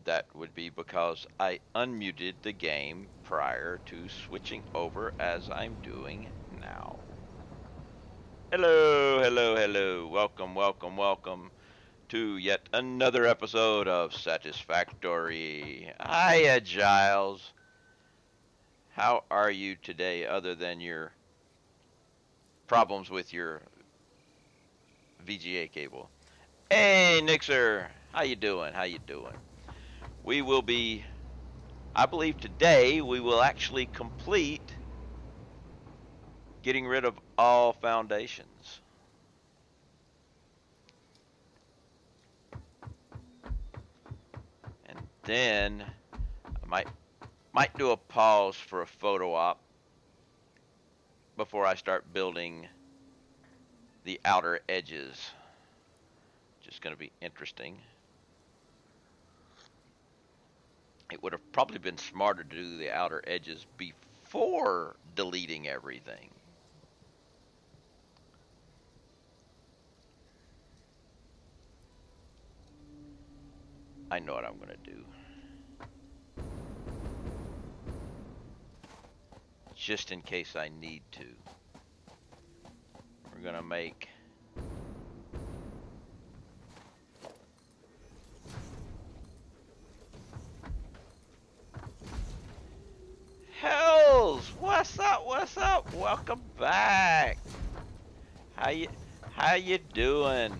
that would be because I unmuted the game prior to switching over as I'm doing now. Hello, hello, hello. Welcome, welcome, welcome to yet another episode of Satisfactory. Hiya, Giles. How are you today other than your problems with your VGA cable? Hey, Nixer. How you doing? How you doing? We will be I believe today we will actually complete getting rid of all foundations. And then I might do a pause for a photo op before I start building the outer edges. Just going to be interesting. It would have probably been smarter to do the outer edges before deleting everything. I know what I'm going to do. Just in case I need to. We're going to make Hells, what's up? What's up? Welcome back. How you how you doing?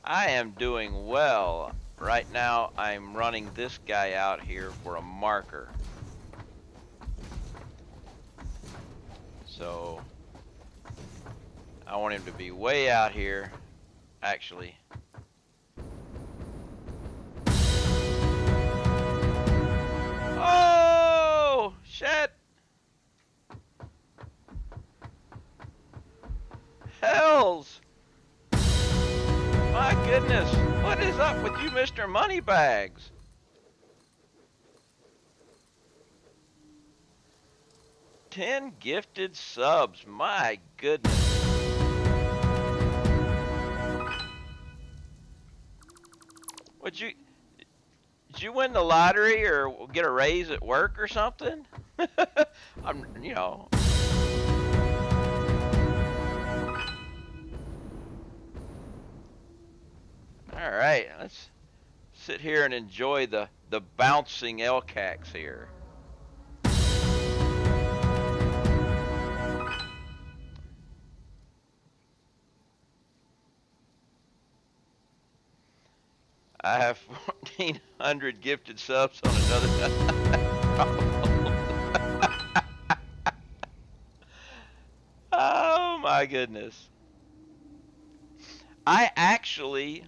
I am doing well. Right now I'm running this guy out here for a marker. So I want him to be way out here. Actually, oh shit! Hells! My goodness! What is up with you, Mr. Moneybags? 10 gifted subs. My goodness. Would you Did you win the lottery or get a raise at work or something? I'm, you know. All right, let's sit here and enjoy the bouncing LCAX here. I have 1,400 gifted subs on another. Oh my goodness. I actually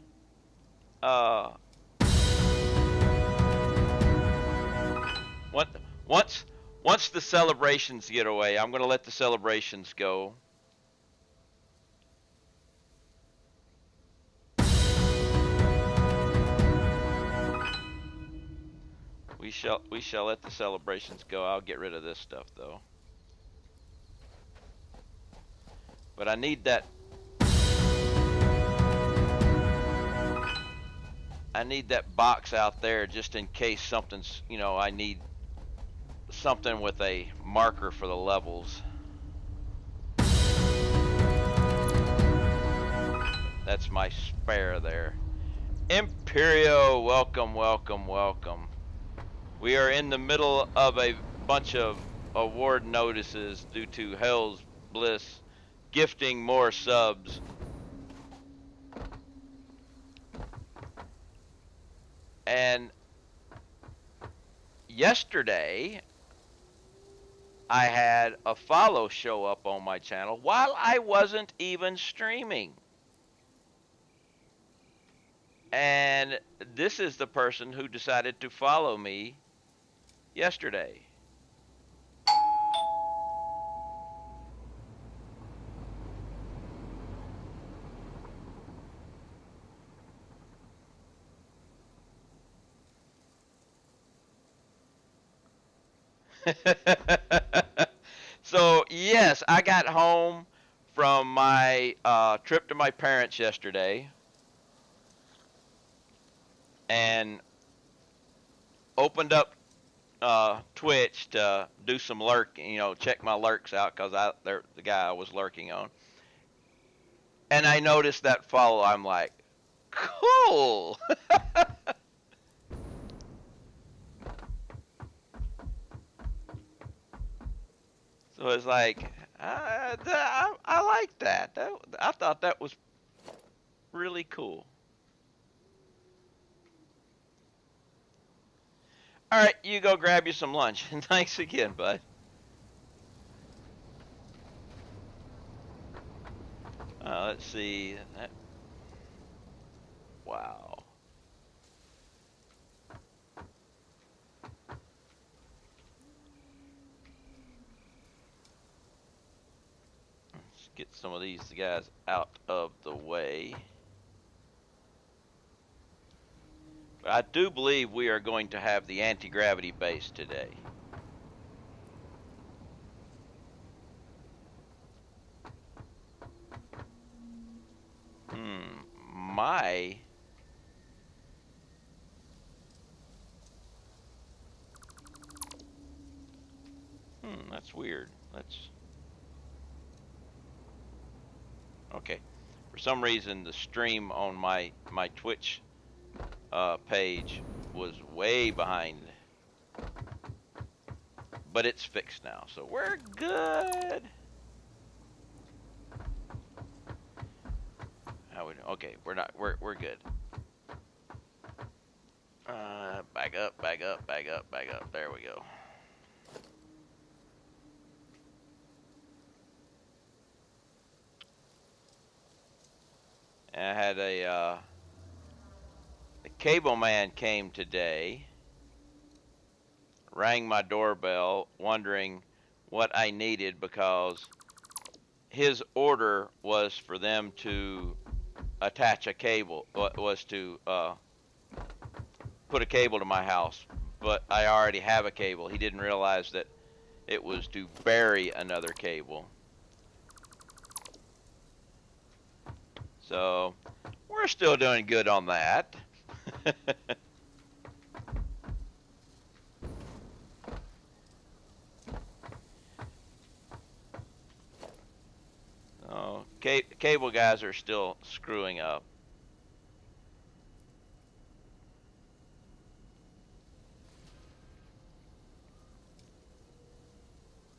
uh what once once the celebrations get away, I'm going to let the celebrations go. We shall let the celebrations go. I'll get rid of this stuff though. But I need that box out there just in case something's, I need something with a marker for the levels. That's my spare there. Imperio, welcome, welcome, welcome. We are in the middle of a bunch of award notices due to Hell's Bliss gifting more subs. And yesterday, I had a follow show up on my channel while I wasn't even streaming. And this is the person who decided to follow me yesterday. So, yes, I got home from my trip to my parents yesterday and opened up Twitch to do some lurking, check my lurks out because they're the guy I was lurking on. And I noticed that follow. I'm like, cool. So it's like, I like that. I thought that was really cool. All right, you go grab you some lunch. And thanks again, bud. Let's see. Wow. Let's get some of these guys out of the way. But I do believe we are going to have the anti-gravity base today. My. That's weird. Okay. For some reason, the stream on my Twitch page was way behind. But it's fixed now, so we're good. Okay, we're good. Back up. There we go. And I had the cable man came today, rang my doorbell, wondering what I needed because his order was for them to attach a cable, was to put a cable to my house, but I already have a cable. He didn't realize that it was to bury another cable. So we're still doing good on that. Oh, cable guys are still screwing up.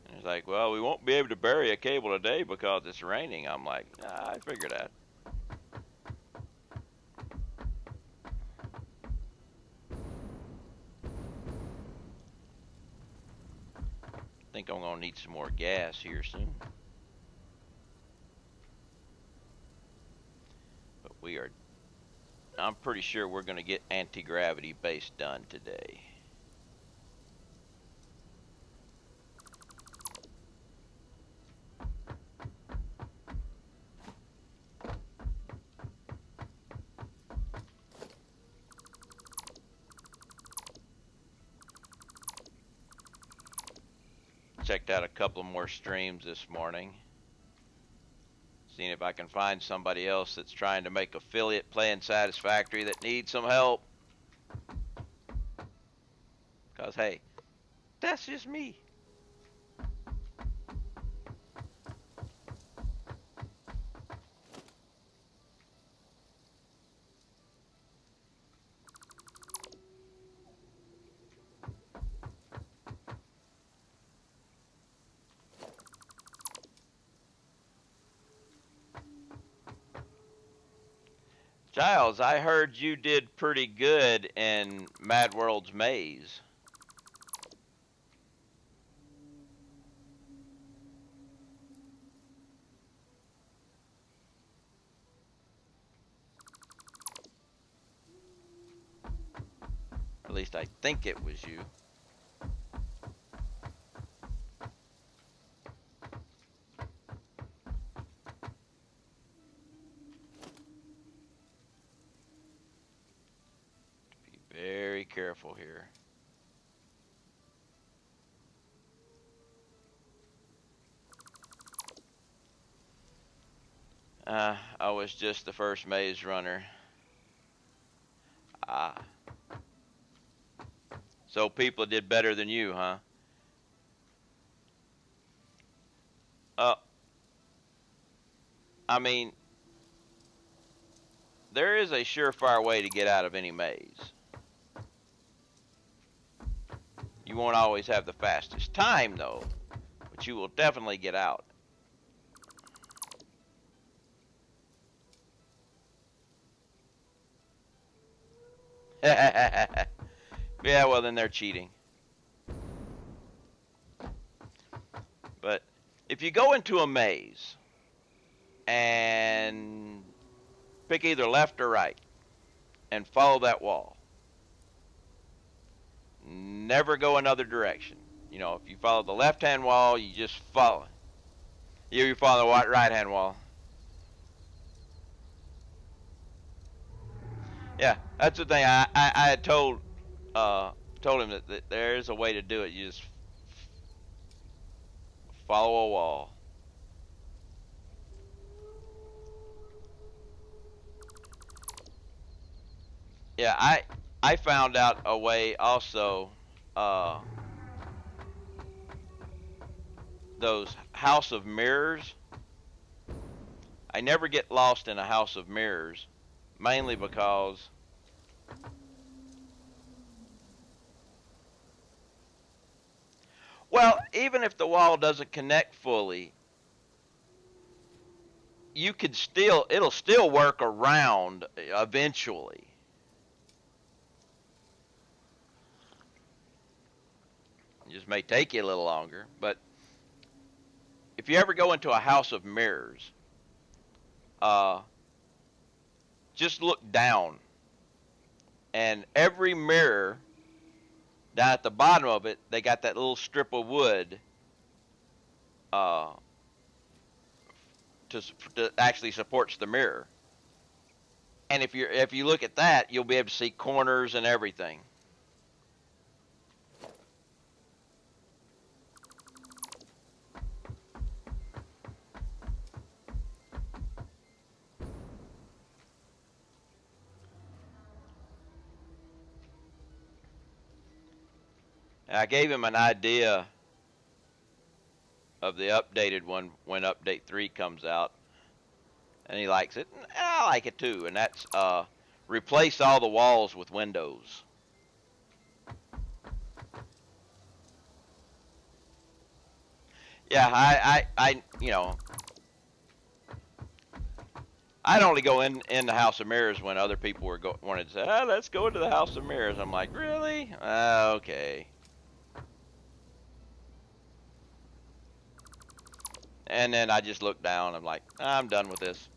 And it's like, well, we won't be able to bury a cable today because it's raining. I'm like, nah, I figured that. I think I'm gonna need some more gas here soon. But I'm pretty sure we're gonna get anti-gravity base done today. Checked out a couple more streams this morning. Seeing if I can find somebody else that's trying to make affiliate playing Satisfactory that needs some help. Because, hey, that's just me. Giles, I heard you did pretty good in Mad World's Maze. At least I think it was you. Be very careful here. I was just the first maze runner. Ah, so people did better than you, huh? Uh, I mean, there is a surefire way to get out of any maze. You won't always have the fastest time, though, but you will definitely get out. Yeah, well, then they're cheating. But if you go into a maze and pick either left or right and follow that wall, never go another direction. You know, if you follow the left-hand wall, you just follow. You follow the right-hand wall. Yeah, that's the thing. I had told him that there is a way to do it. You just follow a wall. Yeah, I found out a way also. Uh, those House of Mirrors. I never get lost in a House of Mirrors, mainly because, well, even if the wall doesn't connect fully, you could still, it'll still work around eventually. It just may take you a little longer, but if you ever go into a House of Mirrors, uh, just look down, and every mirror down at the bottom of it, they got that little strip of wood uh, to actually supports the mirror. And if you look at that, you'll be able to see corners and everything. And I gave him an idea of the updated one when update 3 comes out, and he likes it. And I like it too, and that's replace all the walls with windows. Yeah, you know, I'd only go in the House of Mirrors when other people wanted to say, let's go into the House of Mirrors. I'm like, really? Okay. And then I just look down. I'm like, I'm done with this.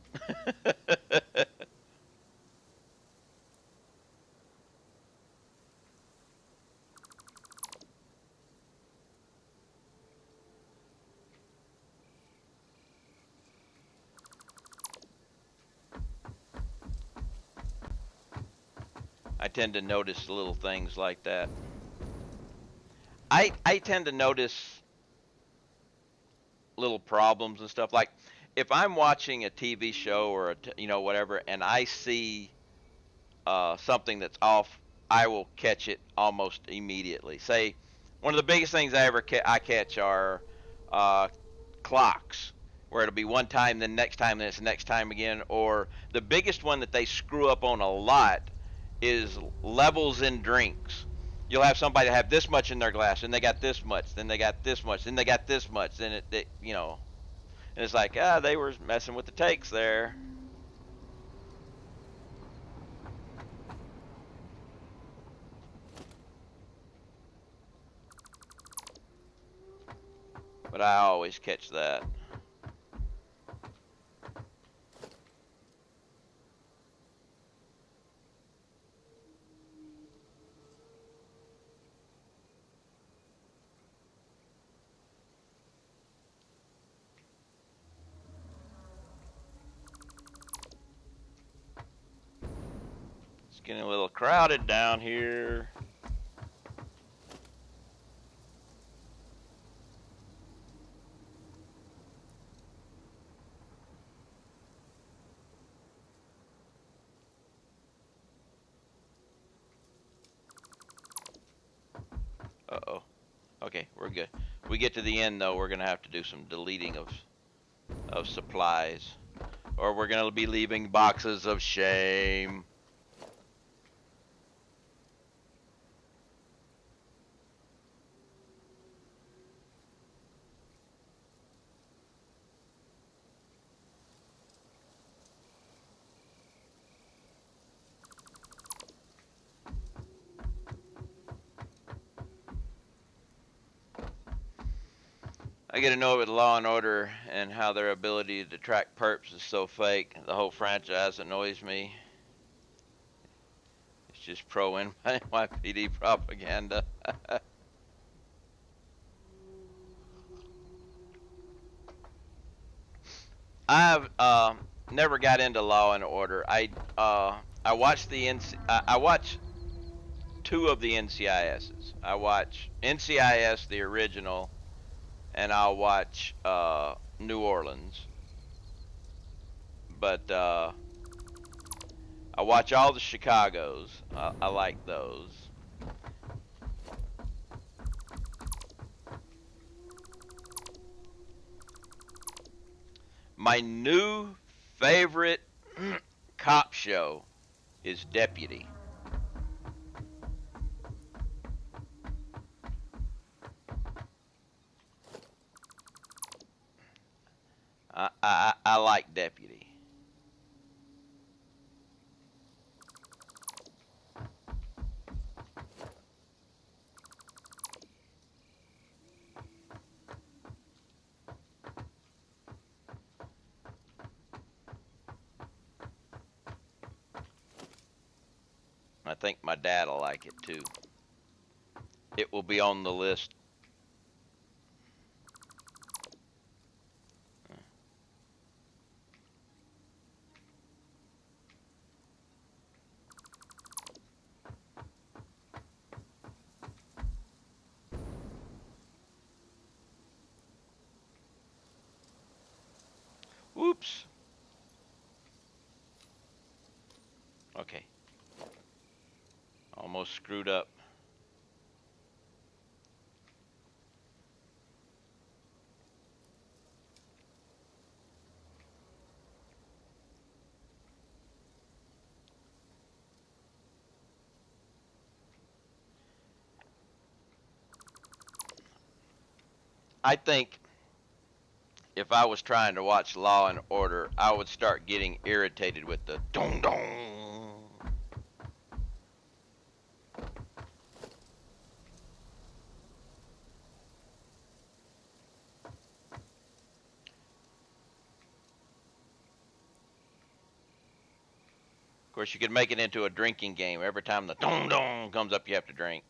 I tend to notice little things like that. I tend to notice little problems and stuff. Like if I'm watching a TV show or you know whatever, and I see something that's off, I will catch it almost immediately. Say one of the biggest things I catch are uh, clocks, where it'll be one time, then next time, then it's the next time again. Or the biggest one that they screw up on a lot is levels in drinks. You'll have somebody have this much in their glass, and they got this much, then they got this much, then they got this much, then you know, and it's like they were messing with the takes there. But I always catch that. It's getting a little crowded down here. We're good. We get to the end though, we're gonna have to do some deleting of supplies, or we're gonna be leaving boxes of shame. I get annoyed with Law and Order and how their ability to track perps is so fake. The whole franchise annoys me. It's just pro NYPD propaganda. I've never got into Law and Order. I watched I watched two of the NCISs. I watch NCIS the original, and I'll watch New Orleans. But I watch all the Chicagos. I like those. My new favorite cop show is Deputy. I like Deputy. I think my dad'll like it too. It will be on the list. Whoops. Okay. Almost screwed up. I think if I was trying to watch Law and Order, I would start getting irritated with the dong dong. Of course, you could make it into a drinking game. Every time the dong dong comes up, you have to drink.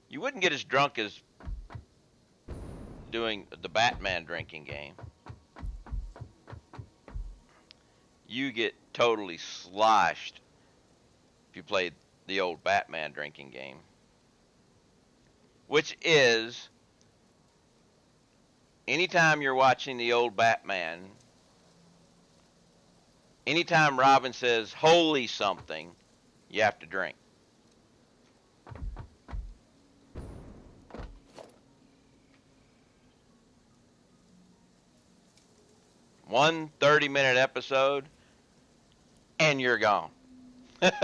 You wouldn't get as drunk as doing the Batman drinking game. You get totally sloshed if you played the old Batman drinking game. Which is, anytime you're watching the old Batman, anytime Robin says, holy something, you have to drink. One 30-minute episode, and you're gone. But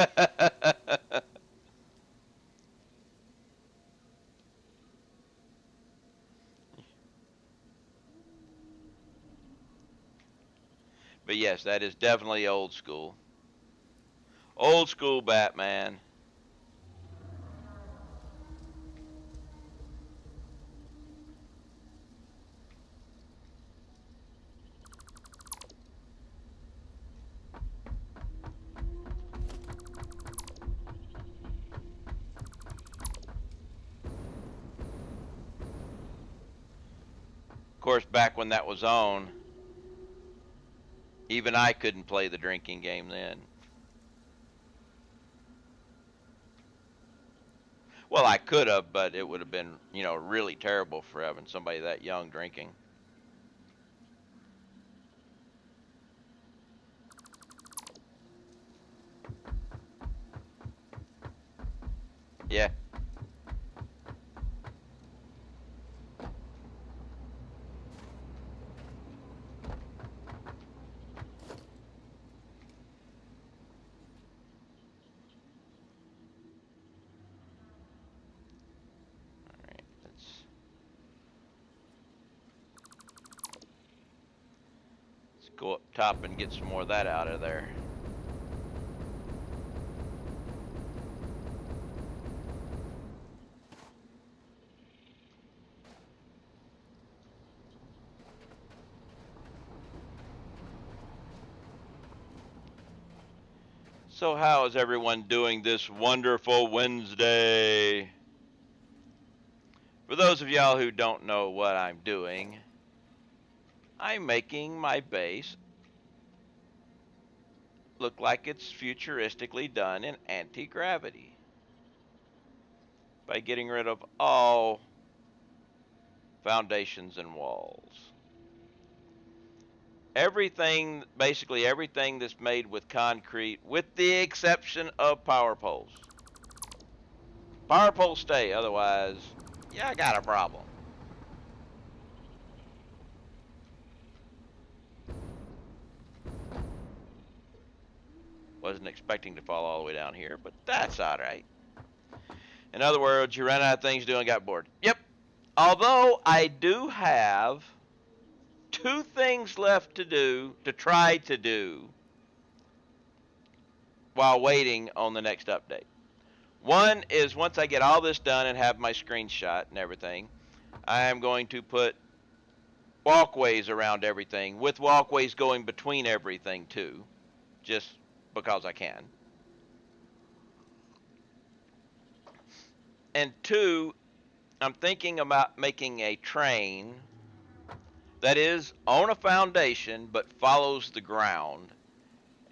yes, that is definitely old school. Old school Batman. Of course, back when that was on, even I couldn't play the drinking game then. Well, I could have, but it would have been, really terrible for having somebody that young drinking. Yeah. go up top and get some more of that out of there. So how is everyone doing this wonderful Wednesday? For those of y'all who don't know what I'm doing, I'm making my base look like it's futuristically done in anti-gravity by getting rid of all foundations and walls. Everything, basically everything that's made with concrete, with the exception of power poles. Power poles stay, otherwise, yeah, I got a problem. Wasn't expecting to fall all the way down here, but that's alright. In other words, you ran out of things to do and got bored. Yep. Although I do have 2 things left to do, to try to do, while waiting on the next update. One is once I get all this done and have my screenshot and everything, I am going to put walkways around everything, with walkways going between everything too, just because I can. And 2, I'm thinking about making a train that is on a foundation but follows the ground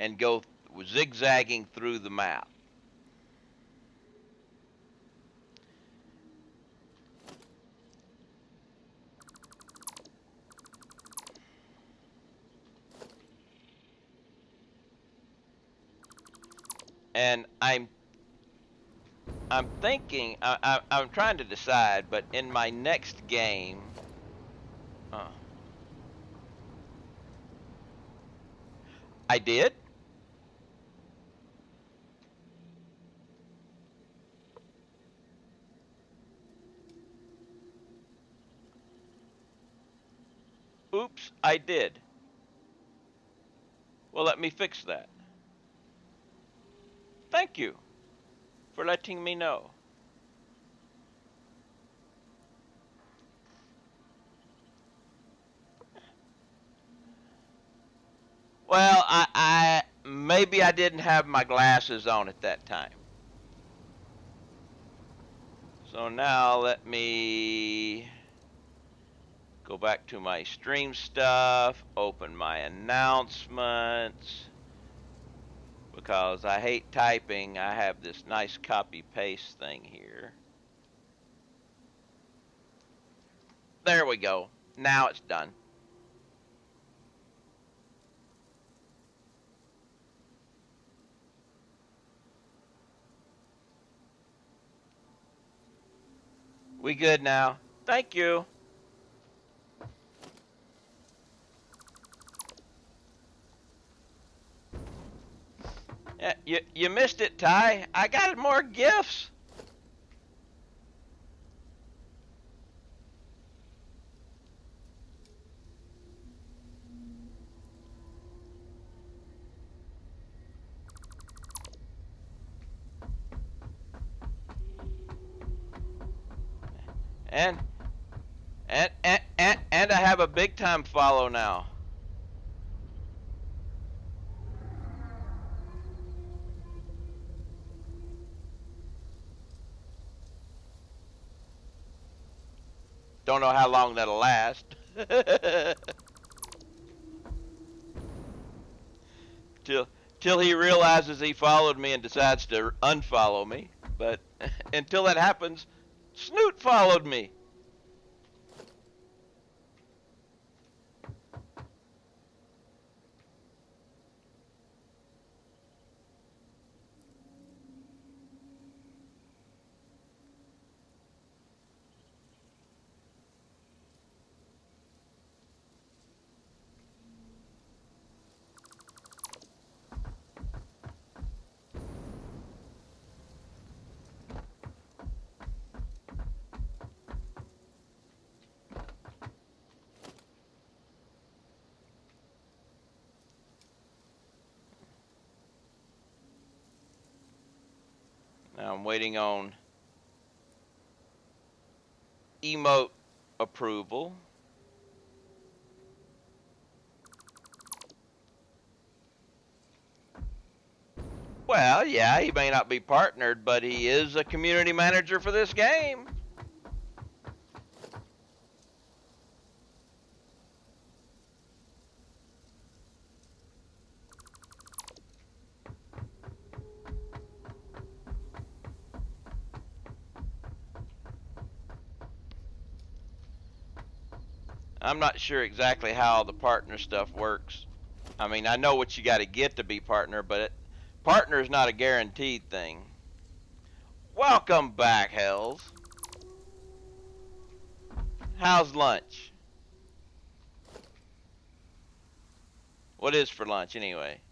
and go zigzagging through the map. And I'm thinking, I'm trying to decide, but in my next game, I did. Oops, I did. Well, let me fix that. Thank you for letting me know. Well, I maybe I didn't have my glasses on at that time. So now let me go back to my stream stuff, open my announcements. Because I hate typing, I have this nice copy paste thing here. There we go. Now it's done. We good now? Thank you. Yeah, you missed it, Ty. I got more gifts. And and I have a big time follow now. Don't know how long that'll last. till he realizes he followed me and decides to unfollow me. But until that happens, Snoot followed me. I'm waiting on emote approval. Well, yeah, he may not be partnered, but he is a community manager for this game. I'm not sure exactly how the partner stuff works. I mean, I know what you got to get to be partner, but partner is not a guaranteed thing. Welcome back, Hells. How's lunch? What is for lunch anyway?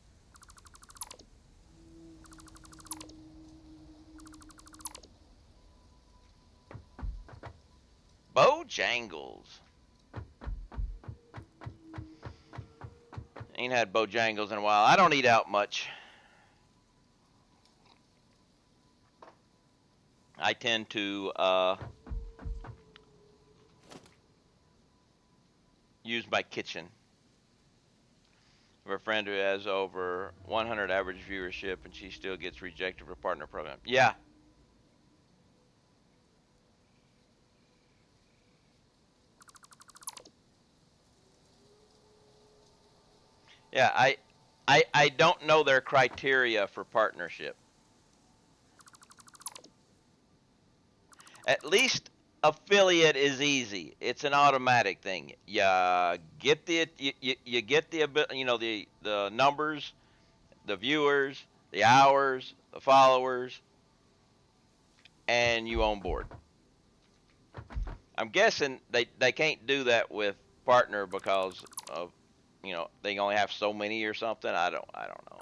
Bojangles. Ain't had Bojangles in a while. I don't eat out much. I tend to use my kitchen. I have a friend who has over 100 average viewership, and she still gets rejected for partner program. Yeah. Yeah, I don't know their criteria for partnership. At least affiliate is easy. It's an automatic thing. You get you get the the numbers, the viewers, the hours, the followers, and you on board. I'm guessing they can't do that with partner because of they only have so many or something. I don't know.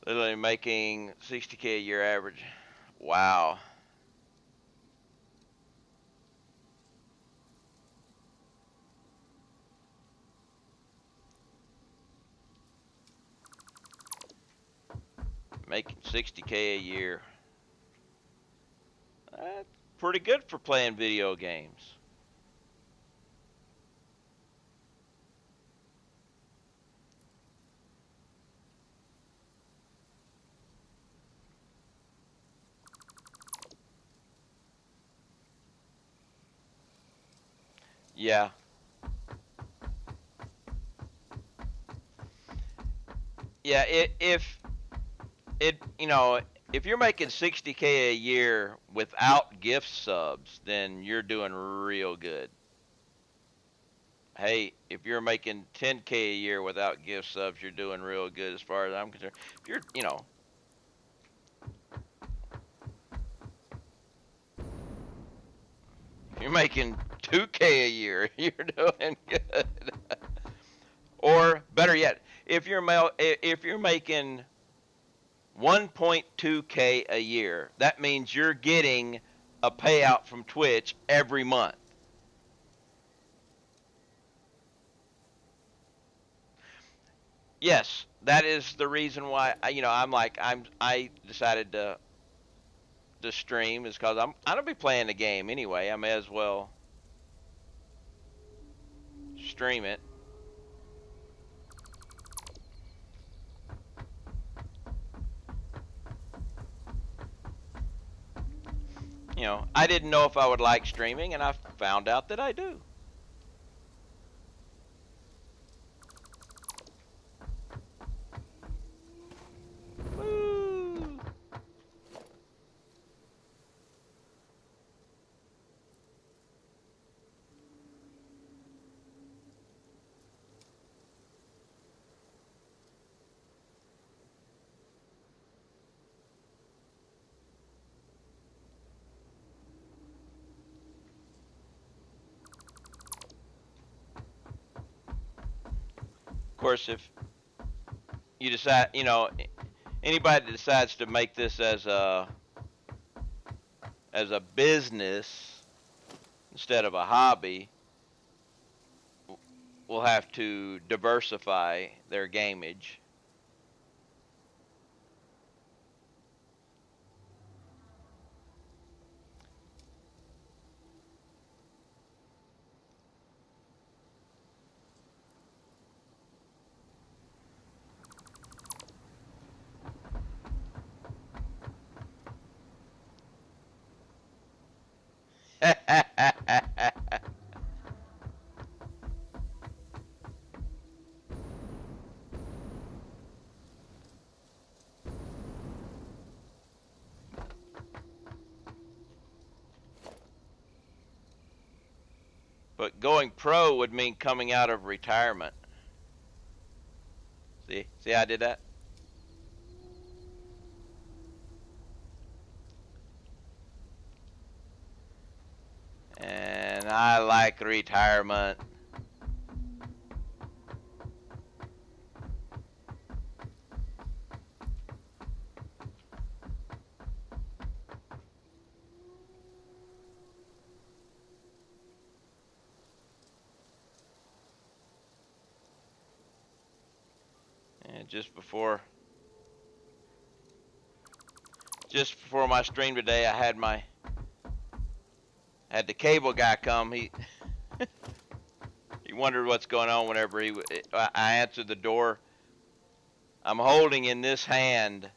Literally making 60K a year average. Wow. Making 60K a year. That's pretty good for playing video games. Yeah. Yeah, if you're making 60K a year without gift subs, then you're doing real good. Hey, if you're making 10K a year without gift subs, you're doing real good as far as I'm concerned. If you're making 2K a year, you're doing good. Or better yet, if you're making 1.2K a year, that means you're getting a payout from Twitch every month. Yes, that is the reason why I decided to stream is because I'm gonna be playing the game anyway. I may as well stream it. I didn't know if I would like streaming, and I found out that I do. Woo! Of course, if you decide, anybody that decides to make this as a business instead of a hobby, will have to diversify their gamage. But going pro would mean coming out of retirement. See how I did that? And I like retirement. And just before my stream today, I had the cable guy come. He wondered what's going on whenever I answered the door. I'm holding in this hand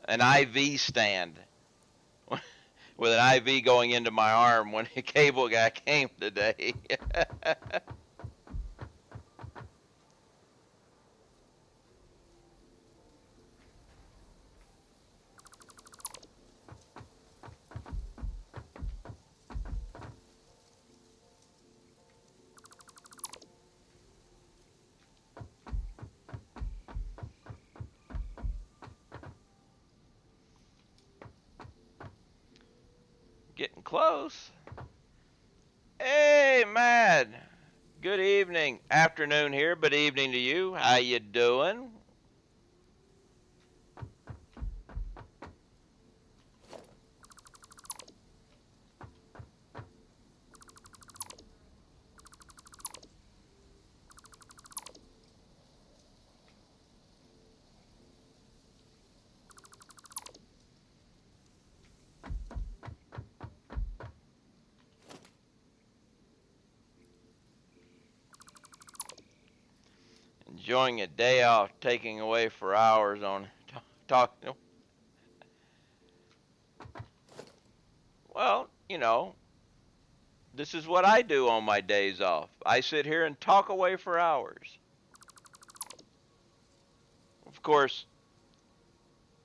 an IV stand with an IV going into my arm when the cable guy came today. Getting close. Hey, Mad. Good evening. Afternoon here, but evening to you. How you doing? Enjoying a day off, taking away for hours on talking. Well, this is what I do on my days off. I sit here and talk away for hours. Of course,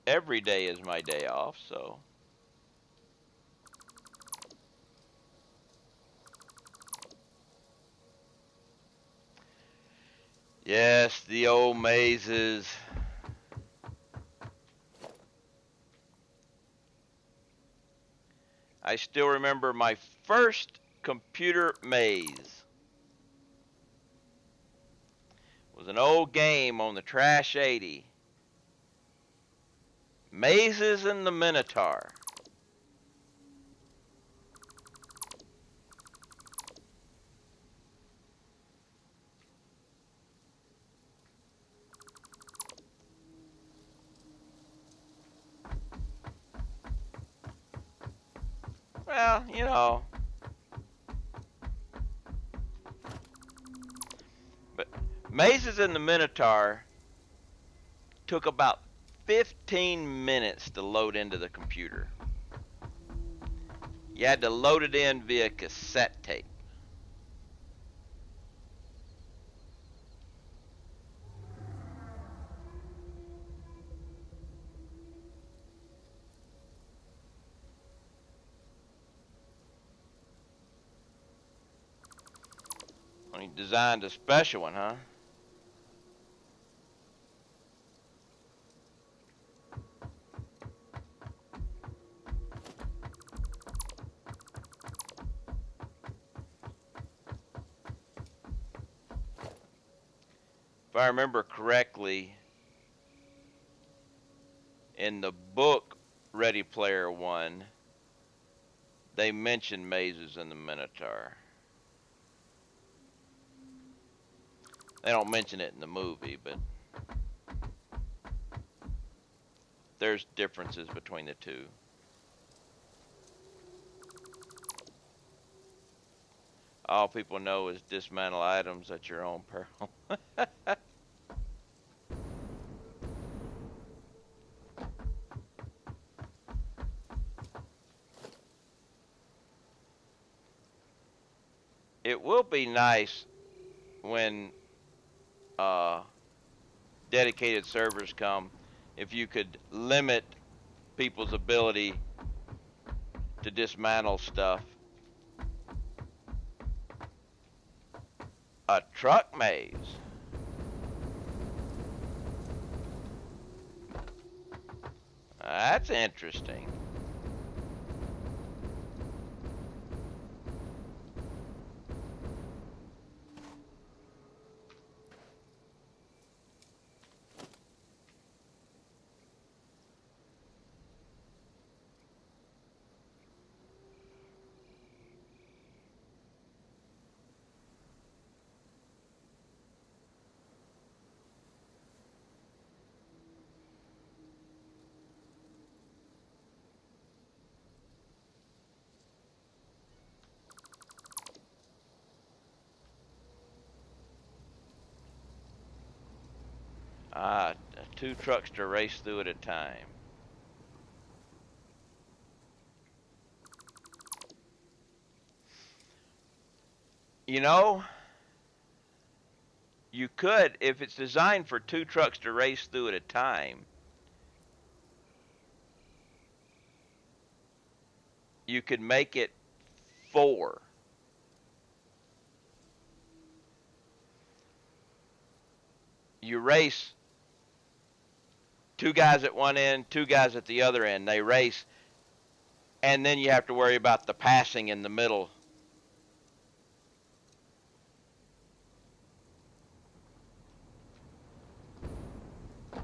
every day is my day off, so. Yes, the old mazes. I still remember my first computer maze. It was an old game on the Trash 80. Mazes in the Minotaur. Well. But Mazes in the Minotaur took about 15 minutes to load into the computer. You had to load it in via cassette tape. He designed a special one, huh? If I remember correctly, in the book Ready Player One, they mentioned mazes in the Minotaur. They don't mention it in the movie, but there's differences between the two. All people know is dismantle items at your own peril. It will be nice when dedicated servers come if you could limit people's ability to dismantle stuff. A truck maze. That's interesting. Ah, 2 trucks to race through at a time. You know, you could, if it's designed for 2 trucks to race through at a time, you could make it 4. You race 2 guys at one end, 2 guys at the other end. They race, and then you have to worry about the passing in the middle. I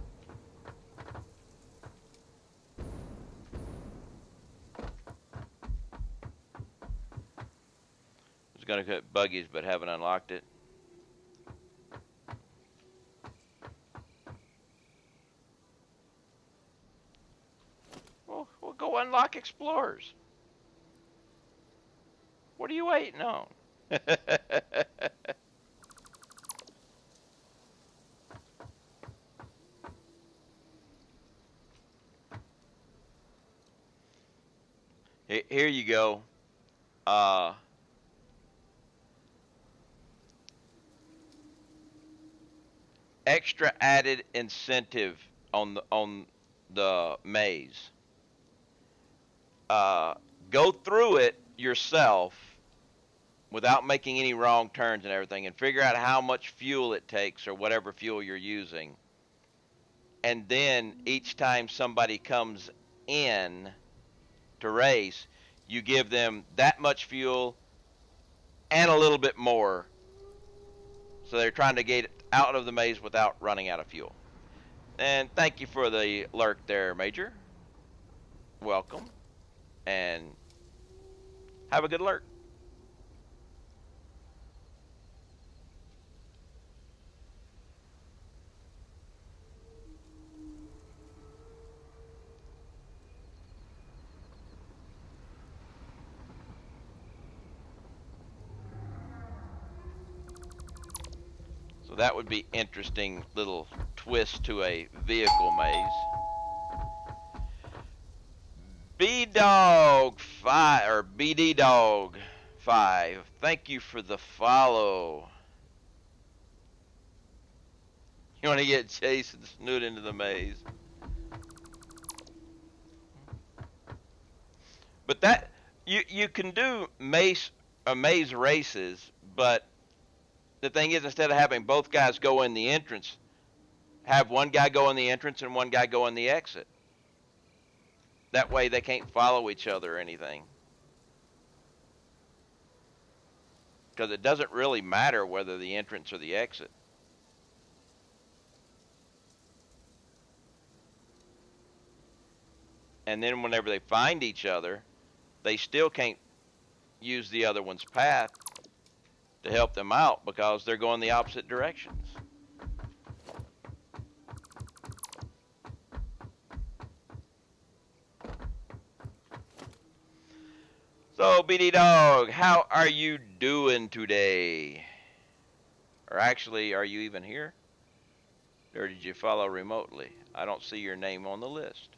was going to cut buggies, but haven't unlocked it. Well, we'll go unlock Explorers. What are you waiting on? Here you go. Extra added incentive on the maze. Go through it yourself without making any wrong turns and everything, and figure out how much fuel it takes or whatever fuel you're using. And then each time somebody comes in to race, you give them that much fuel and a little bit more. So they're trying to get out of the maze without running out of fuel. And thank you for the lurk there, Major. Welcome. And have a good lurk. So that would be interesting little twist to a vehicle maze. B-Dog 5 or BD Dog 5. Thank you for the follow. You want to get chased and snoot into the maze. But that you can do maze races, but the thing is, instead of having both guys go in the entrance, have one guy go in the entrance and one guy go in the exit. That way they can't follow each other or anything. Because it doesn't really matter whether the entrance or the exit. And then whenever they find each other, they still can't use the other one's path to help them out because they're going the opposite directions. So, BD Dog, how are you doing today? Or actually, are you even here? Or did you follow remotely? I don't see your name on the list.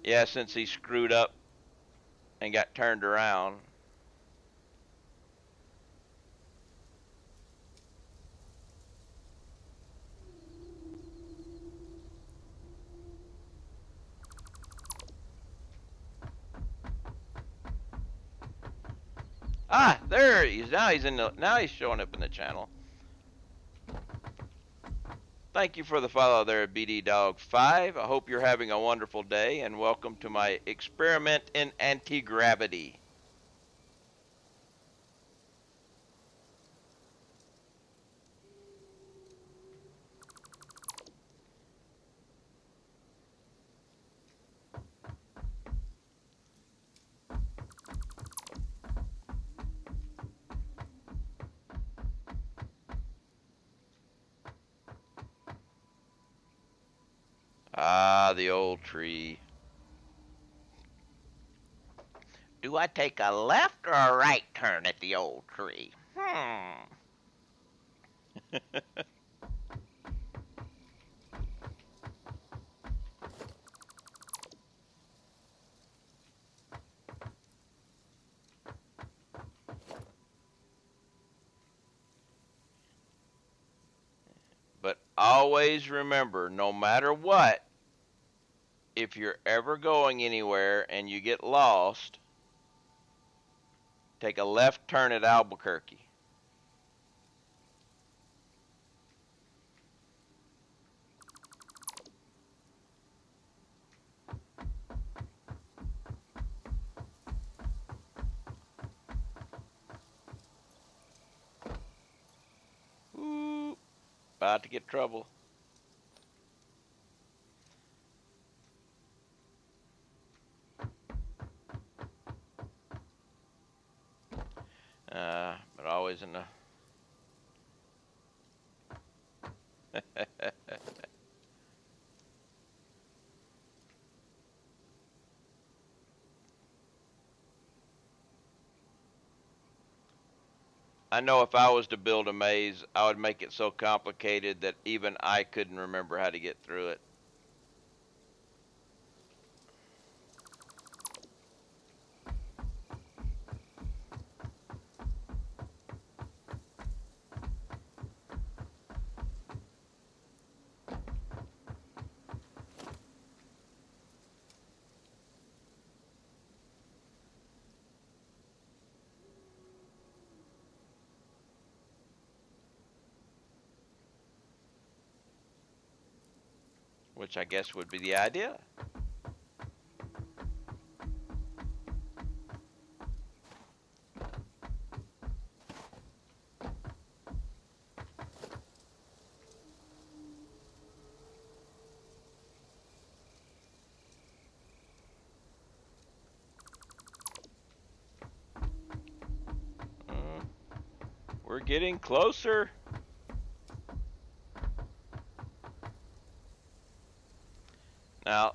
Yeah, since he screwed up and got turned around. Ah, there he is. Now he's showing up in the channel. Thank you for the follow there, BD Dog 5. I hope you're having a wonderful day, and welcome to my experiment in anti-gravity. Ah, the old tree. Do I take a left or a right turn at the old tree? But always remember, no matter what, if you're ever going anywhere and you get lost, take a left turn at Albuquerque. Ooh, about to get trouble. But always in the I know if I was to build a maze, I would make it so complicated that even I couldn't remember how to get through it. Which I guess would be the idea. Mm, we're getting closer. Now,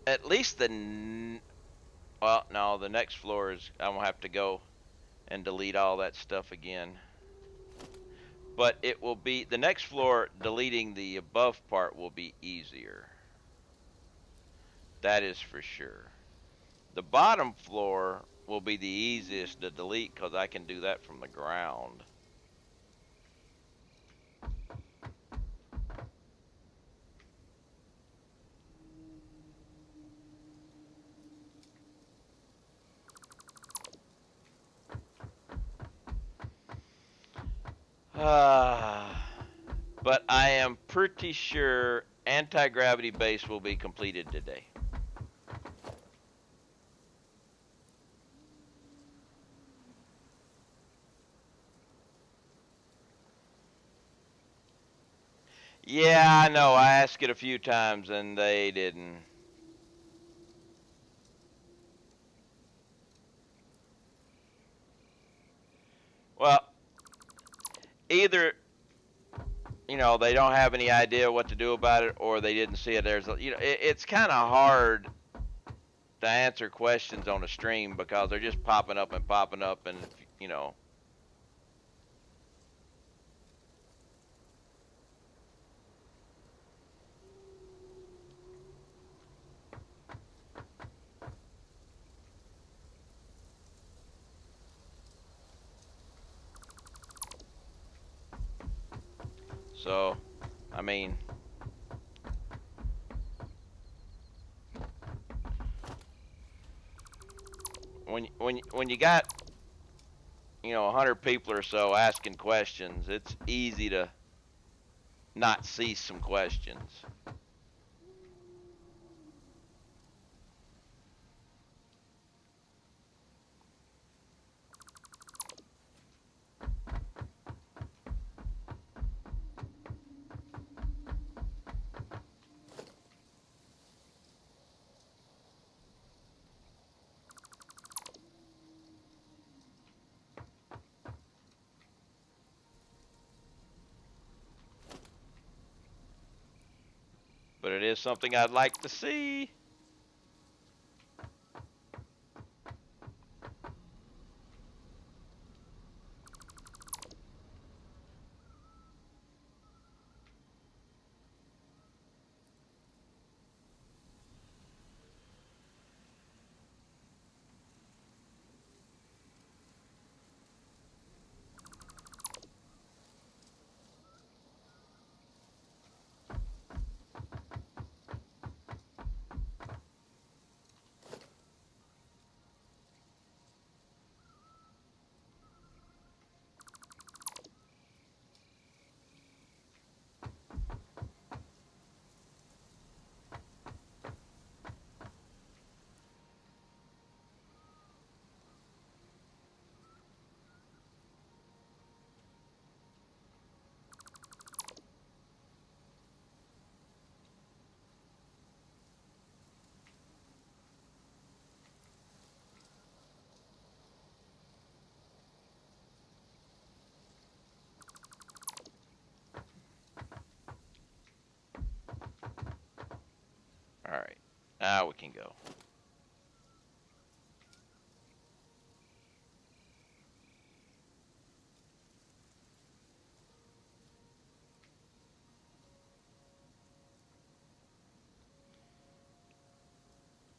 at least well, no, the next floor is I'm gonna have to go and delete all that stuff again. But it will be the next floor. Deleting the above part will be easier. That is for sure. The bottom floor will be the easiest to delete because I can do that from the ground. But I am pretty sure anti-gravity base will be completed today. Yeah, I know. I asked it a few times and they didn't. Well, either they don't have any idea what to do about it, or they didn't see it. It's kind of hard to answer questions on a stream because they're just popping up, and you know. So, I mean, when you got 100 people or so asking questions, it's easy to not see some questions. But it is something I'd like to see. All right, now we can go.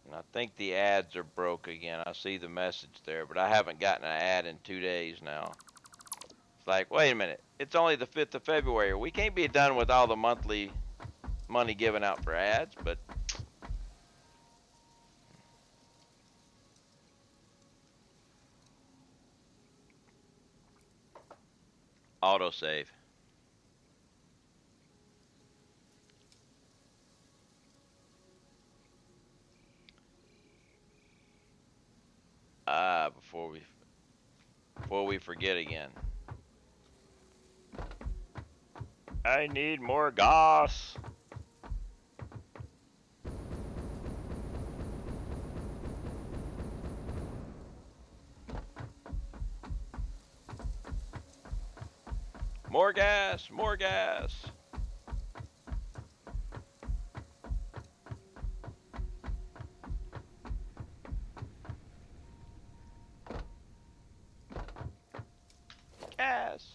And I think the ads are broke again. I see the message there, but I haven't gotten an ad in 2 days now. It's like, wait a minute. It's only the 5th of February. We can't be done with all the monthly money given out for ads, but autosave. Before we forget again. I need more gas. More gas, more gas. Gas.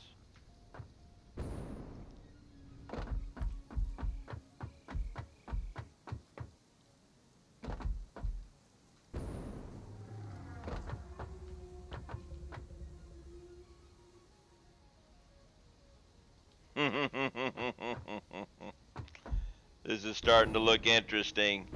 This is starting to look interesting.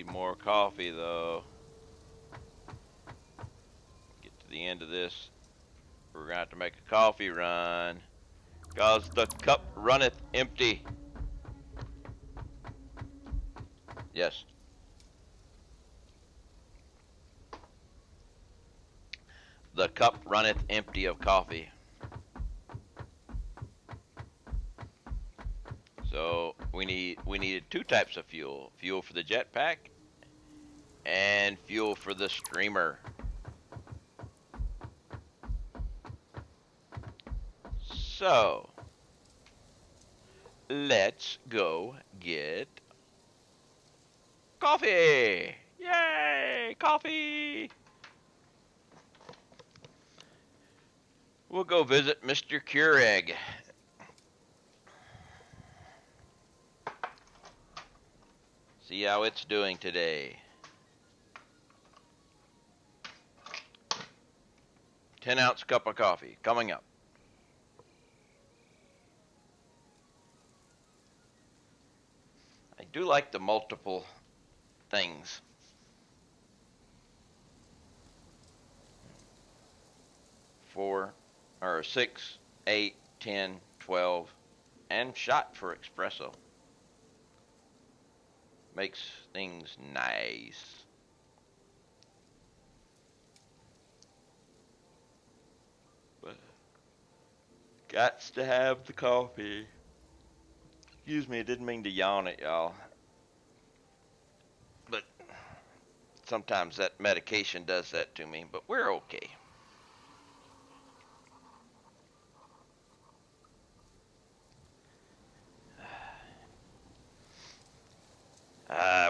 Need more coffee though. Get to the end of this. We're gonna have to make a coffee run. 'Cause the cup runneth empty. Yes. The cup runneth empty of coffee. So we needed two types of fuel. Fuel for the jetpack and fuel for the streamer. So let's go get coffee. Yay, coffee. We'll go visit Mr. Keurig. See how it's doing today. 10-ounce cup of coffee coming up. I do like the multiple things. 4 or 6, 8, 10, 12, and shot for espresso. Makes things nice. But gots to have the coffee. Excuse me, I didn't mean to yawn at y'all. But sometimes that medication does that to me, but we're okay.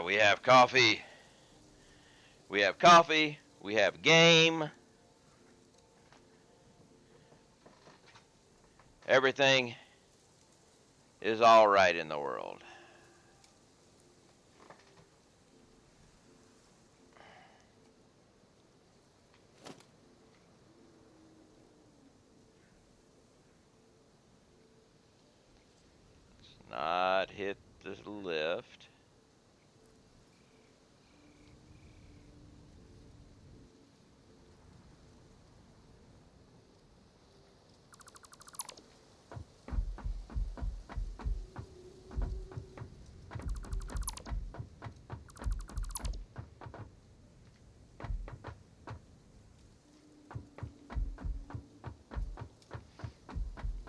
We have coffee. We have coffee. We have game. Everything is all right in the world. Let's not hit the lift.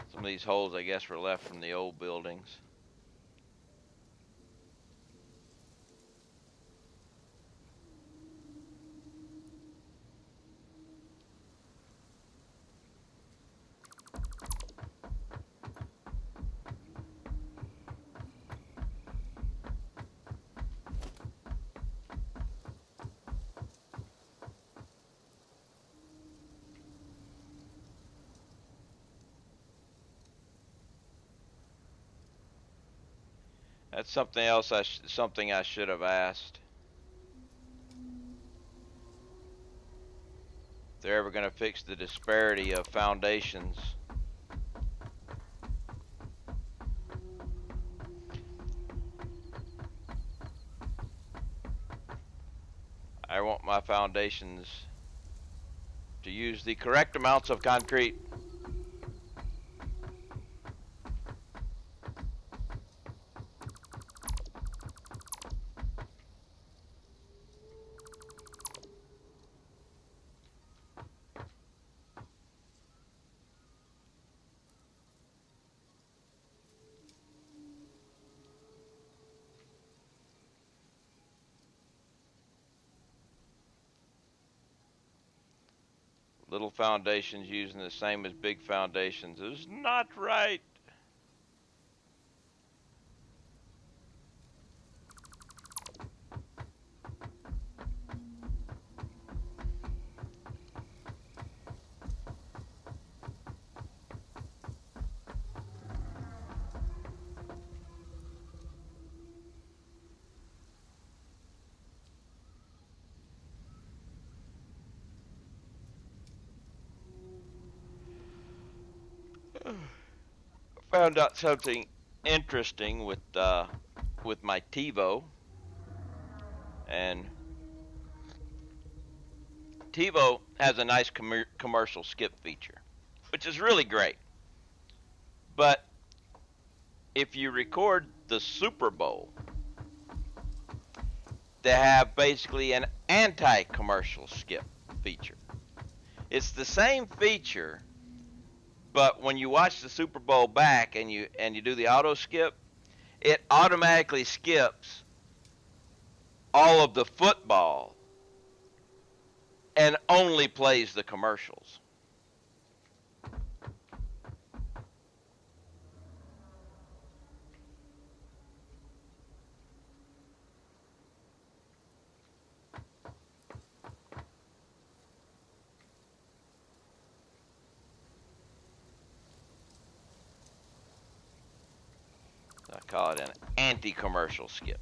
Some of these holes, I guess, were left from the old buildings. That's something else. Something I should have asked. If they're ever going to fix the disparity of foundations. I want my foundations to use the correct amounts of concrete. Little foundations using the same as big foundations is not right. Found out something interesting with my TiVo. And TiVo has a nice commercial skip feature, which is really great. But if you record the Super Bowl, they have basically an anti-commercial skip feature. It's the same feature, but when you watch the Super Bowl back and you do the auto skip, it automatically skips all of the football and only plays the commercials. I call it an anti-commercial skip.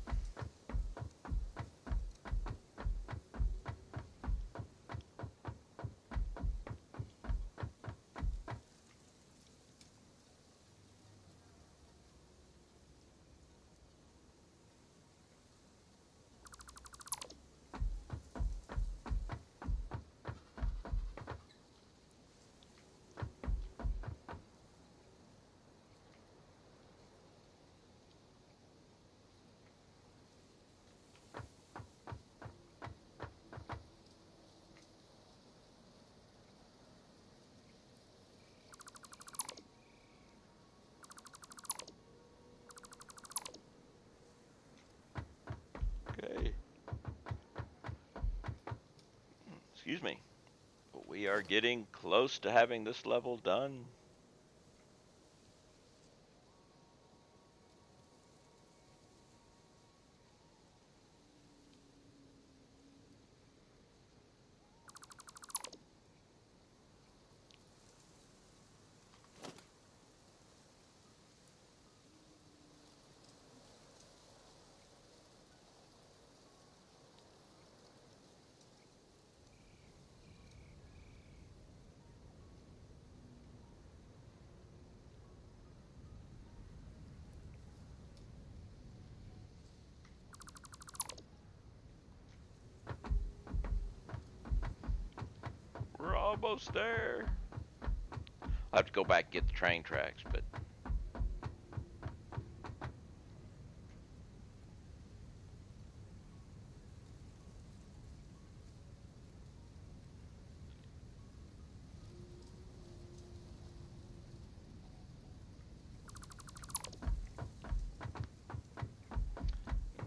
Okay. Excuse me. But we are getting close to having this level done. We're almost there. I'll have to go back and get the train tracks, but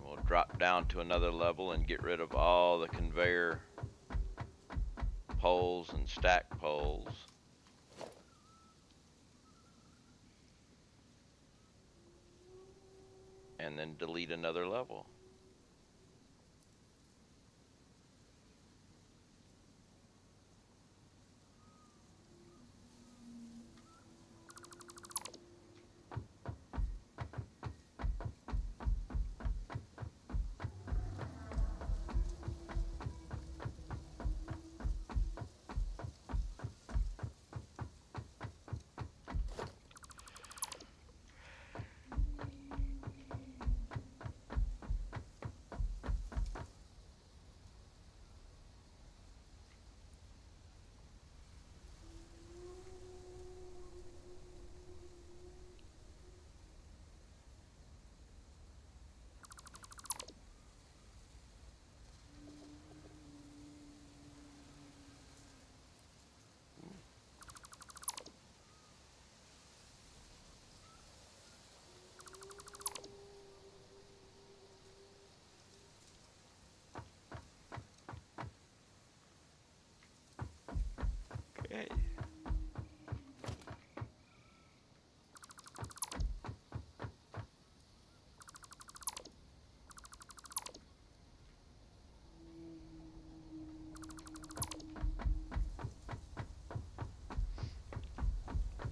we'll drop down to another level and get rid of all the conveyor poles and stack poles. And then delete another level. Okay.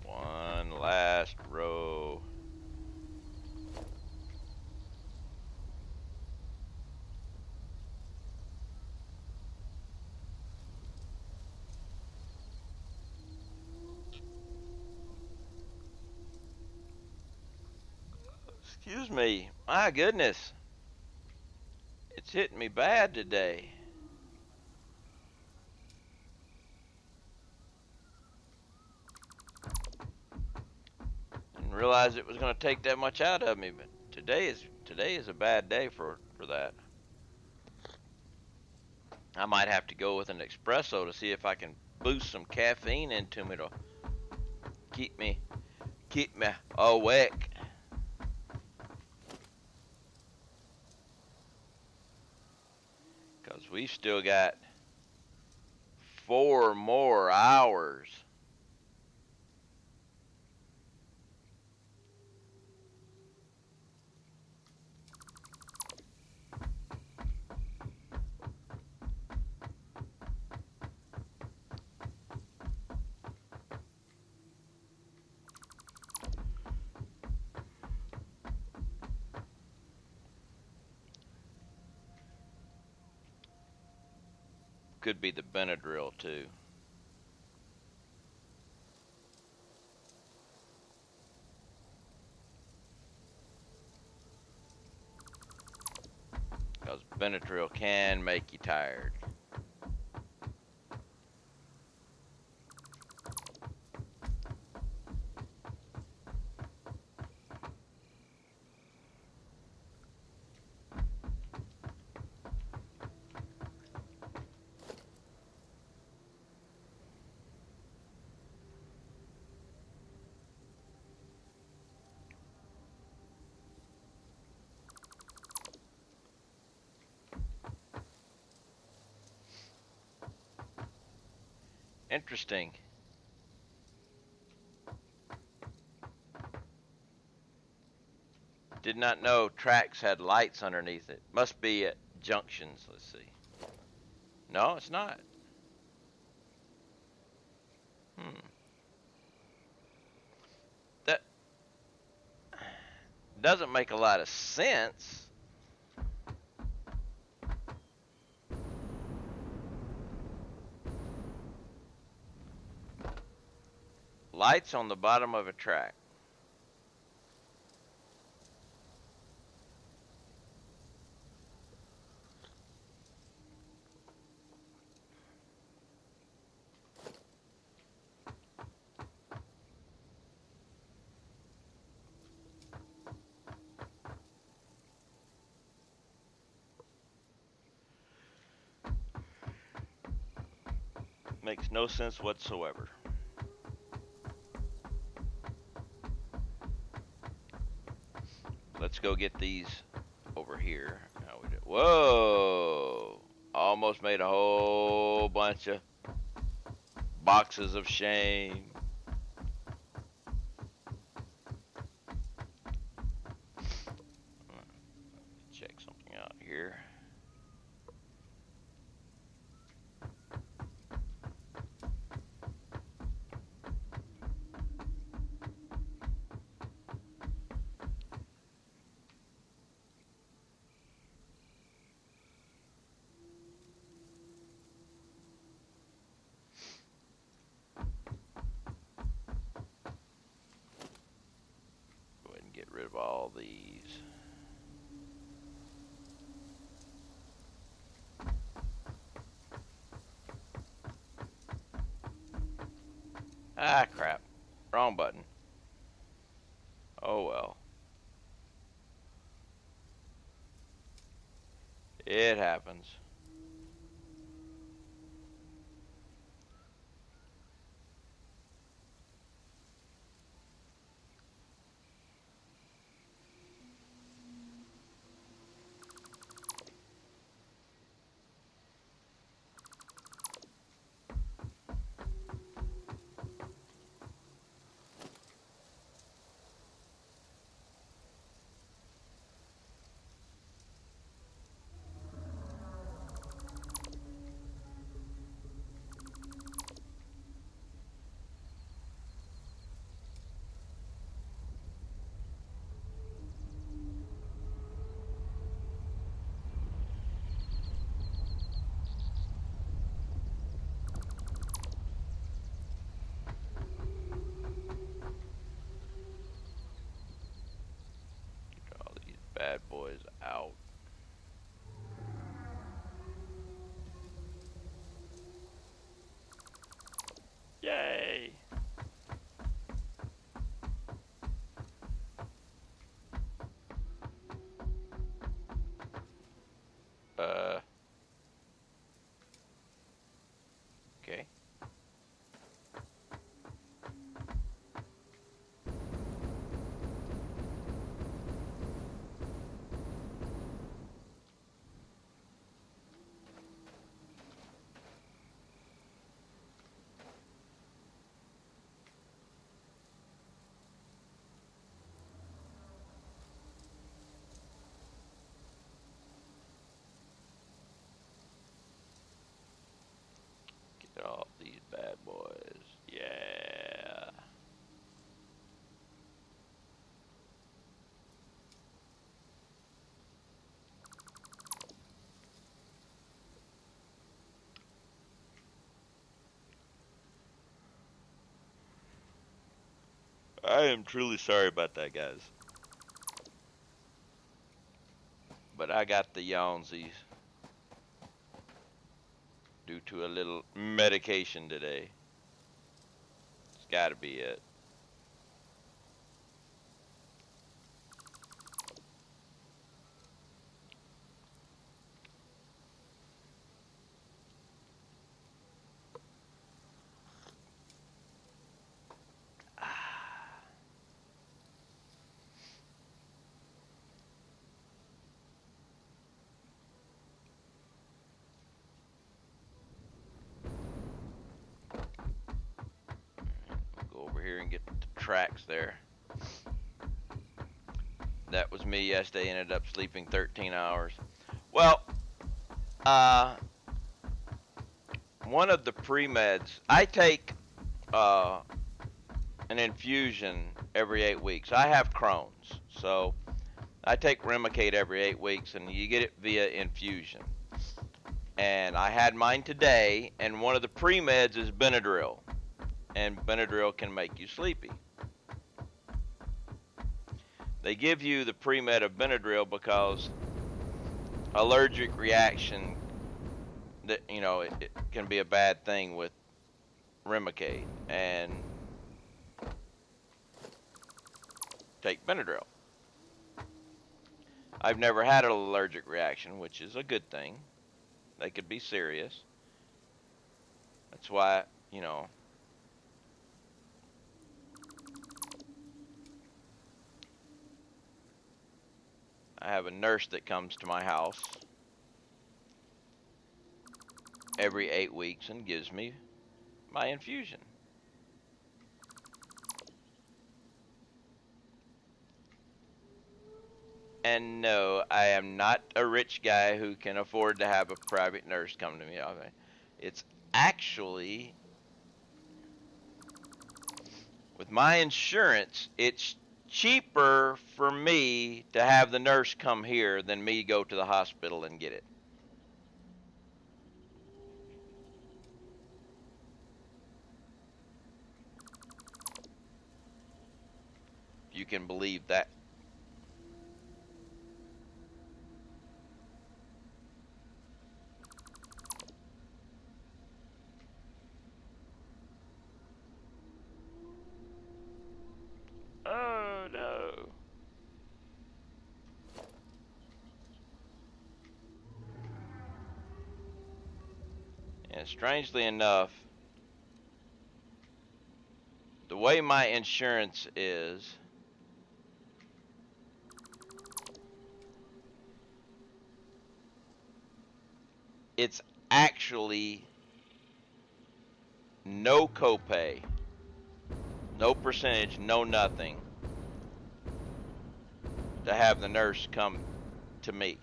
One last row. Excuse me. My goodness. It's hitting me bad today. Didn't realize it was going to take that much out of me, but today is a bad day for that. I might have to go with an espresso to see if I can boost some caffeine into me to keep me awake. Cause we still got 4 more hours. Could be the Benadryl too. Because Benadryl can make you tired. Interesting. Did not know tracks had lights underneath it. Must be at junctions. Let's see. No, it's not. Hmm. That doesn't make a lot of sense. Lights on the bottom of a track. Makes no sense whatsoever. Let's go get these over here. How we do? Whoa! Almost made a whole bunch of boxes of shame. Check something out here. Go ahead and get rid of all these. Ah, crap. Wrong button. Oh well. It happens. Get all these bad boys out. I am truly sorry about that, guys. But I got the yawnsies due to a little medication today. It's got to be it. Go over here and get the tracks there. That was me yesterday. Ended up sleeping 13 hours. Well, one of the pre-meds, I take uh, an infusion every 8 weeks. I have Crohn's, so I take Remicade every 8 weeks, and you get it via infusion. And I had mine today, and one of the pre-meds is Benadryl, and Benadryl can make you sleepy. They give you the pre-med of Benadryl because allergic reaction, that it can be a bad thing with Remicade, and take Benadryl. I've never had an allergic reaction, which is a good thing. They could be serious. That's why, I have a nurse that comes to my house every 8 weeks and gives me my infusion. And no, I am not a rich guy who can afford to have a private nurse come to me. It's actually, with my insurance, it's cheaper for me to have the nurse come here than me go to the hospital and get it. If you can believe that. Oh no. And strangely enough, the way my insurance is, it's actually no copay, no percentage, no nothing to have the nurse come to me.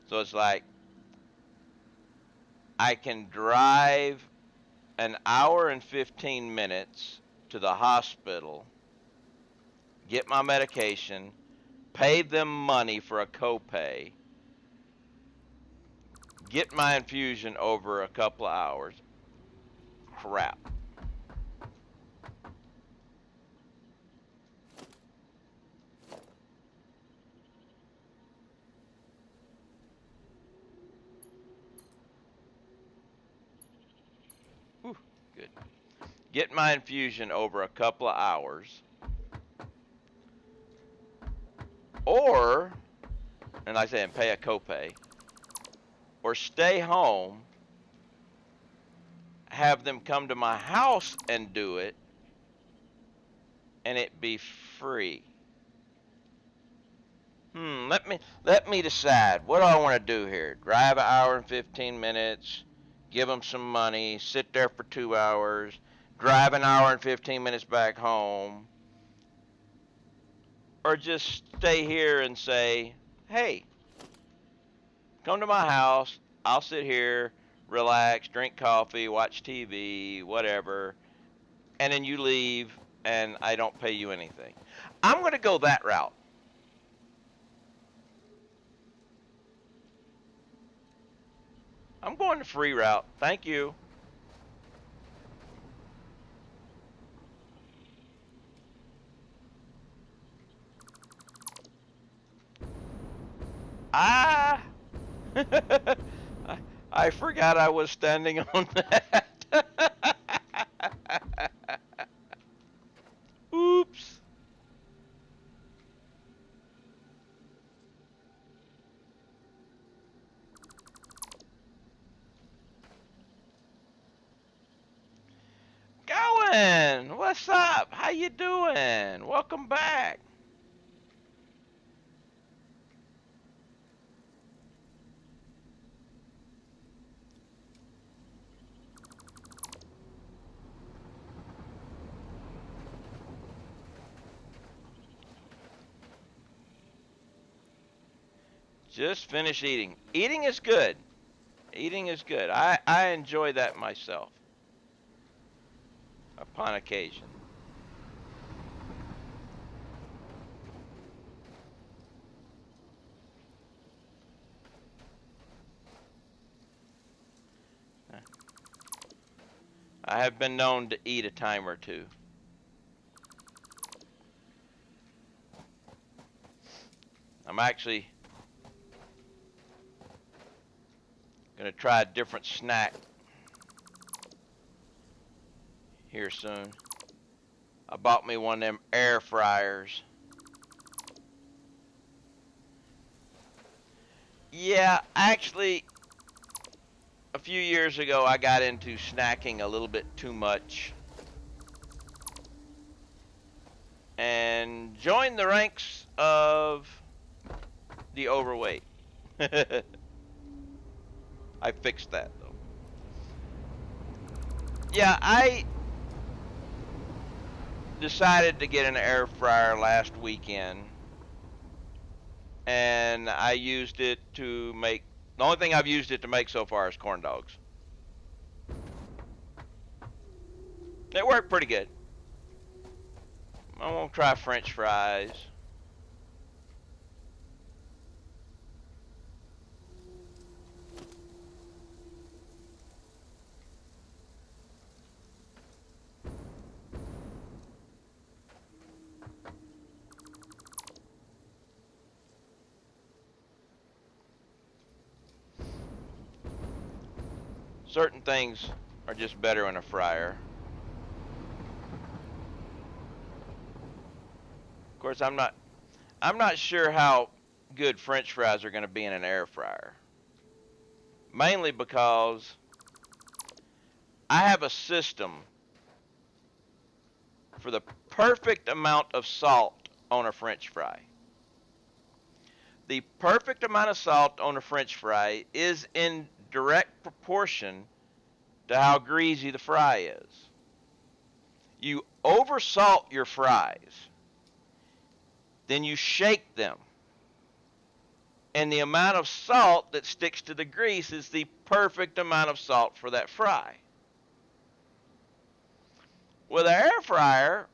So it's like I can drive an hour and 15 minutes to the hospital, get my medication, pay them money for a copay, get my infusion over a couple of hours. Crap. Whew, good. Get my infusion over a couple of hours. Or, and like I say, and pay a copay. Or stay home, have them come to my house and do it, and it be free. Let me decide. What do I want to do here? Drive an hour and 15 minutes, give them some money, sit there for 2 hours, drive an hour and 15 minutes back home, or just stay here and say, hey, come to my house, I'll sit here, relax, drink coffee, watch TV, whatever, and then you leave and I don't pay you anything. I'm going to go that route. I'm going the free route. Thank you. I forgot I was standing on that. Oops. Going. What's up? How you doing? Welcome back. Just finished eating. Eating is good. Eating is good. I enjoy that myself upon occasion. I have been known to eat a time or two. I'm actually gonna try a different snack here soon. I bought me one of them air fryers. Yeah, actually, a few years ago I got into snacking a little bit too much and joined the ranks of the overweight. I fixed that though. Yeah, I decided to get an air fryer last weekend, and I used it to make. The only thing I've used it to make so far is corn dogs. It worked pretty good. I'm gonna try French fries. Certain things are just better in a fryer. Of course, I'm not sure how good French fries are going to be in an air fryer. Mainly because I have a system for the perfect amount of salt on a French fry. The perfect amount of salt on a French fry is in direct proportion to how greasy the fry is. You oversalt your fries, then you shake them, and the amount of salt that sticks to the grease is the perfect amount of salt for that fry. With an air fryer,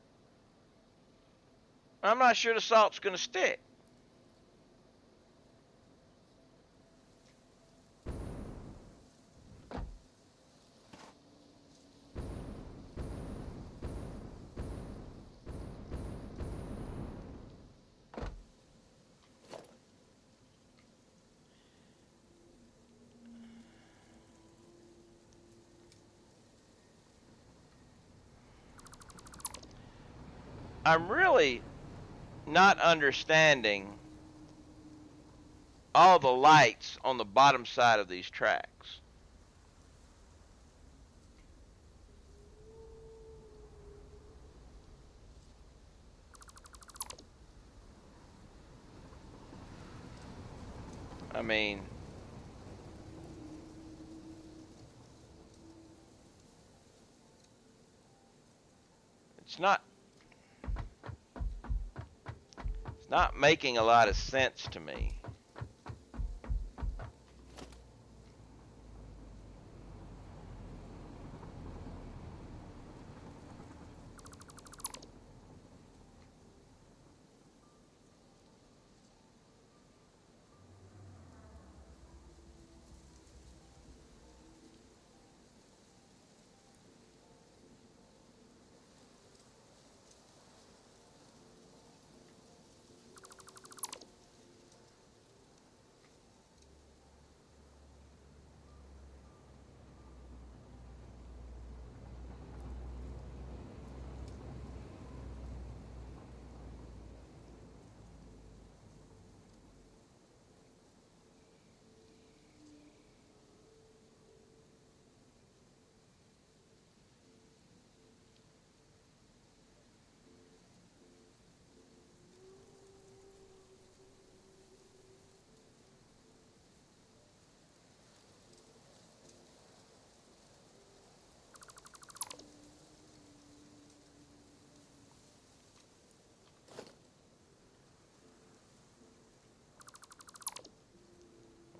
I'm not sure the salt's going to stick. I'm really not understanding all the lights on the bottom side of these tracks. I mean, it's not it's not making a lot of sense to me.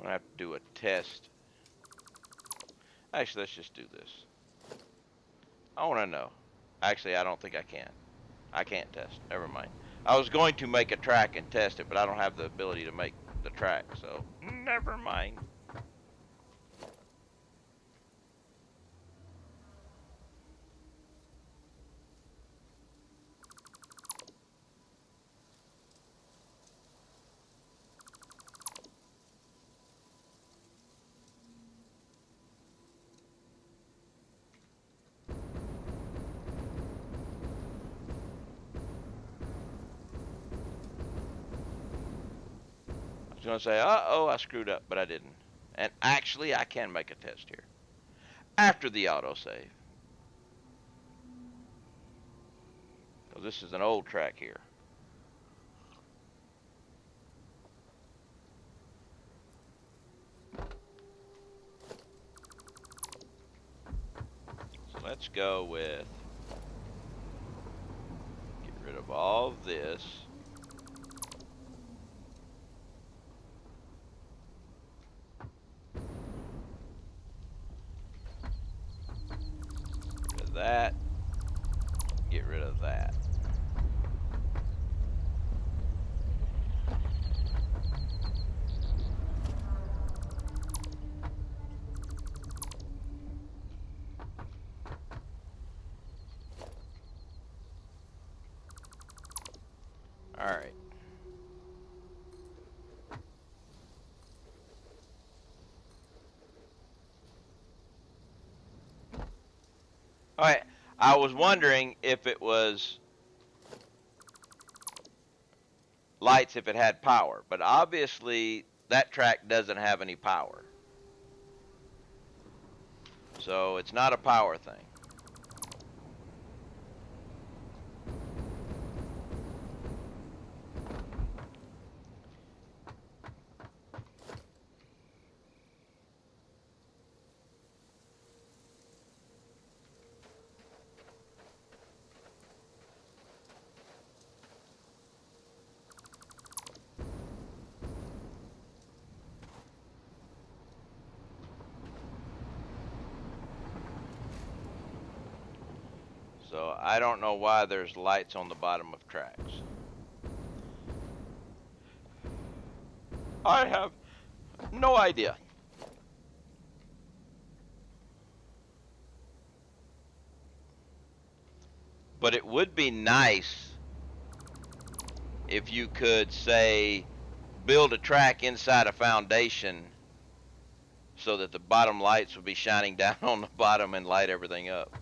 gonna have to do a test. Actually, let's just do this. I want to know. Actually, I don't think I can. I can't test. Never mind. I was going to make a track and test it, but I don't have the ability to make the track, so never mind. I was going to say, uh-oh, I screwed up, but I didn't. And actually, I can make a test here. After the autosave. Because this is an old track here. So let's go with... Get rid of all of this. Get rid of that. Get rid of that. Alright. Alright. I was wondering if it was lights if it had power, but obviously that track doesn't have any power. So it's not a power thing. So I don't know why there's lights on the bottom of tracks. I have no idea. But it would be nice if you could, say, build a track inside a foundation so that the bottom lights would be shining down on the bottom and light everything up.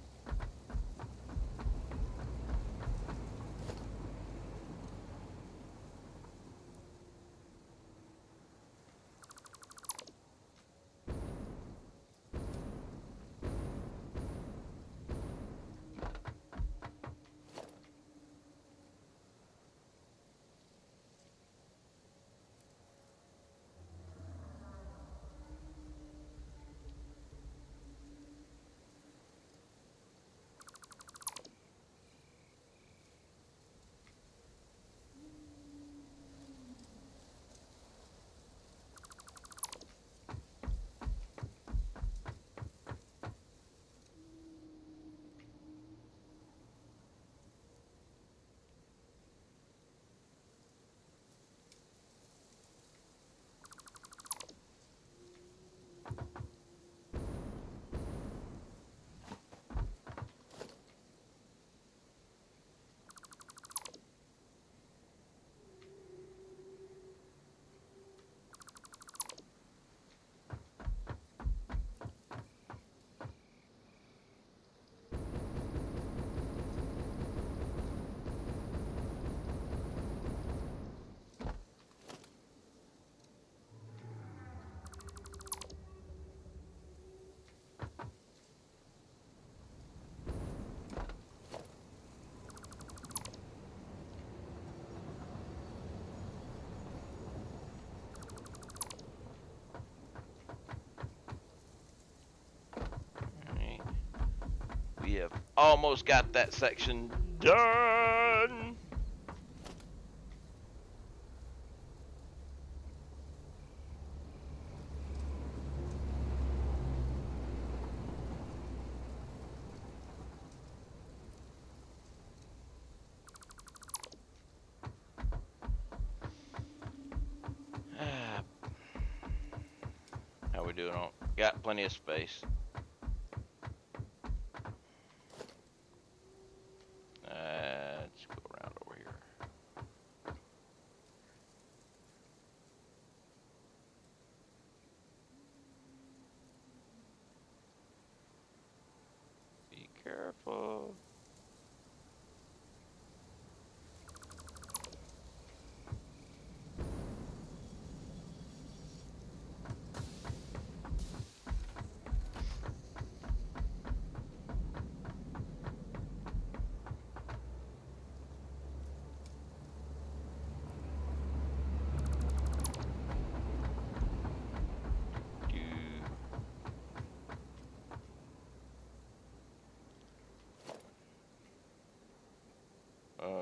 We have almost got that section done. doing on. Got plenty of space. Let's go around over here. Be careful.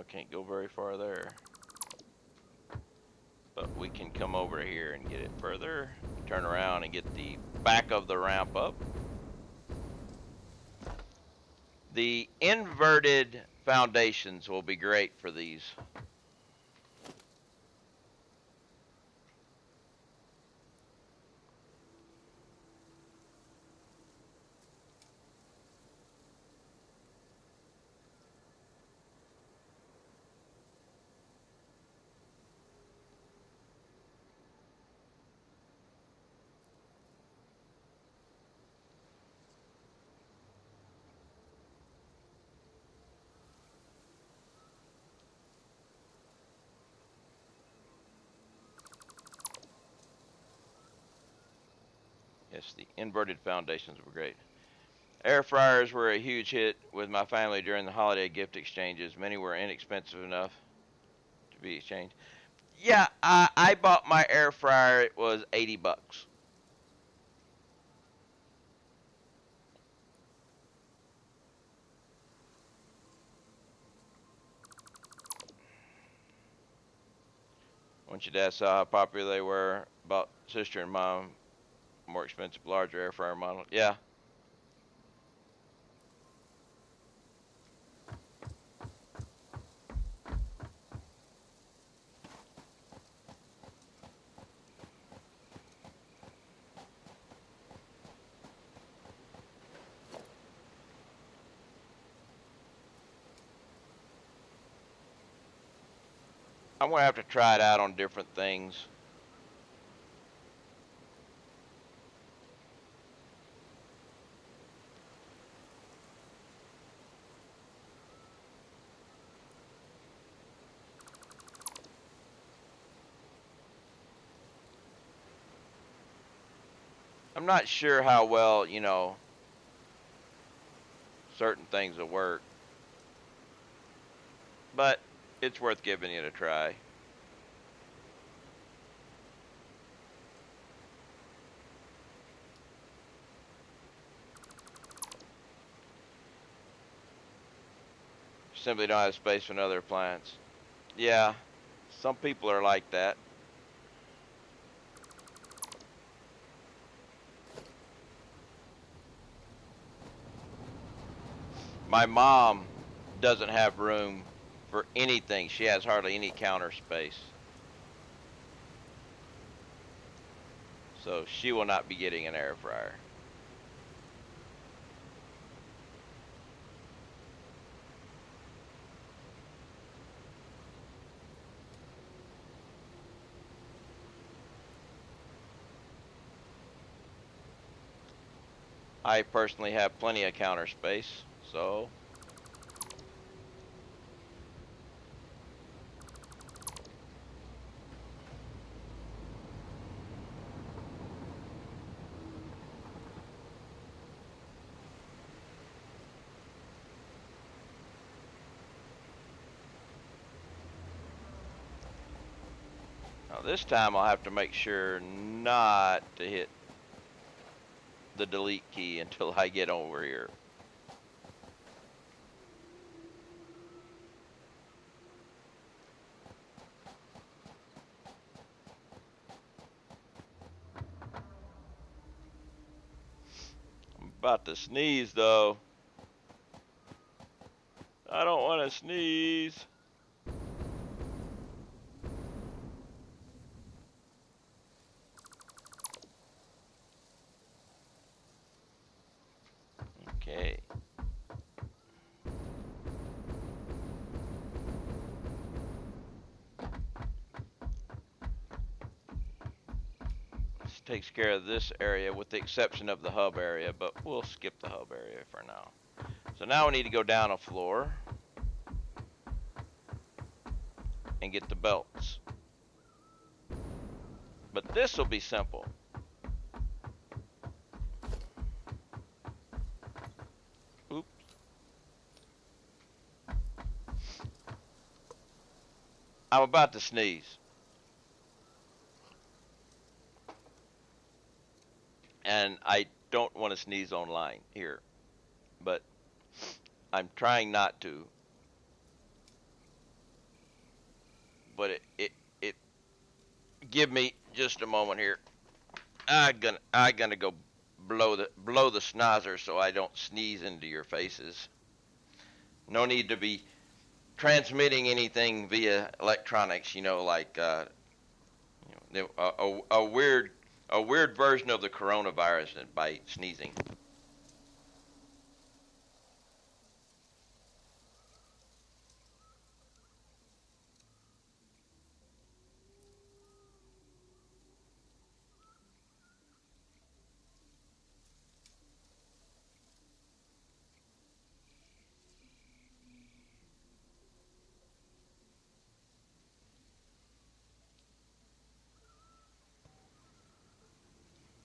Can't go very far there. But we can come over here and get it further. Turn around and get the back of the ramp up. The inverted foundations will be great for these. Yes, the inverted foundations were great. Air fryers were a huge hit with my family during the holiday gift exchanges. Many were inexpensive enough to be exchanged. Yeah, I bought my air fryer. It was $80. Once your dad saw how popular they were, bought sister and mom more expensive, larger air fryer model. Yeah. I'm gonna have to try it out on different things. I'm not sure how well, certain things will work, but it's worth giving it a try. Simply don't have space for another appliance. Yeah, some people are like that. My mom doesn't have room for anything. She has hardly any counter space. So she will not be getting an air fryer. I personally have plenty of counter space, so now this time I'll have to make sure not to hit the delete key until I get over here. I'm about to sneeze though. I don't want to sneeze. takes care of this area with the exception of the hub area, but we'll skip the hub area for now. So now we need to go down a floor and get the belts. But this will be simple. Oops. I'm about to sneeze. And I don't want to sneeze online here, but I'm trying not to. But it give me just a moment here. I gonna go blow the snozzer so I don't sneeze into your faces. No need to be transmitting anything via electronics, like a weird version of the coronavirus by sneezing.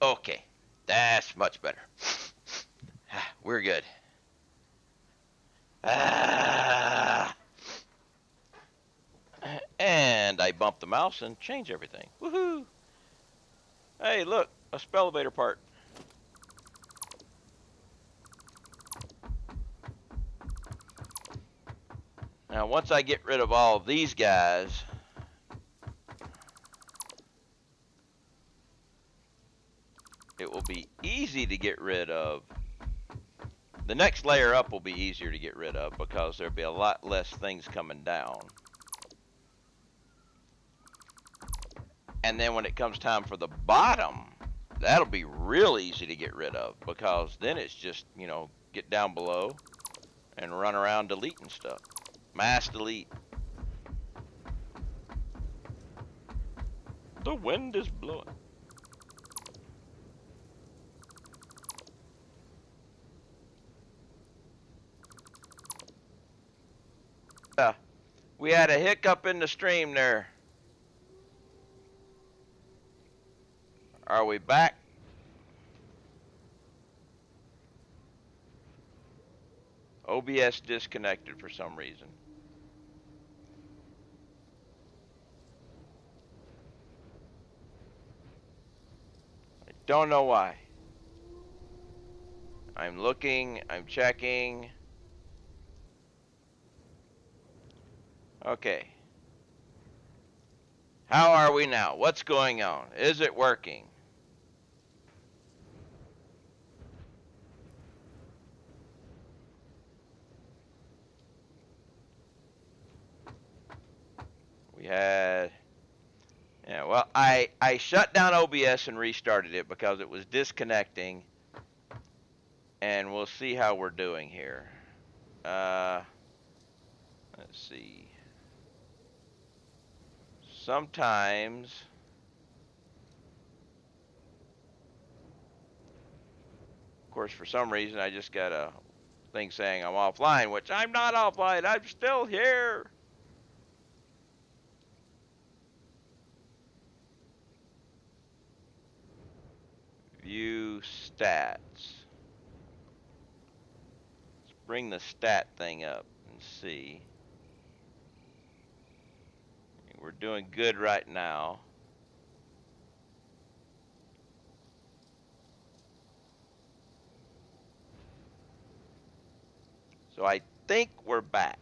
Okay, that's much better. We're good. And I bump the mouse and change everything. Woohoo! Hey, look, a spell-elevator part. Now, once I get rid of all of these guys, it will be easy to get rid of. The next layer up will be easier to get rid of because there'll be a lot less things coming down. And then when it comes time for the bottom, that'll be real easy to get rid of because then it's just, get down below and run around deleting stuff. Mass delete. The wind is blowing. We had a hiccup in the stream there. Are we back? OBS disconnected for some reason. I don't know why. I'm looking, I'm checking. Okay. How are we now? What's going on? Is it working? We had... Yeah, well, I shut down OBS and restarted it because it was disconnecting. And we'll see how we're doing here. Let's see. Sometimes... Of course, for some reason, I just got a thing saying I'm offline, which I'm not offline. I'm still here. View stats. Let's bring the stat thing up and see. We're doing good right now. So I think we're back.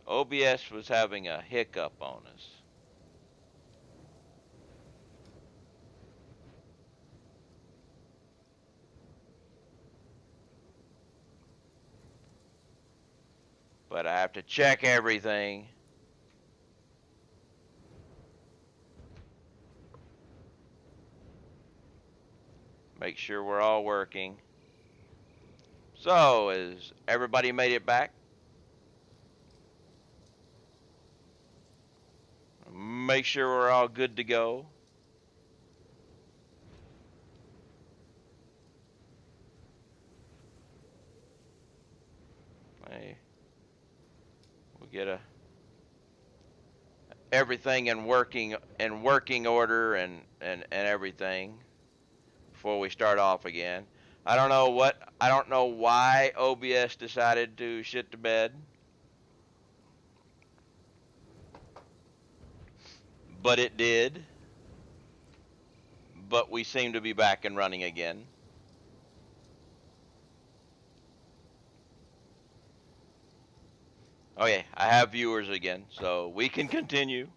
OBS was having a hiccup on us. But I have to check everything. Make sure we're all working. So, has everybody made it back? make sure we're all good to go. Hey, we'll get everything in working order and everything before we start off again. I don't know why OBS decided to shit the bed, but it did. But we seem to be back and running again. Okay, I have viewers again, so we can continue.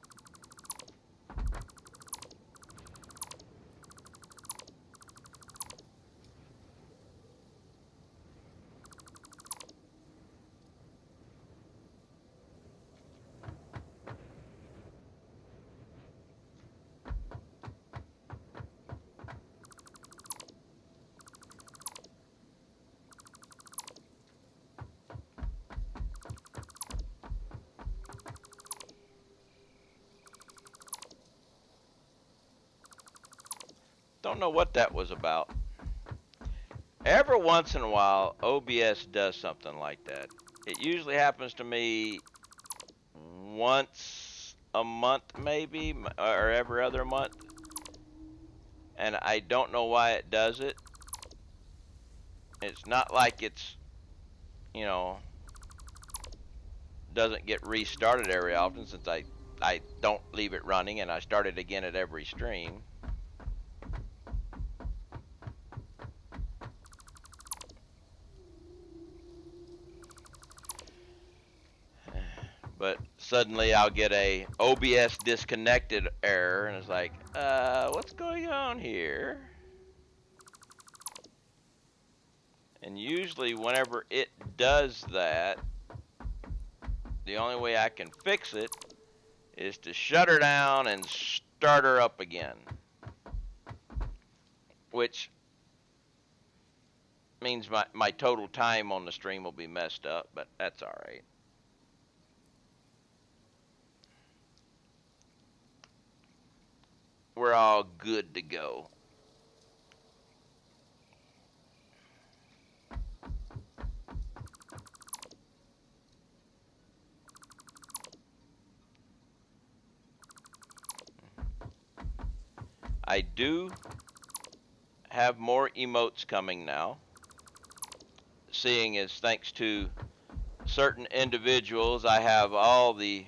Don't know what that was about. Every once in a while, OBS does something like that. It usually happens to me once a month, maybe, or every other month. And I don't know why it does it. It's not like it's, you know, doesn't get restarted very often since I don't leave it running and I start it again at every stream. But suddenly I'll get a OBS disconnected error and it's like, what's going on here? And usually whenever it does that, the only way I can fix it is to shut her down and start her up again. Which means my total time on the stream will be messed up, but that's alright. We're all good to go. I do have more emotes coming now, seeing as thanks to certain individuals I have all the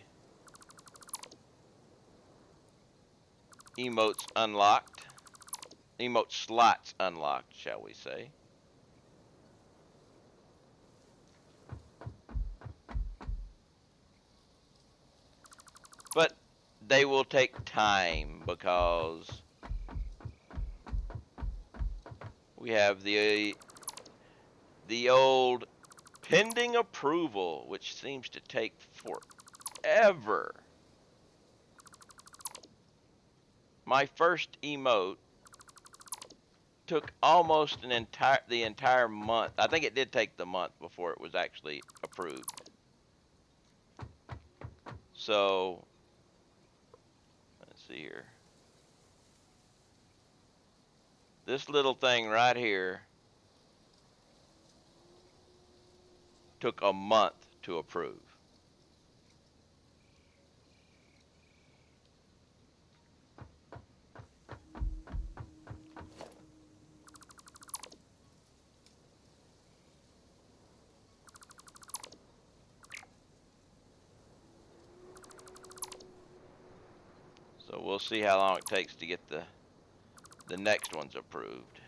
emotes unlocked, emote slots unlocked, shall we say. But they will take time because we have the old pending approval, which seems to take forever. My first emote took almost the entire month. I think it did take the month before it was actually approved. So let's see here. This little thing right here took a month to approve. So we'll see how long it takes to get the next ones approved.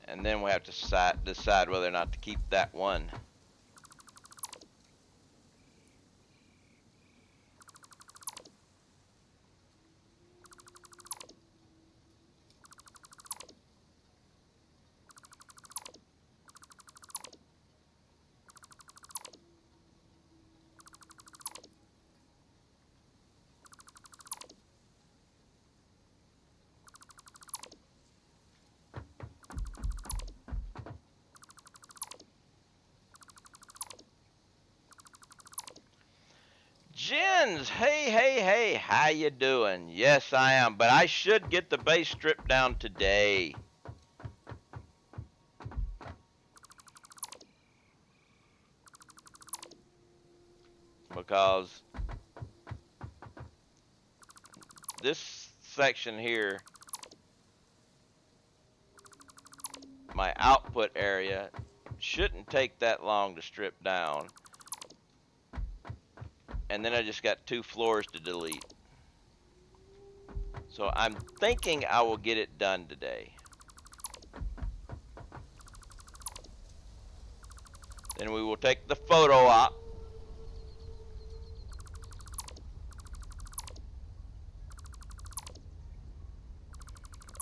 And then we have to decide whether or not to keep that one. friends, hey, how you doing? Yes, I am, but I should get the base stripped down today. Because this section here, my output area, shouldn't take that long to strip down. And then I just got 2 floors to delete. So I'm thinking I will get it done today. Then we will take the photo op.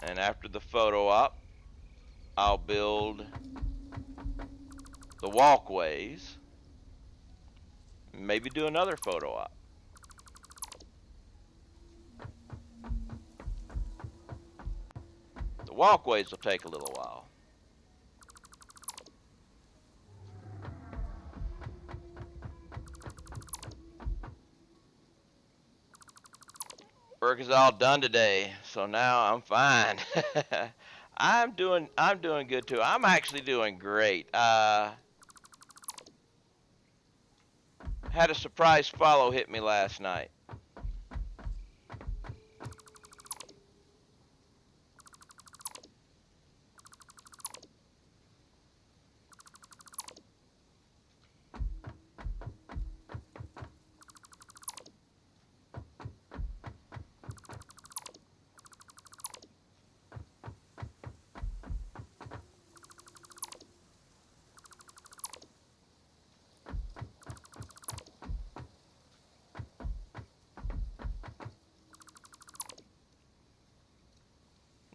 And after the photo op, I'll build the walkways. Maybe do another photo op. The walkways will take a little while. Work is all done today, so now I'm fine. I'm doing good too. I'm actually doing great. Had a surprise follow hit me last night.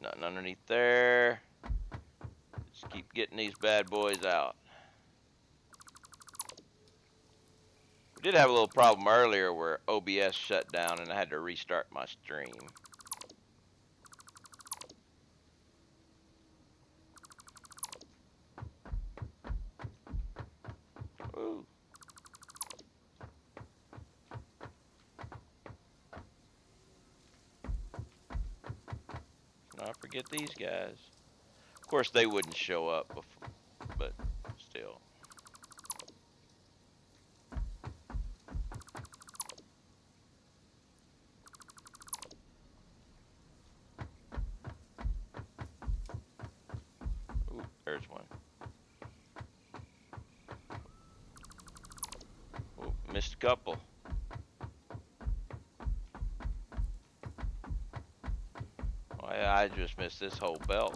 Nothing underneath there. Just keep getting these bad boys out. We did have a little problem earlier where OBS shut down and I had to restart my stream. Ooh. I forget these guys. Of course, they wouldn't show up before, but still. Ooh, there's one. Ooh, missed a couple. I just missed this whole belt.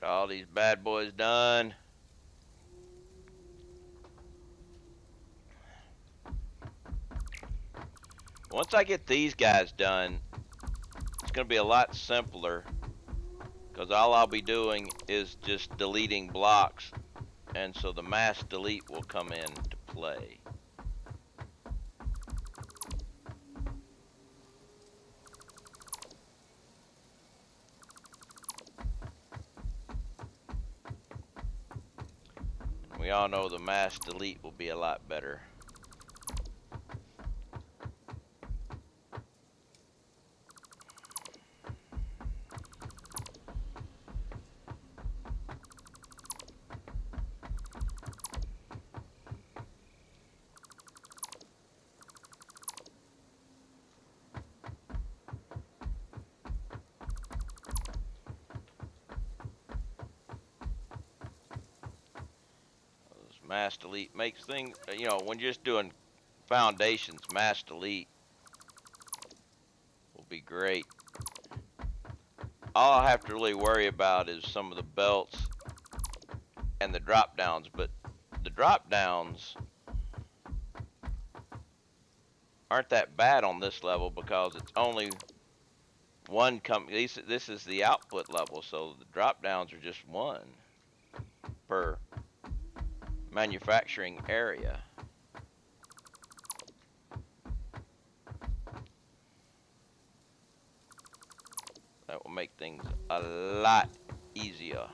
Get all these bad boys done. Once I get these guys done, it's going to be a lot simpler because all I'll be doing is just deleting blocks, and so the mass delete will come into play. And we all know the mass delete will be a lot better. Mass delete makes things, you know, when you're just doing foundations, mass delete will be great. All I have to really worry about is some of the belts and the drop downs, but the drop downs aren't that bad on this level because it's only one this is the output level, so the drop downs are just one per manufacturing area. That will make things a lot easier.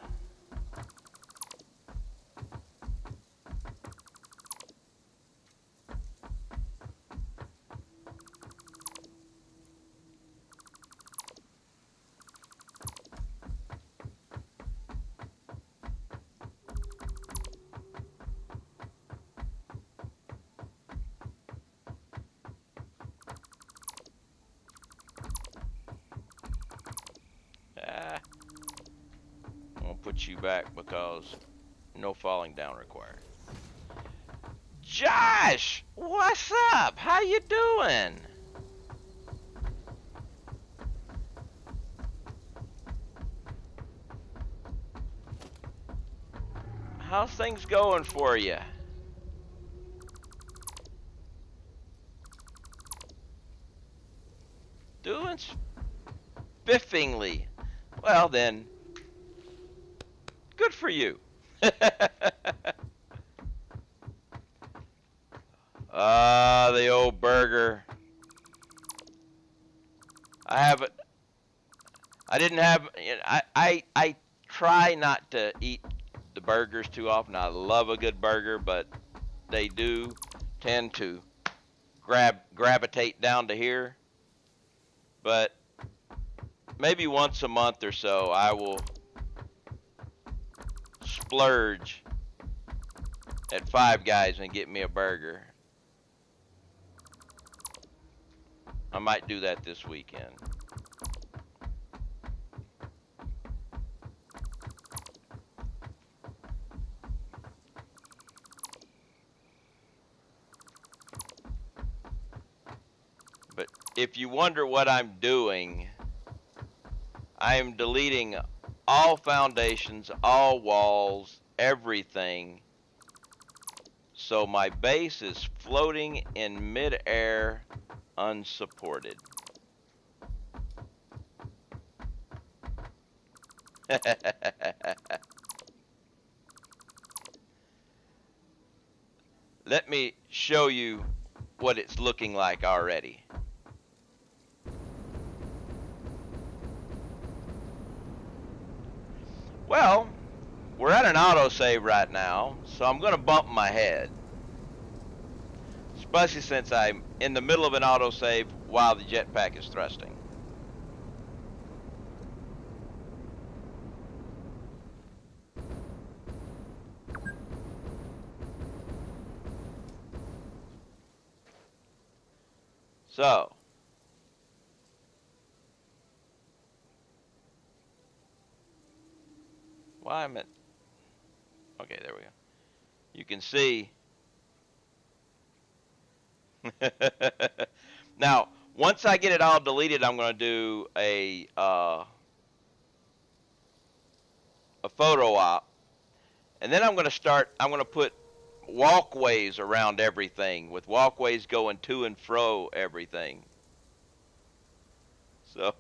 I'm gonna put you back because no falling down required. Josh, what's up? How you doing? How's things going for you? Doing spiffingly. Well then, good for you. The old burger. I didn't have, I try not to eat the burgers too often. I love a good burger, but they do tend to gravitate down to here. But maybe once a month or so, I will splurge at Five Guys and get me a burger. I might do that this weekend. But if you wonder what I'm doing, I am deleting all foundations, all walls, everything. So my base is floating in mid-air, unsupported. Let me show you what it's looking like already. Well, we're at an autosave right now, so I'm going to bump my head. Especially since I'm in the middle of an autosave while the jetpack is thrusting. So, why am I? Okay, there we go. You can see. Now, once I get it all deleted, I'm going to do a photo op, and then I'm going to put walkways around everything, with walkways going to and fro everything. So,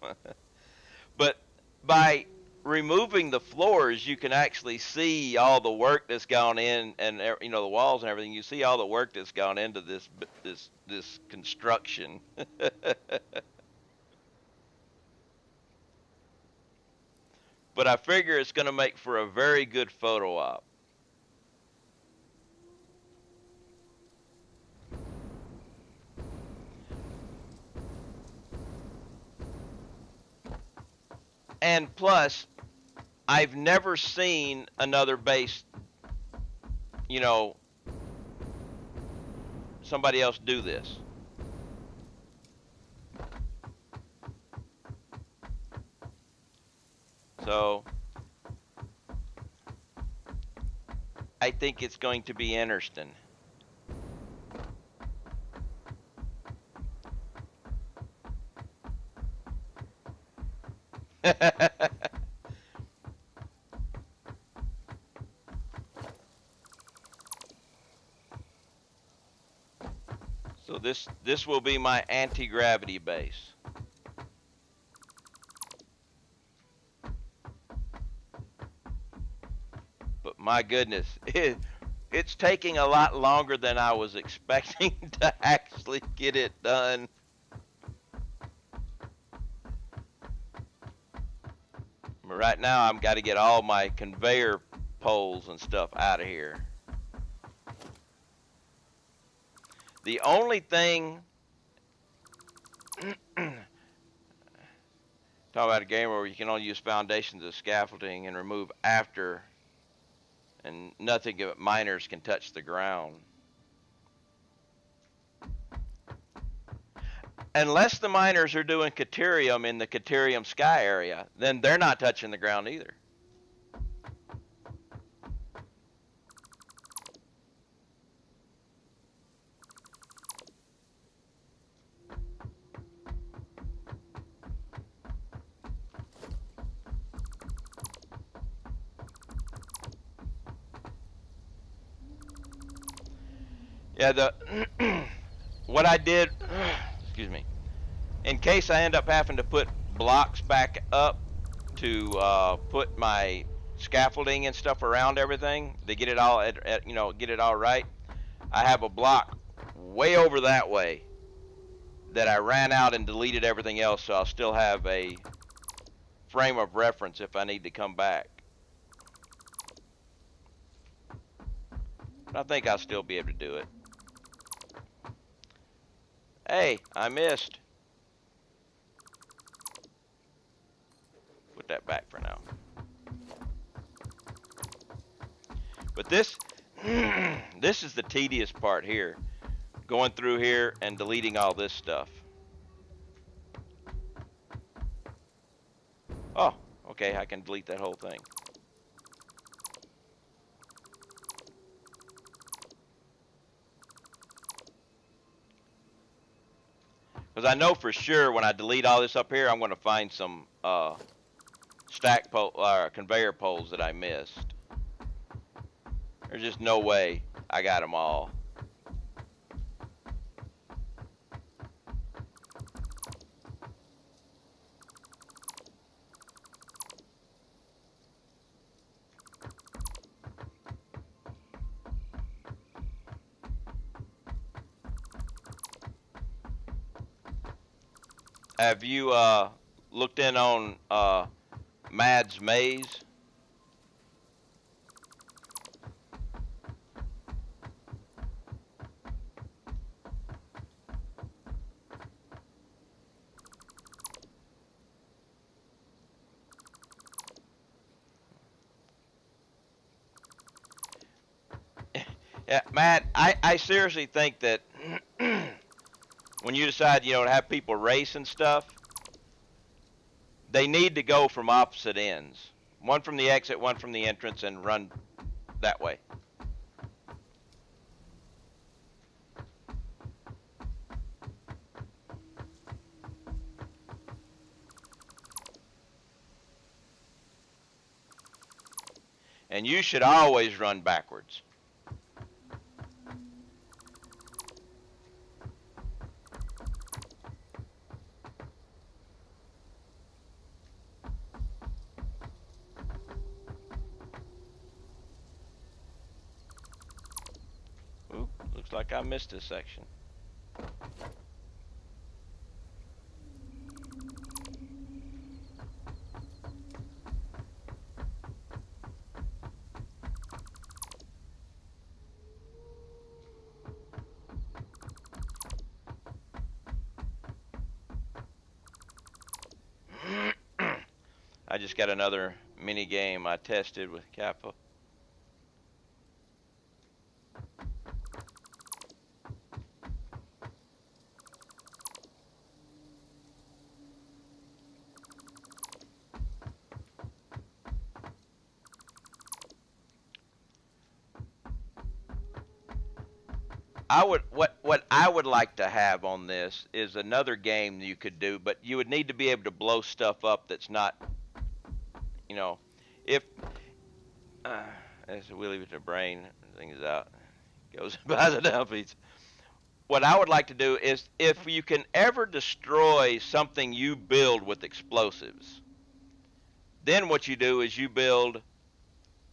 but by removing the floors, you can actually see all the work that's gone in, and you know, the walls and everything. You see all the work that's gone into this construction. But I figure it's going to make for a very good photo op. And plus, I've never seen another base, you know, somebody else do this. So, I think it's going to be interesting. So this will be my anti-gravity base. But my goodness, it's taking a lot longer than I was expecting to actually get it done. But right now, I've got to get all my conveyor poles and stuff out of here. The only thing, talk about a game where you can only use foundations as scaffolding and remove after, and nothing but miners can touch the ground. Unless the miners are doing Caterium in the Caterium Sky area, then they're not touching the ground either. Yeah, the what I did, excuse me, in case I end up having to put blocks back up to put my scaffolding and stuff around everything to get it all get it all right. I have a block way over that way that I ran out and deleted everything else, so I'll still have a frame of reference if I need to come back. But I think I'll still be able to do it. Hey, I missed. Put that back for now. But this this is the tedious part here. Going through here and deleting all this stuff. Oh, okay, I can delete that whole thing. Because I know for sure when I delete all this up here, I'm going to find some conveyor poles that I missed. There's just no way I got them all. Have you looked in on Mad's Maze? Yeah, Matt, I seriously think that when you decide, to have people race and stuff, they need to go from opposite ends. One from the exit, one from the entrance, and run that way. And you should always run backwards. Ooh, looks like I missed a section. I just got another mini game I tested with Kappa. what I would like to have on this is another game you could do, but you would need to be able to blow stuff up that's not, you know, if as we leave it to the brain, things out, goes by the dumpies. What I would like to do is if you can ever destroy something you build with explosives, then what you do is you build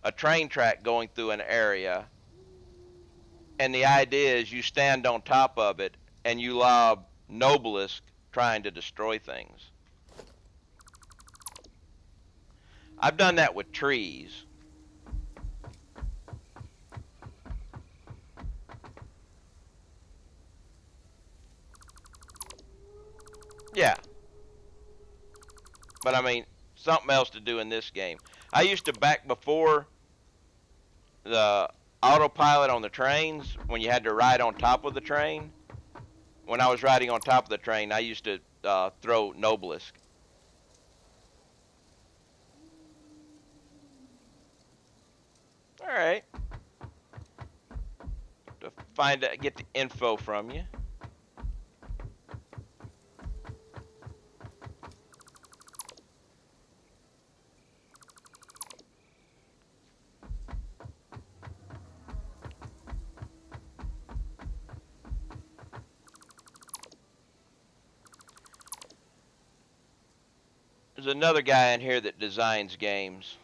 a train track going through an area, and the idea is you stand on top of it and you lob Noblisk trying to destroy things. I've done that with trees. Yeah, but I mean, something else to do in this game. I used to, back before the autopilot on the trains, when you had to ride on top of the train, when I was riding on top of the train, I used to throw Noblisk. All right. To get the info from you. There's another guy in here that designs games.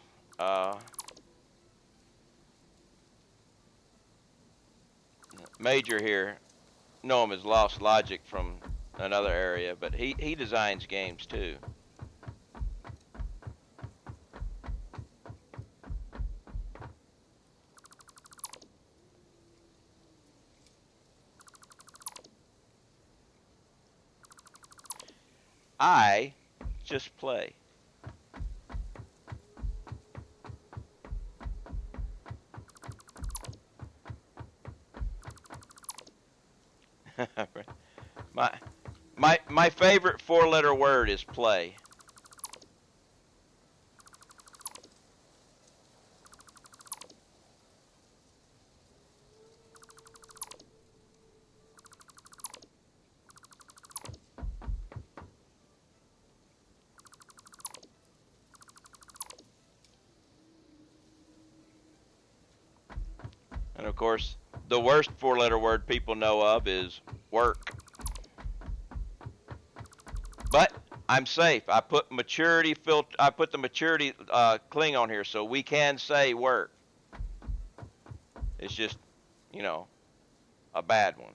Major here, know him as Lost Logic from another area, but he designs games too. I just play. my my favorite four-letter word is play. And of course, the worst four-letter word people know of is work. But I'm safe. I put I put the maturity cling on here, so we can say work. It's just, you know, a bad one.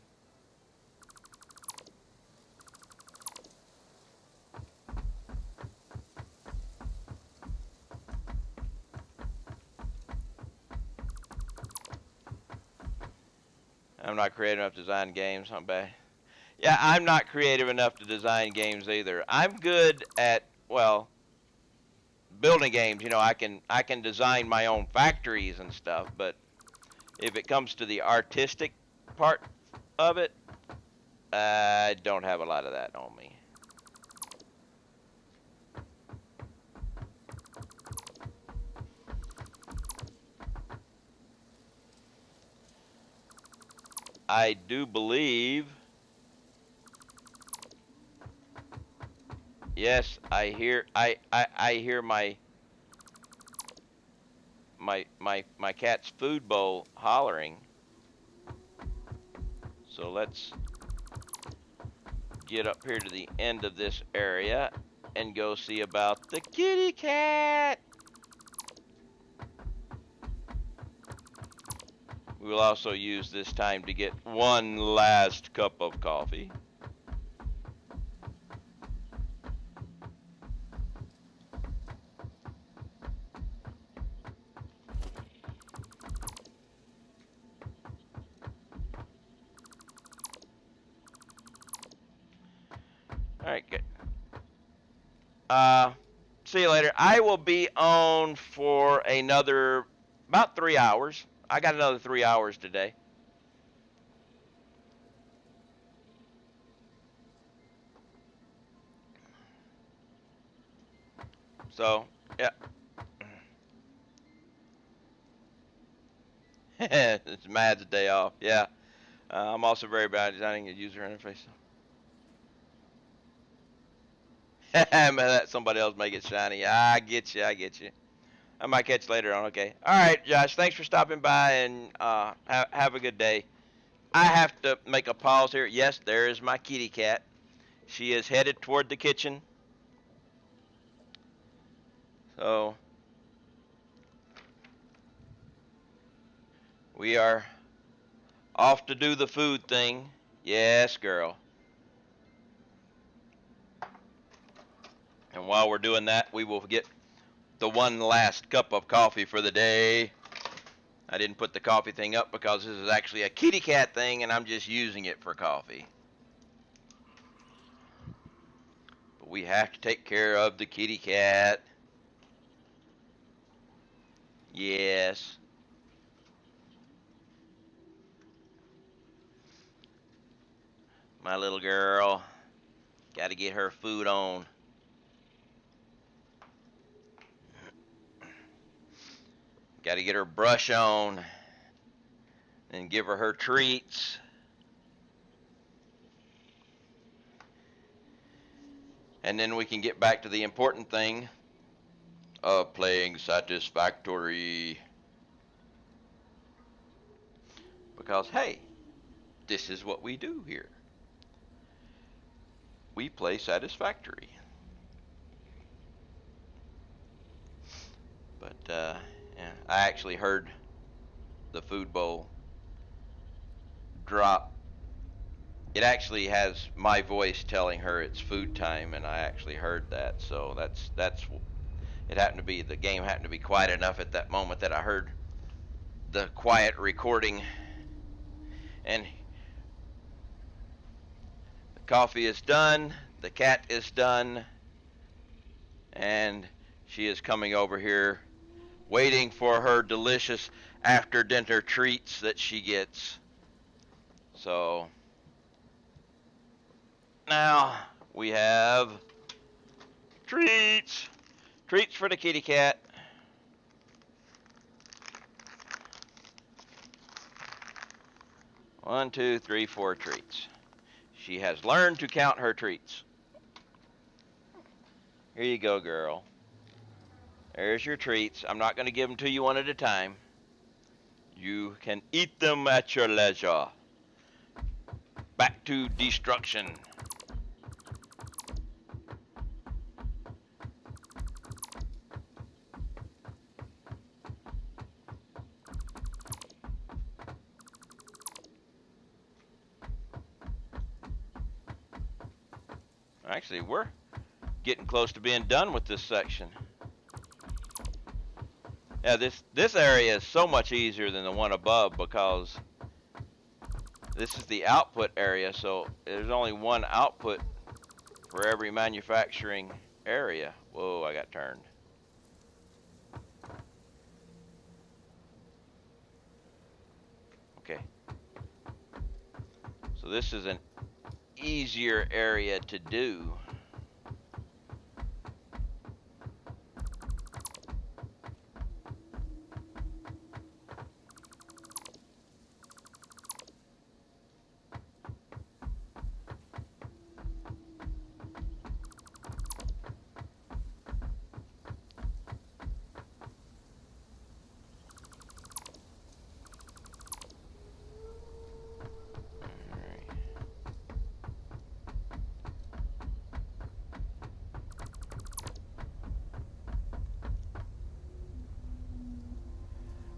I'm not creative enough to design games. I'm bad. Yeah, I'm not creative enough to design games either. I'm good at, well, building games. You know, I can design my own factories and stuff, but if it comes to the artistic part of it, I don't have a lot of that on me. I do believe, yes, I hear my cat's food bowl hollering. So let's get up here to the end of this area and go see about the kitty cat. We will also use this time to get one last cup of coffee. All right, good. See you later. I will be on for another about 3 hours. I got another 3 hours today. So, yeah. It's Mad's day off. Yeah. I'm also very bad at designing a user interface. Man, let somebody else make it shiny. I get you. I get you. I might catch you later on. Okay. All right, Josh. Thanks for stopping by, and have a good day. I have to make a pause here. Yes, there is my kitty cat. She is headed toward the kitchen. So we are off to do the food thing. Yes, girl. And while we're doing that, we will get the one last cup of coffee for the day. I didn't put the coffee thing up because this is actually a kitty cat thing and I'm just using it for coffee. But we have to take care of the kitty cat. Yes. My little girl. Got to get her food on. Got to get her brush on. And give her her treats. And then we can get back to the important thing of playing Satisfactory. Because, hey, this is what we do here. We play Satisfactory. But, yeah, I actually heard the food bowl drop. It actually has my voice telling her it's food time, and I actually heard that. So that's it happened to be, the game happened to be quiet enough at that moment that I heard the quiet recording. And the coffee is done, the cat is done, and she is coming over here waiting for her delicious after dinner treats that she gets. So now we have treats. Treats for the kitty cat. One, two, three, four treats. She has learned to count her treats. Here you go, girl. There's your treats. I'm not going to give them to you one at a time. You can eat them at your leisure. Back to destruction. Actually, we're getting close to being done with this section. Yeah, this area is so much easier than the one above because this is the output area, so there's only one output for every manufacturing area. Whoa, I got turned. Okay. So this is an easier area to do.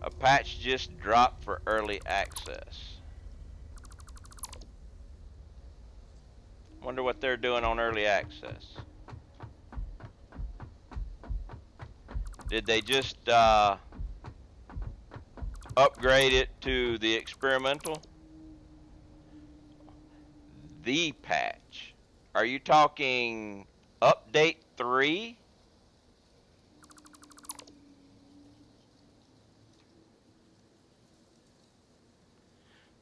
A patch just dropped for early access. Wonder what they're doing on early access. Did they just upgrade it to the experimental? The patch. Are you talking update 3?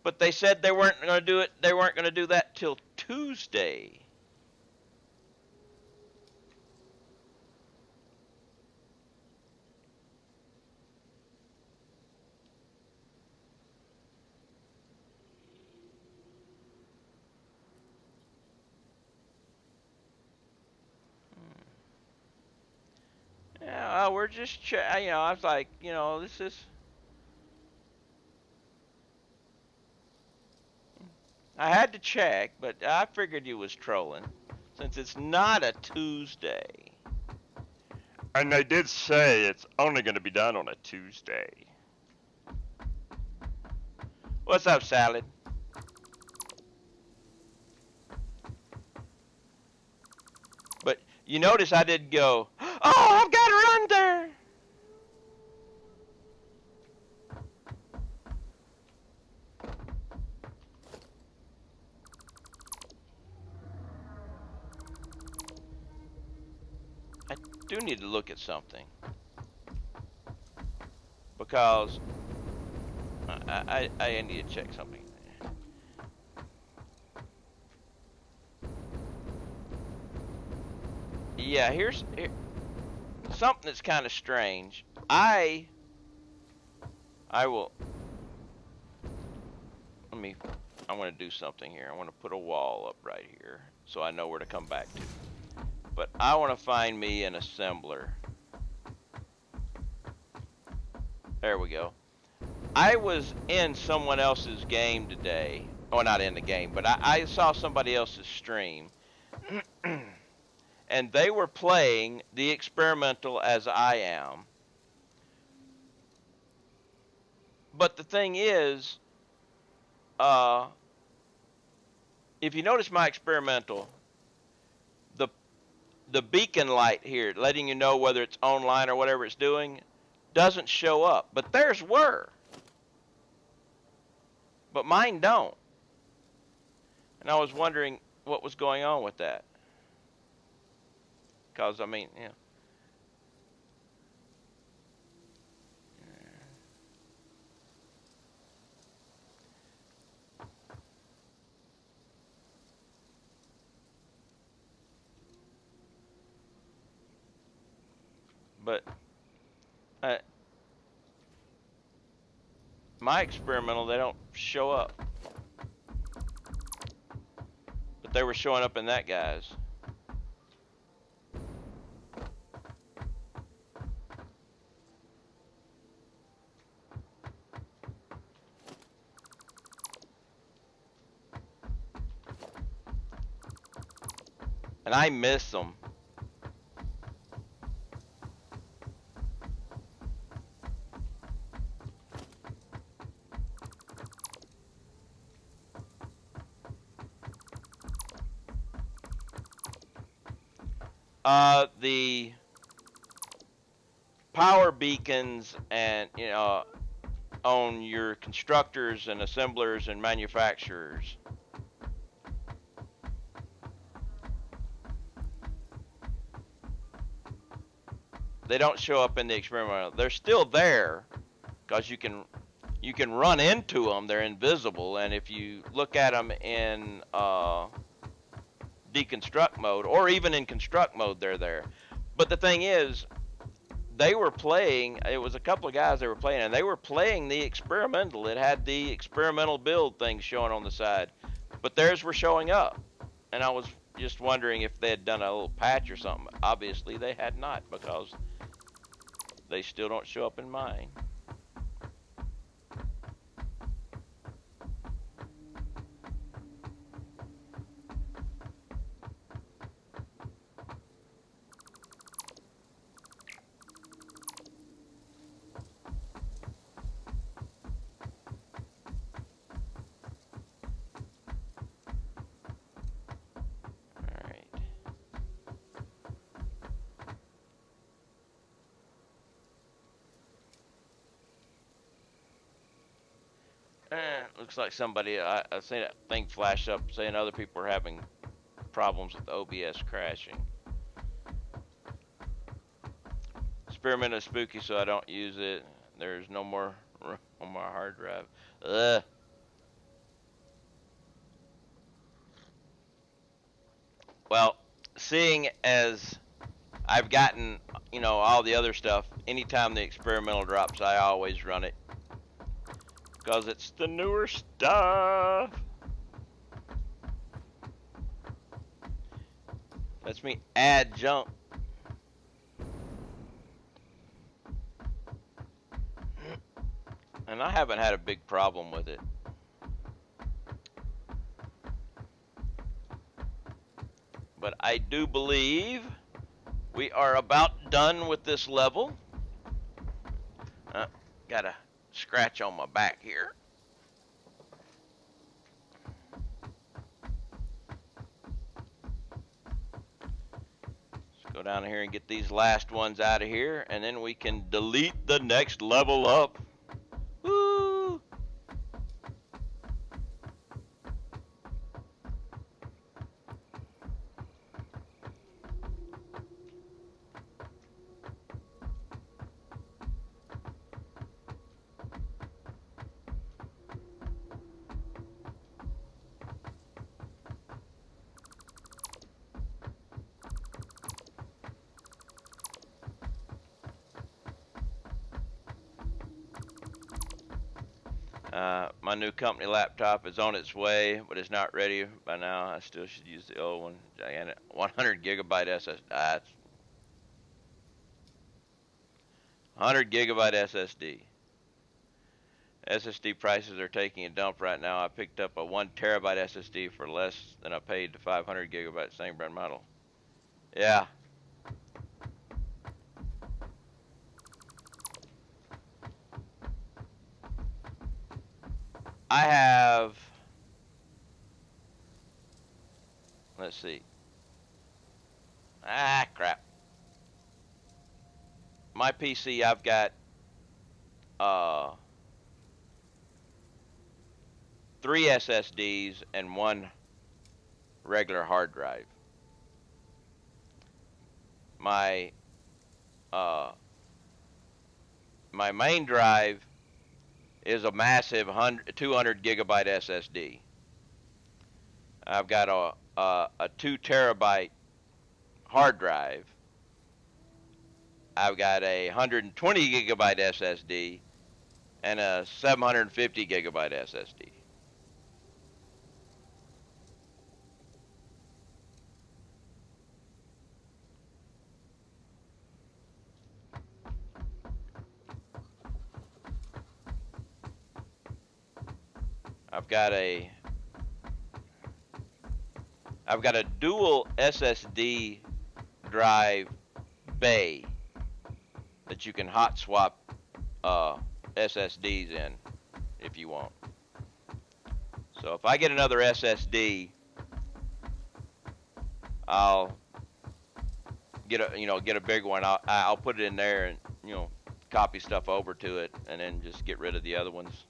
But they said they weren't going to do it. They weren't going to do that till Tuesday. yeah, we're just, I was like, this is, I had to check, but I figured you was trolling, since it's not a Tuesday. And they did say it's only going to be done on a Tuesday. What's up, Salad? But you notice I did go, oh, I've got to run there. I do need to look at something. Because I need to check something. Yeah, here's something that's kind of strange. I will, I'm going to do something here. I want to put a wall up right here so I know where to come back to. But I want to find me an assembler. There we go. I was in someone else's game today. Well, not in the game, but I saw somebody else's stream. And they were playing the experimental as I am. But the thing is, if you notice my experimental, the the beacon light here, letting you know whether it's online or whatever it's doing, doesn't show up. But theirs were. But mine don't. And I was wondering what was going on with that. Because, I mean, But uh, my experimental, they don't show up. But they were showing up in that guy's. And I miss them. The power beacons and, on your constructors and assemblers and manufacturers. They don't show up in the experimental. They're still there because you can run into them. They're invisible, and if you look at them in deconstruct mode or even in construct mode, they're there. But the thing is, they were playing. It was a couple of guys they were playing, and they were playing the experimental. It had the experimental build thing showing on the side, but theirs were showing up, and I was just wondering if they had done a little patch or something. Obviously, they had not because they still don't show up in mine. Looks like somebody, I seen that thing flash up saying other people are having problems with OBS crashing. Spearmint is spooky, so I don't use it. There's no more room on my hard drive. Ugh. Well, seeing as I've gotten, all the other stuff, anytime the experimental drops, I always run it. Because it's the newer stuff. Lets me add junk. And I haven't had a big problem with it. But I do believe we are about done with this level. Got a scratch on my back here. Let's go down here and get these last ones out of here, and then we can delete the next level up. Woo! My new company laptop is on its way, but it's not ready by now. I still should use the old one. Gigantic 100 gigabyte SSD. 100 gigabyte SSD. SSD prices are taking a dump right now. I picked up a 1 terabyte SSD for less than I paid the 500 gigabyte same brand model. Yeah. I have, let's see. Crap. My PC, I've got 3 SSDs and 1 regular hard drive. My my main drive is a massive 200 gigabyte SSD. I've got a 2 terabyte hard drive. I've got a 120 gigabyte SSD and a 750 gigabyte SSD. I've got a dual SSD drive bay that you can hot swap SSDs in if you want. So if I get another SSD, I'll get a big one. I'll put it in there and copy stuff over to it, and then just get rid of the other ones.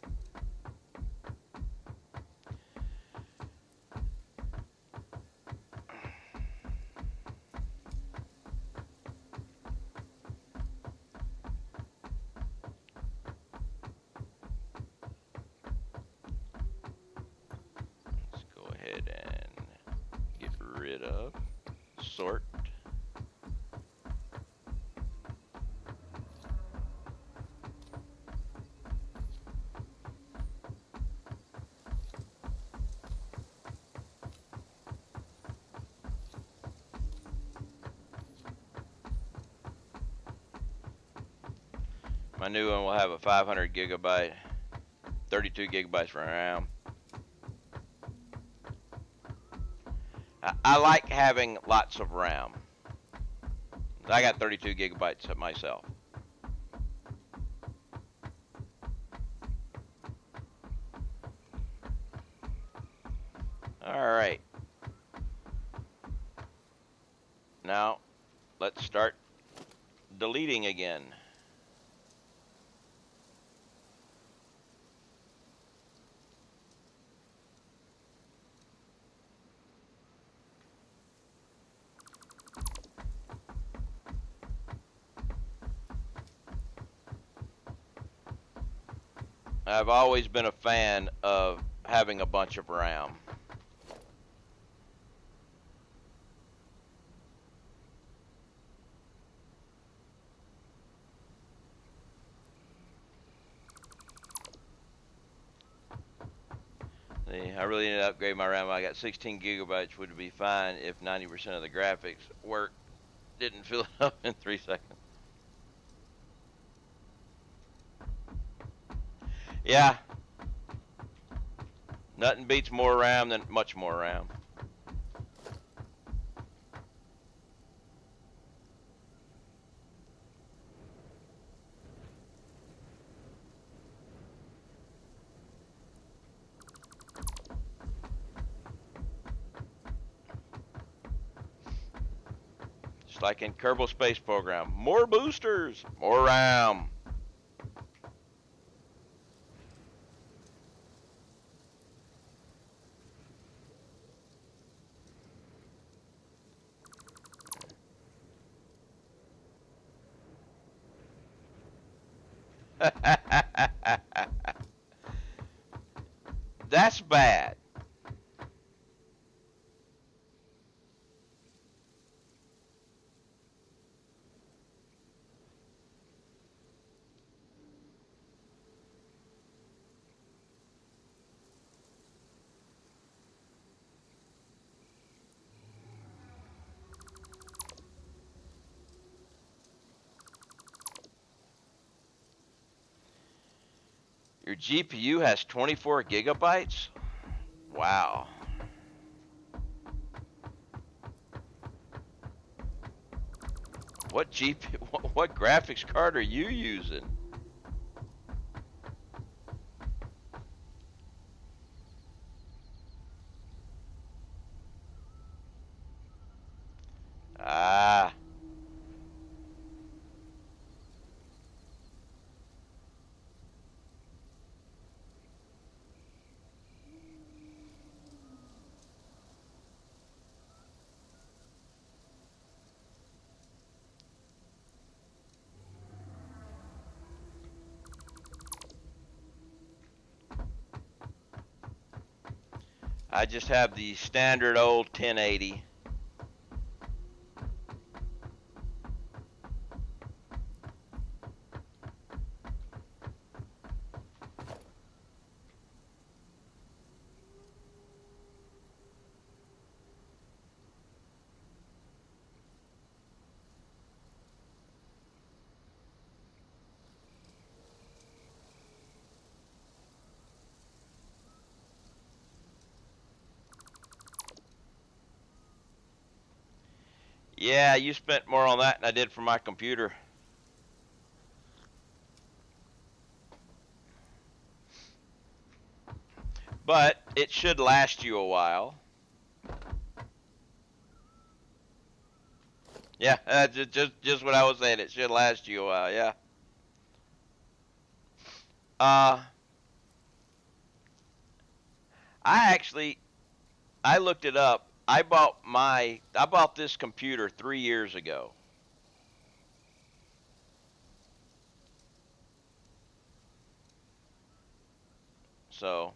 Sort. My new one will have a 500 gigabyte, 32 gigabytes for RAM. I like having lots of RAM. I got 32 gigabytes myself. All right. Now, let's start deleting again. I've always been a fan of having a bunch of RAM. I really need to upgrade my RAM. I got 16 gigabytes, would be fine if 90% of the graphics work. Didn't fill it up in 3 seconds. Yeah. Nothing beats more RAM than much more RAM. Just like in Kerbal Space Program. More boosters, more RAM. That's bad. Your GPU has 24 gigabytes? Wow. What what graphics card are you using? Ah. I just have the standard old 1080. Yeah, you spent more on that than I did for my computer. But it should last you a while. Yeah, just what I was saying. It should last you a while. Yeah. Uh, I looked it up. I bought this computer 3 years ago. So,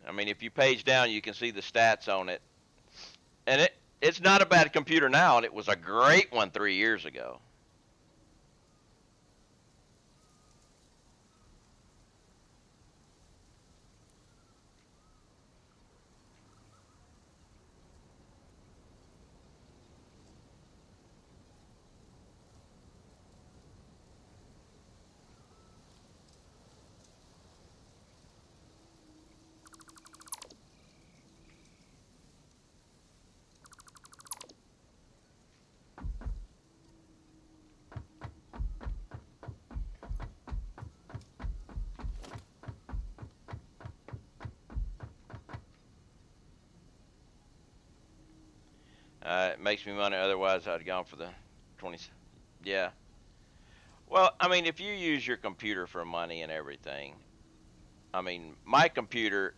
I mean, if you page down, you can see the stats on it. And it's not a bad computer now, and it was a great one 3 years ago. It makes me money. Otherwise, I'd gone for the 20. Yeah. Well, I mean, if you use your computer for money and everything, I mean, my computer,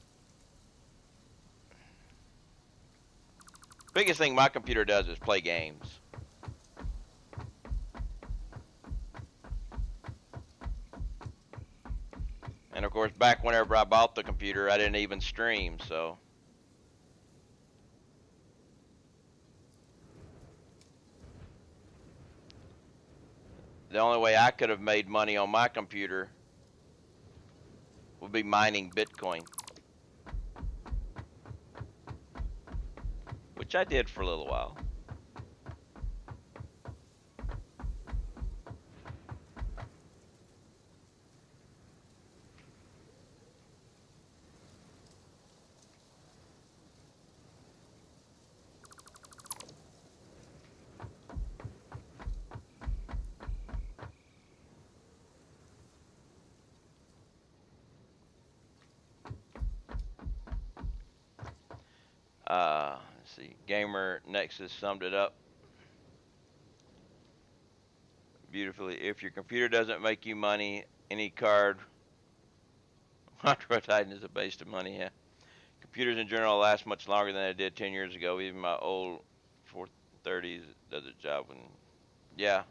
biggest thing my computer does is play games. And of course, back whenever I bought the computer, I didn't even stream, so. The only way I could have made money on my computer would be mining Bitcoin, which I did for a little while. Let's see. Gamer Nexus summed it up beautifully. If your computer doesn't make you money, any card, Hydro Titan is a waste of money. Yeah. Computers in general last much longer than they did 10 years ago. Even my old 430s does a job when. Yeah.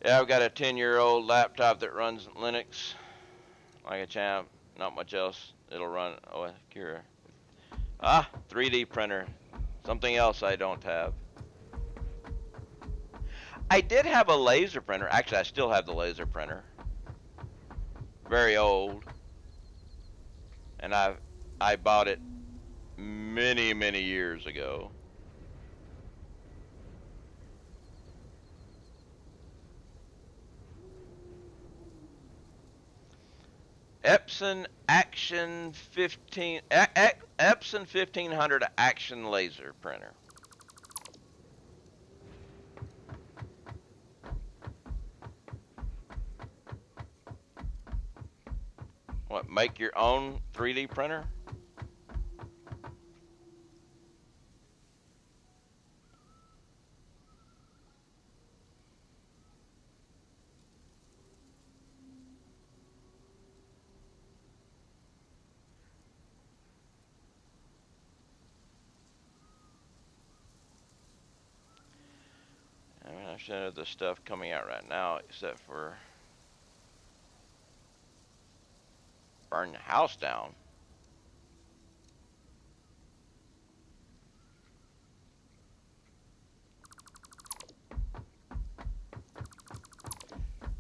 Yeah, I've got a 10-year-old laptop that runs Linux like a champ. Not much else. It'll run. Oh, Kira. 3D printer. Something else I don't have. I did have a laser printer. Actually, I still have the laser printer. Very old. And I bought it many, many years ago. Epson Action 1500 Action laser printer. What, make your own 3D printer? I mean, I've seen other stuff coming out right now, except for burn the house down.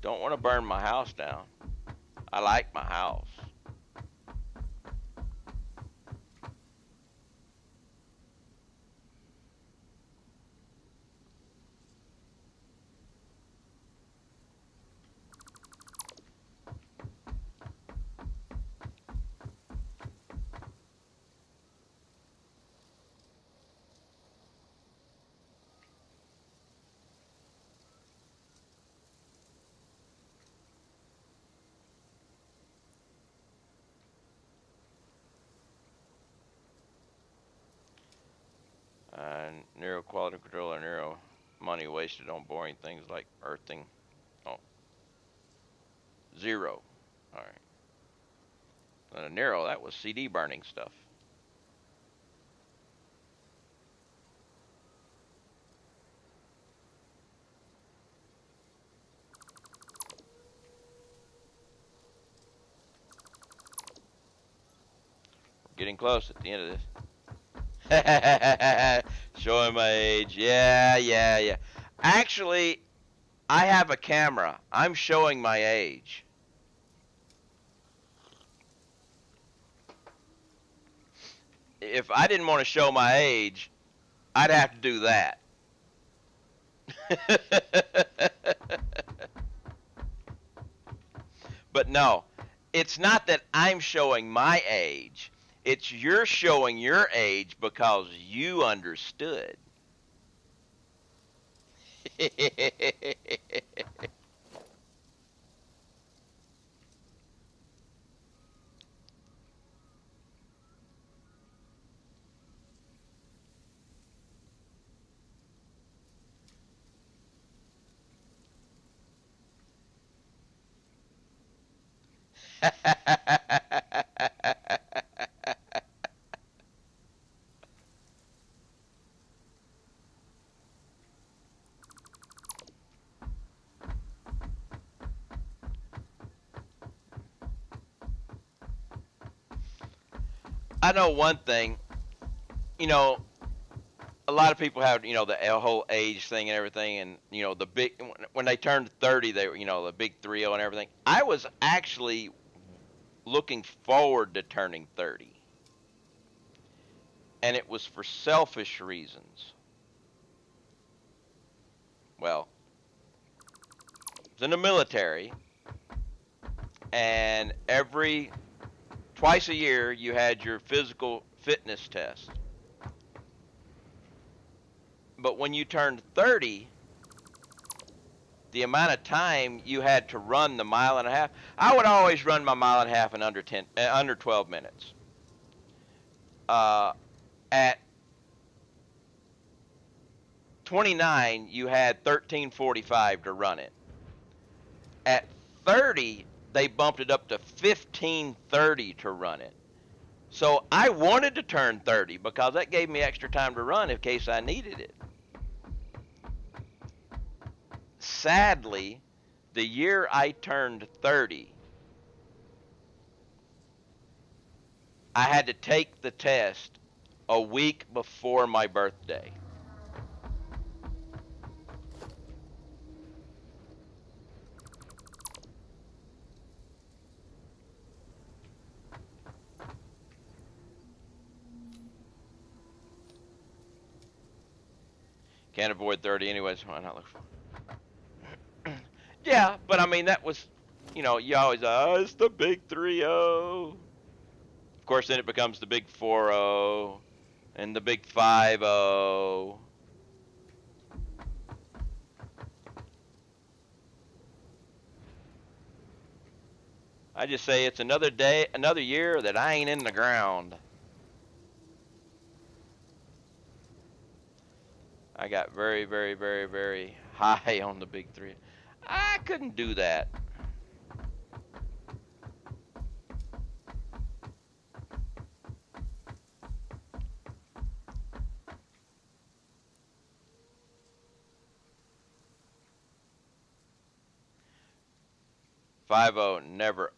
Don't want to burn my house down. I like my house. Nero quality control or Nero money wasted on boring things like earthing. Oh, 0. All right. Nero, that was CD burning stuff. We're getting close at the end of this. Showing my age. Yeah. Actually, I have a camera. I'm showing my age. If I didn't want to show my age, I'd have to do that. But no, it's not that I'm showing my age. It's you're showing your age because you understood. I know one thing, you know, a lot of people have, the whole age thing and everything, and the big when they turned 30, they were, the big 30 and everything. I was actually looking forward to turning 30, and it was for selfish reasons. Well, I was in the military, and twice a year you had your physical fitness test. But when you turned 30, the amount of time you had to run the mile and a half, I would always run my mile and a half in under 12 minutes. At 29, you had 13:45 to run it. At 30, they bumped it up to 15:30 to run it. So I wanted to turn 30 because that gave me extra time to run in case I needed it. Sadly, the year I turned 30, I had to take the test a week before my birthday. Can't avoid 30 anyways. Why not look for it? Yeah, but I mean, that was, you always, it's the big 3-0. Of course, then it becomes the big 4-0 and the big 5-0. I just say it's another day, another year that I ain't in the ground. I got very, very, very, very high on the big 3. I couldn't do that. Five o never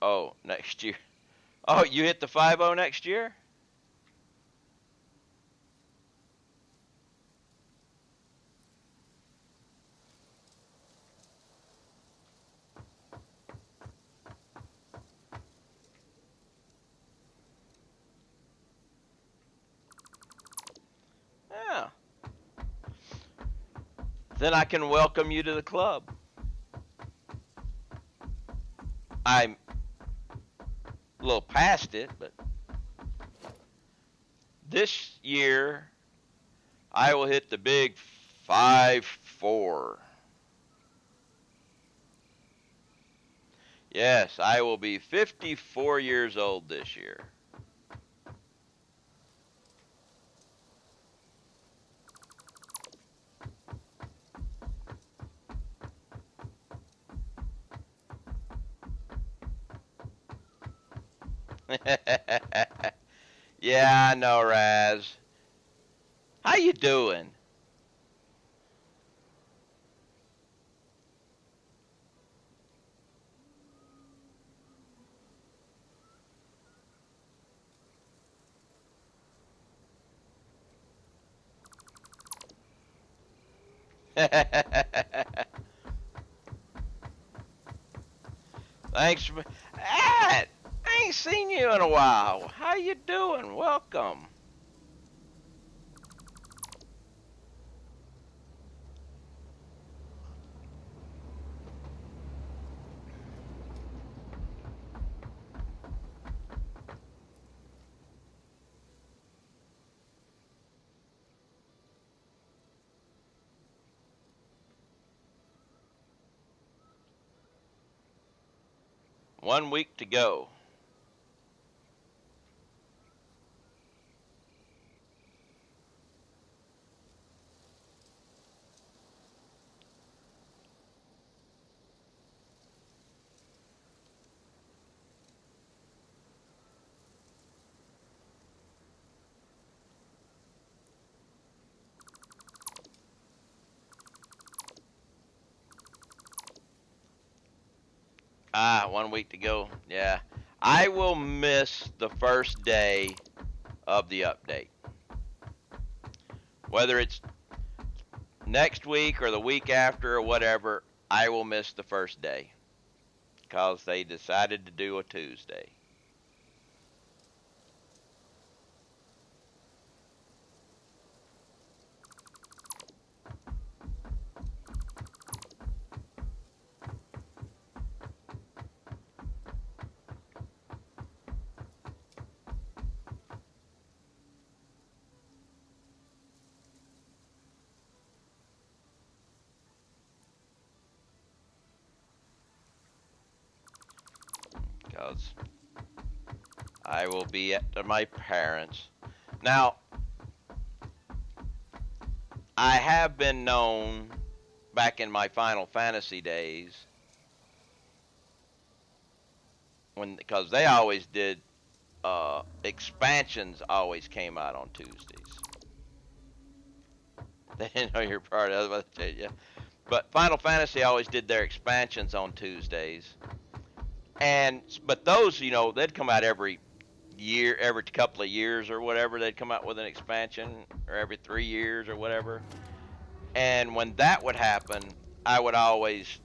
next year. Oh, you hit the 5-0 next year? Yeah. Then I can welcome you to the club. I'm a little past it, but this year I will hit the big 5-4. Yes, I will be 54 years old this year. Yeah, I know, Raz. How you doing? Thanks for I ain't seen you in a while. How you doing? Welcome. One week to go. Ah, 1 week to go. Yeah. I will miss the first day of the update. Whether it's next week or the week after or whatever, I will miss the first day because they decided to do a Tuesday. Because I will be at my parents'. Now, I have been known back in my Final Fantasy days because they always did expansions always came out on Tuesdays. They didn't know you're part of it. I was about to tell you. But Final Fantasy always did their expansions on Tuesdays. But those, they'd come out every year, every couple of years or whatever. They'd come out with an expansion, or every 3 years or whatever. And when that would happen, I would always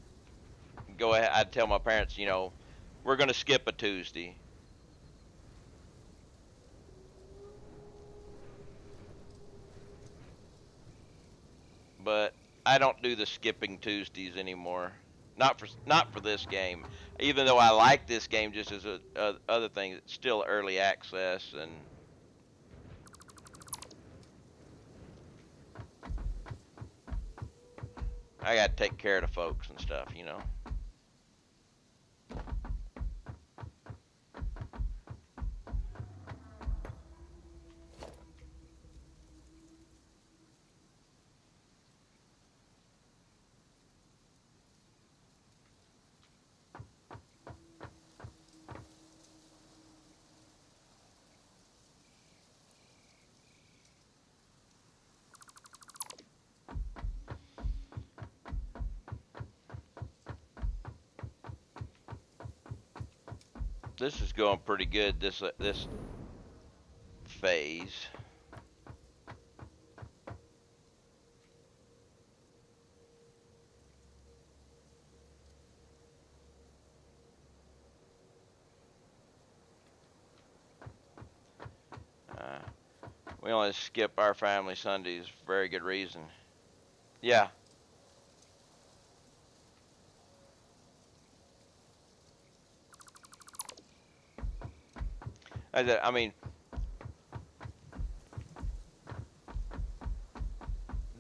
go ahead. I'd tell my parents, we're going to skip a Tuesday. But I don't do the skipping Tuesdays anymore. Not for this game. Even though I like this game, just as other things, it's still early access, and I got to take care of the folks and stuff. This is going pretty good. This phase. Uh, we only skip our family Sundays for very good reason. Yeah. I mean,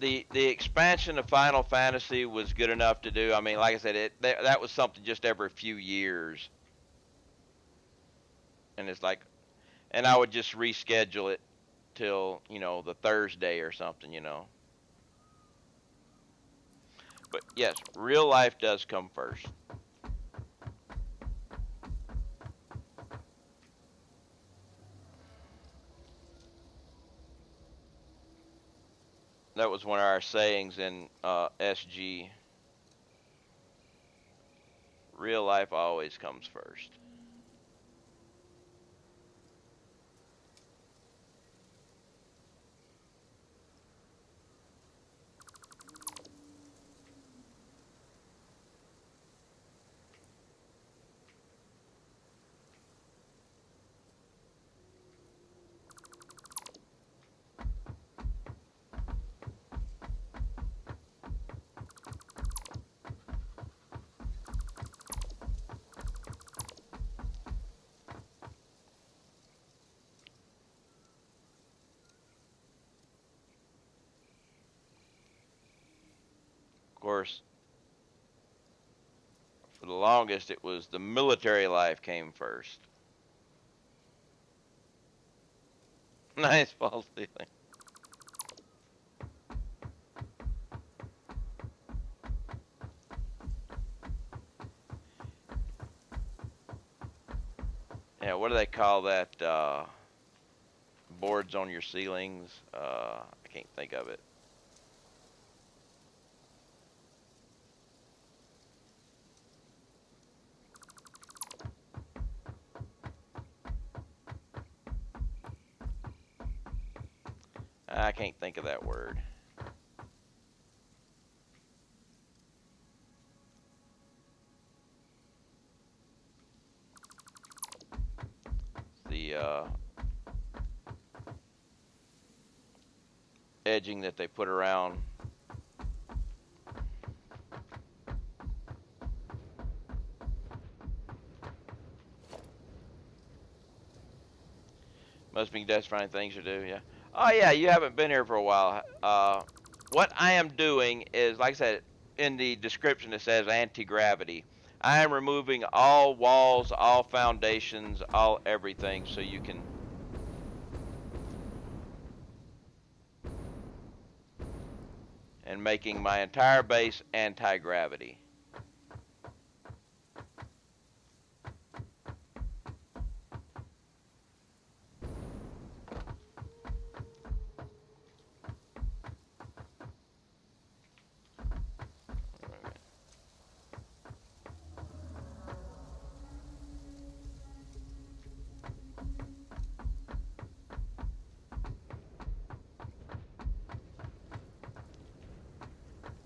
the expansion of Final Fantasy was good enough to do. I mean, like I said, that was something just every few years, and it's like, and I would just reschedule it till the Thursday or something. But yes, real life does come first. That was one of our sayings in SG. Real life always comes first. Of course, for the longest, it was the military life came first. Nice false feeling. Yeah, what do they call that? Boards on your ceilings. I can't think of it. I can't think of that word. The edging that they put around. Must be desperate finding things to do, yeah. Oh, yeah, you haven't been here for a while. What I am doing is, like I said, in the description it says anti-gravity. I am removing all walls, all foundations, all everything so you can... and making my entire base anti-gravity.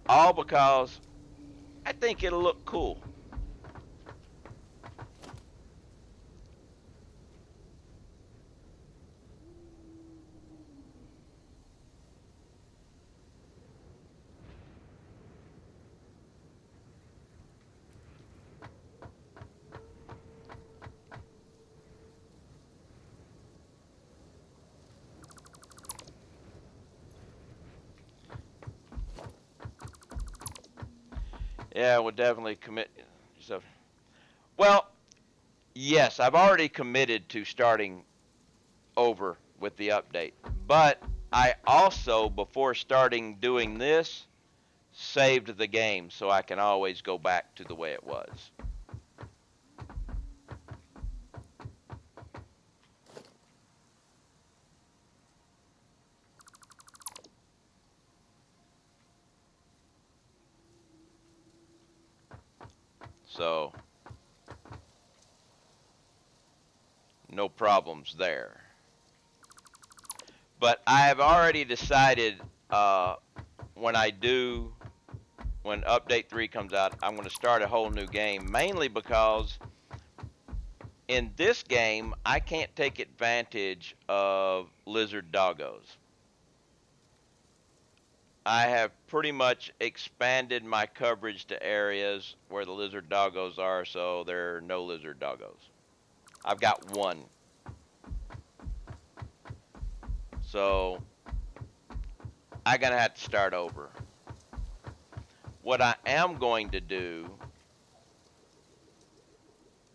All because I think it'll look cool. Yeah, we'll definitely commit. So, well, yes, I've already committed to starting over with the update. But I also, before starting doing this, saved the game so I can always go back to the way it was. So, no problems there. But I have already decided when when Update 3 comes out, I'm going to start a whole new game, mainly because in this game, I can't take advantage of lizard doggos. I have pretty much expanded my coverage to areas where the lizard doggos are, so there are no lizard doggos. I've got one. So I'm going to have to start over. What I am going to do,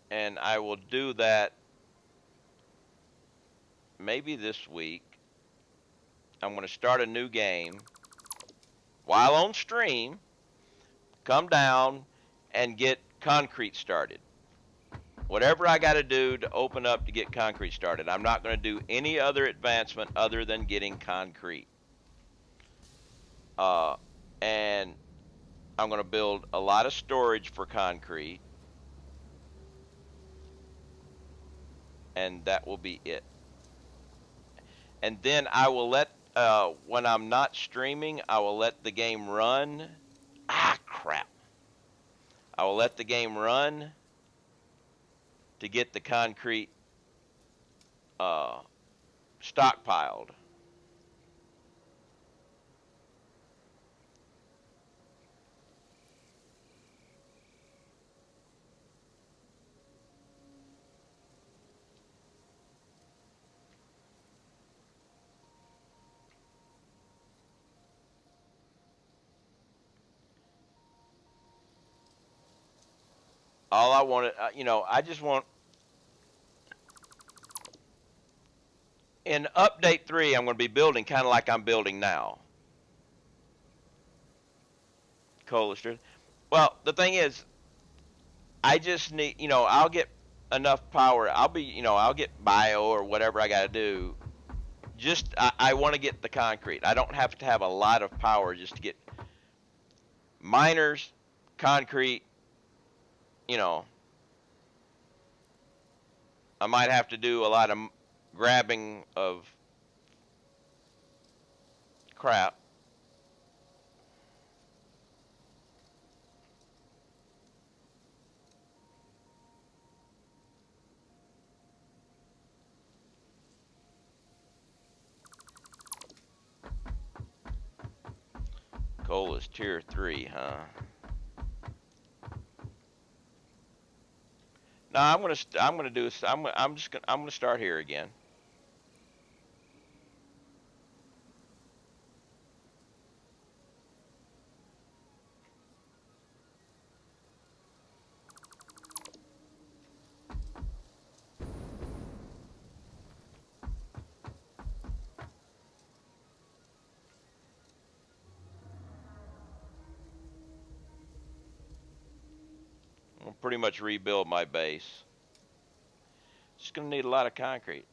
and I will do that maybe this week, I'm going to start a new game while on stream, come down and get concrete started. Whatever I got to do to open up to get concrete started. I'm not going to do any other advancement other than getting concrete. And I'm going to build a lot of storage for concrete. And that will be it. And then I will let, when I'm not streaming, I will let the game run. Ah, crap. I will let the game run to get the concrete stockpiled. All I wanted, I just want, in Update 3, I'm going to be building kind of like I'm building now. Collister. Well, the thing is, I just need, I'll get enough power. I'll get bio or whatever I got to do. Just, I want to get the concrete. I don't have to have a lot of power just to get miners, concrete, I might have to do a lot of grabbing of crap. Coal is tier 3, huh? No, I'm gonna do this. I'm gonna start here again. I'll pretty much rebuild my base. Just gonna need a lot of concrete.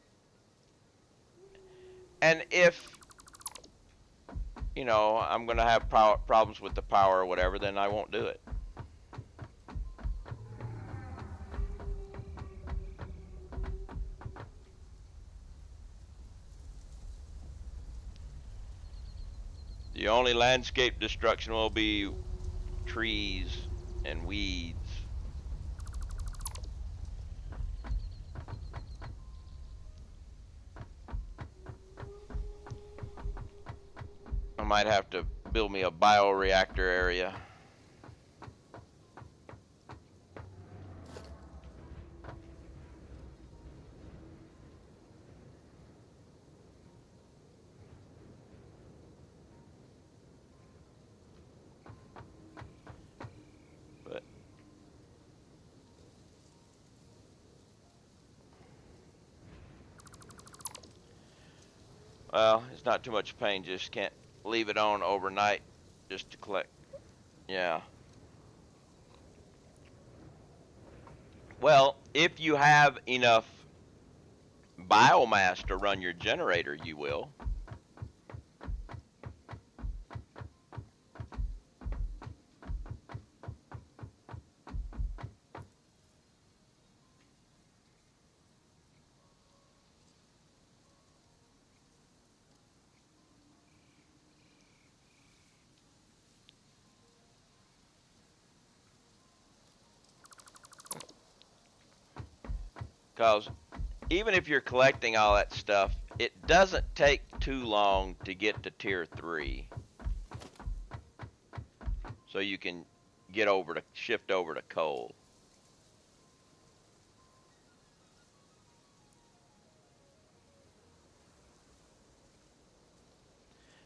And if I'm gonna have problems with the power or whatever, then I won't do it. The only landscape destruction will be trees and weeds. I might have to build me a bioreactor area. But well, it's not too much pain. Just can't leave it on overnight just to collect. Yeah. Well, if you have enough biomass to run your generator, you will. Because even if you're collecting all that stuff, it doesn't take too long to get to tier 3. So you can shift over to coal.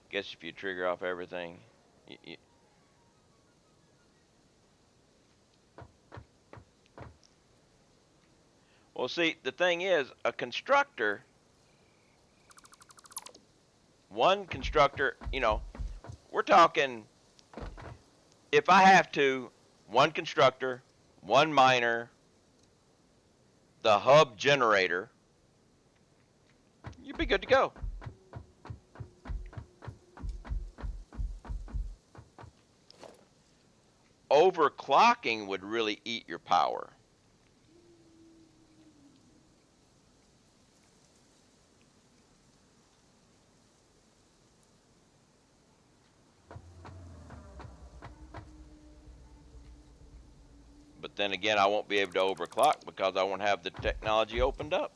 Guess if you trigger off everything, well, see, the thing is, one constructor, we're talking, if I have to, one constructor, one miner, the hub generator, you'd be good to go. Overclocking would really eat your power. But then again, I won't be able to overclock because I won't have the technology opened up.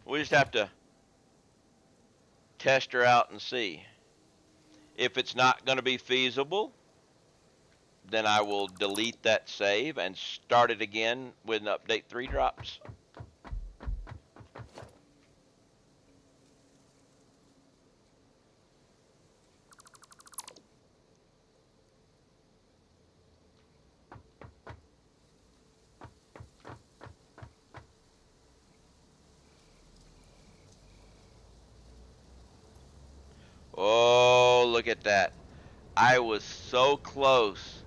We just have to test her out and see. If it's not going to be feasible, then I will delete that save and start it again when update 3 drops. Oh, look at that. I was so close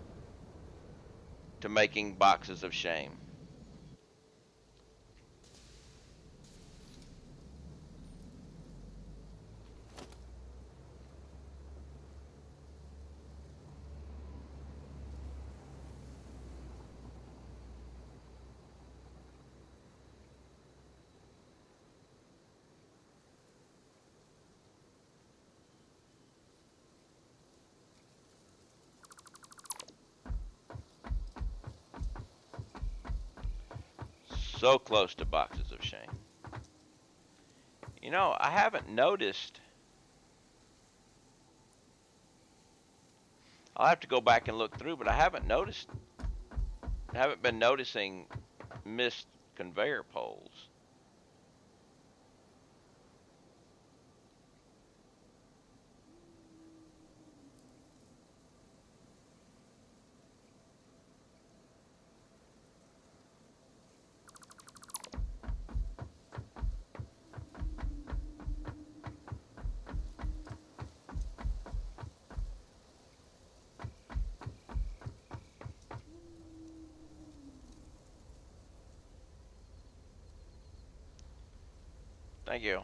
to making boxes of shame. So close to boxes of shame. You know, I haven't noticed. I'll have to go back and look through, but I haven't been noticing missed conveyor poles. Thank you.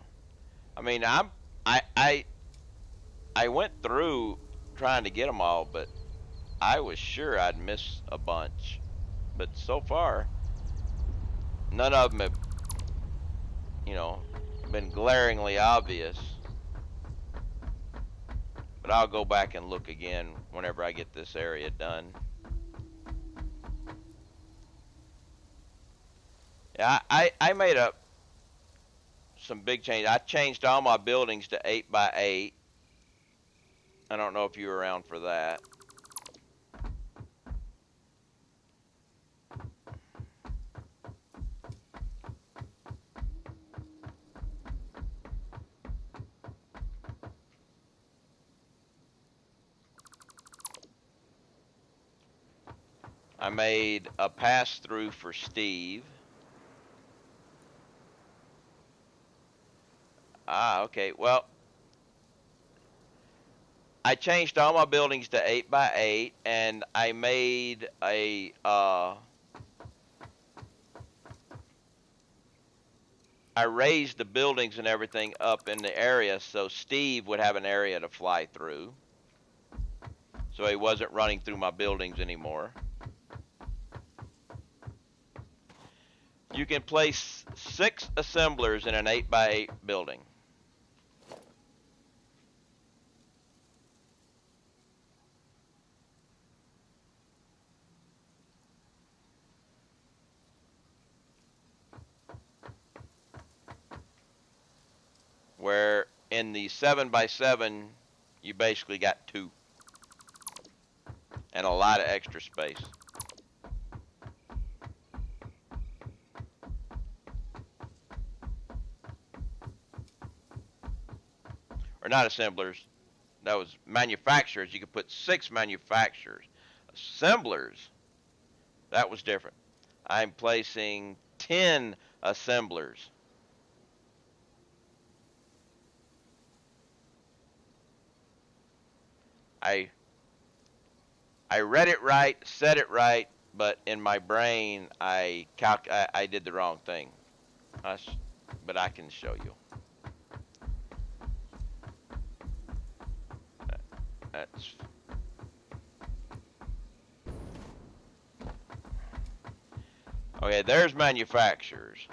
I mean, I I I went through trying to get them all, but I was sure I'd miss a bunch. But so far, none of them have, you know, been glaringly obvious. But I'll go back and look again whenever I get this area done. Yeah, I made up some big changes. I changed all my buildings to 8 by 8. I don't know if you were around for that. I made a pass through for Steve. Ah, okay. Well, I changed all my buildings to 8 by 8, and I made I raised the buildings and everything up in the area so Steve would have an area to fly through. So he wasn't running through my buildings anymore. You can place 6 assemblers in an 8 by 8 building. Where in the 7 by 7 you basically got 2 and a lot of extra space. Or not assemblers, that was manufacturers. You could put 6 manufacturers. Assemblers, that was different. I'm placing 10 assemblers. I read it right, said it right, but in my brain I did the wrong thing. But I can show you. That's okay. There's manufacturers,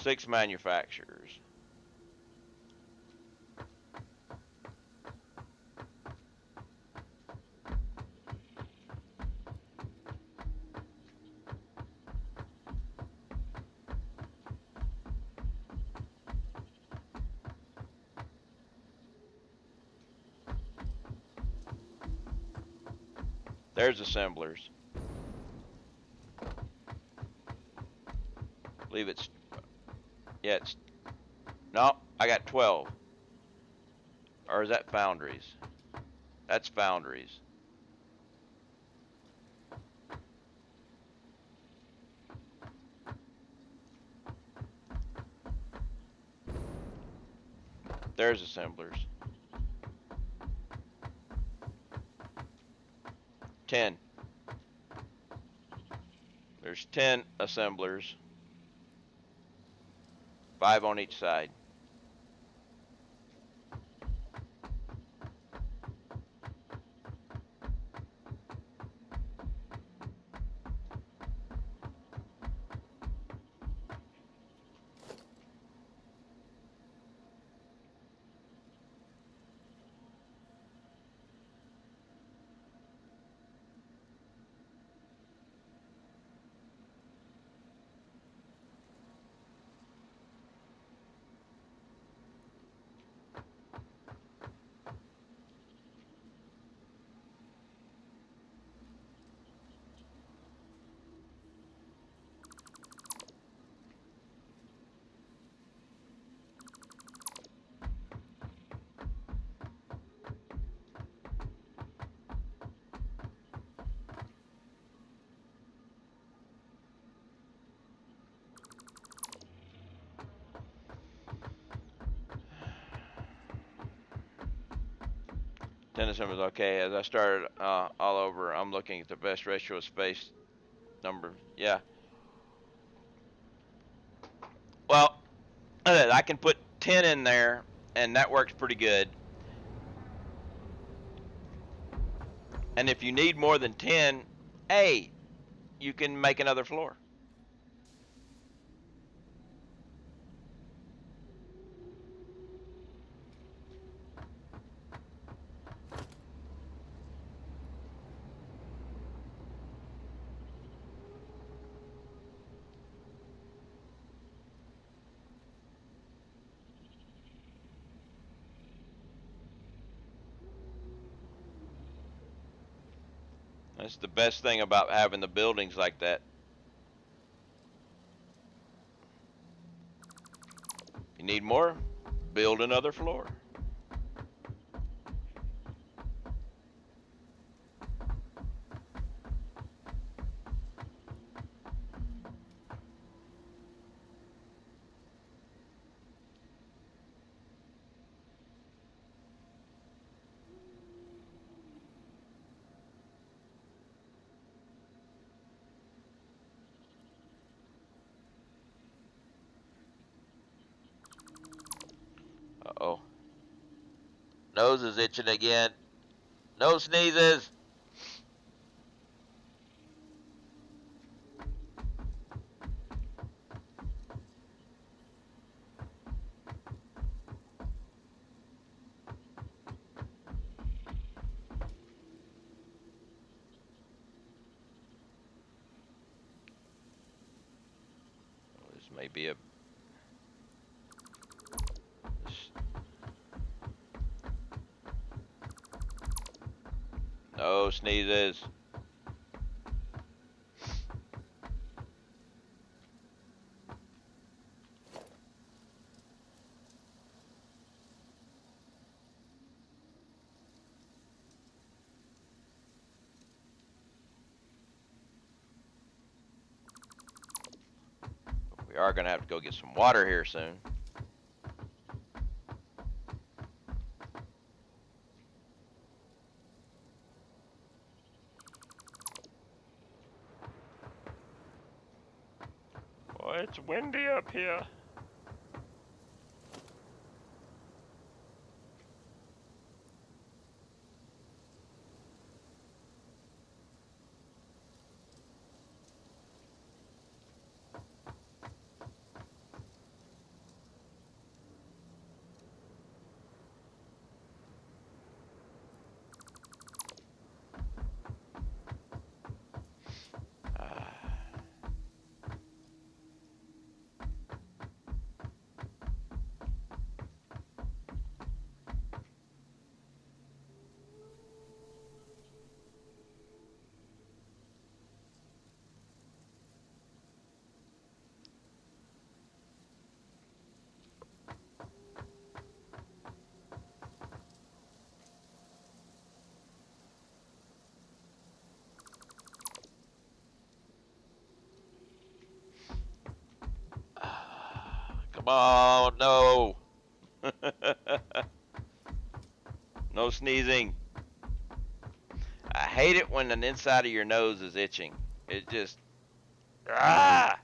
6 manufacturers. There's assemblers. I believe it's, yeah, it's, no, I got 12. Or is that foundries? That's foundries. There's assemblers. 10. There's 10 assemblers. 5 on each side. Tennyson was okay. As I started all over, I'm looking at the best ratio of space number. Yeah. Well, I can put 10 in there, and that works pretty good. And if you need more than 10, hey, you can make another floor. That's the best thing about having the buildings like that. You need more? Build another floor. Uh-oh. Nose is itching again. No sneezes. This may be a... No sneezes. We are going to have to go get some water here soon. Boy, it's windy up here. Come on, no. No sneezing. I hate it when the inside of your nose is itching. It just... Ah!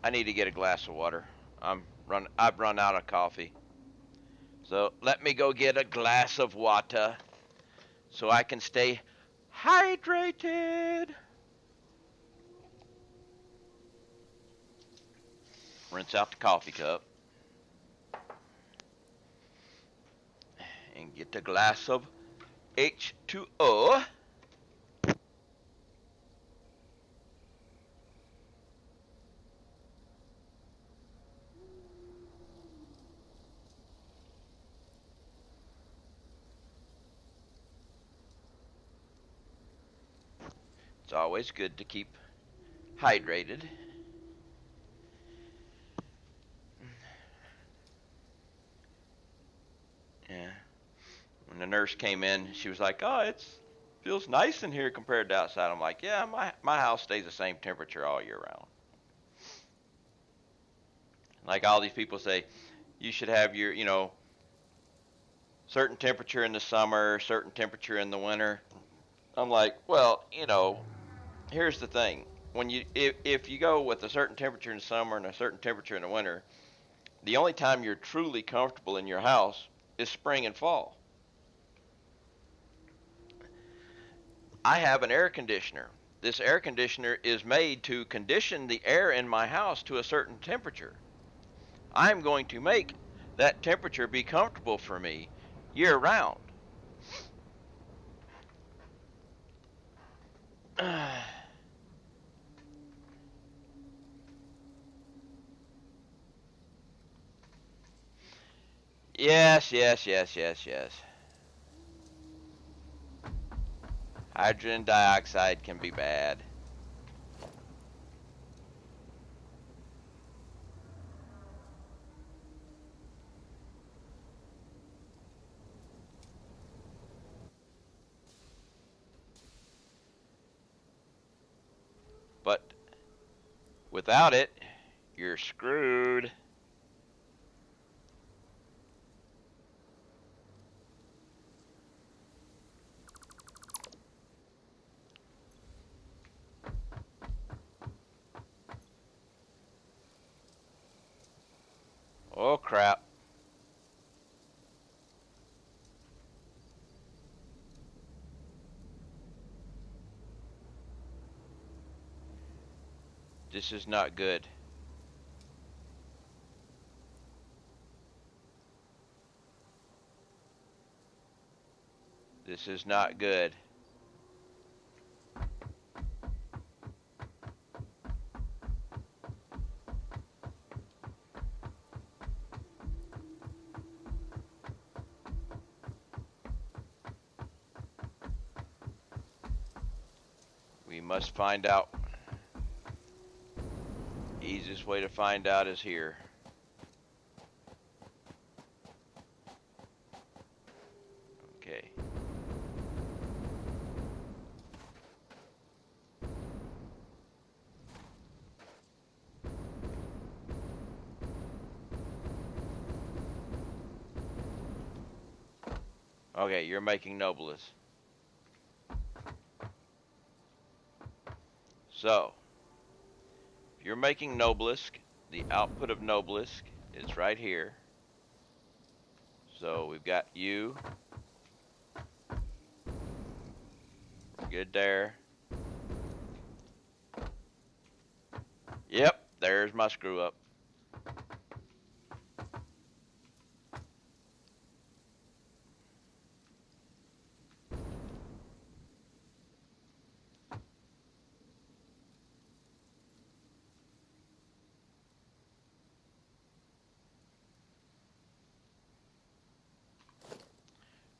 I need to get a glass of water. I've run out of coffee. So let me go get a glass of water so I can stay hydrated. Rinse out the coffee cup and get a glass of H2O. It's always good to keep hydrated. Yeah. When the nurse came in, she was like, "Oh, it feels nice in here compared to outside." I'm like, "Yeah, my house stays the same temperature all year round." Like all these people say, you should have your, certain temperature in the summer, certain temperature in the winter. I'm like, well, here's the thing. When if you go with a certain temperature in the summer and a certain temperature in the winter, the only time you're truly comfortable in your house is spring and fall. I have an air conditioner. This air conditioner is made to condition the air in my house to a certain temperature. I'm going to make that temperature be comfortable for me year round. Yes, yes, yes, yes, yes. Hydrogen dioxide can be bad. But without it, you're screwed. Oh, crap. This is not good. This is not good. We must find out. Easiest way to find out is here. Okay. Okay, you're making Nobilis. So, if you're making Noblisk, the output of Noblisk is right here. So we've got you. We're good there. Yep, there's my screw up.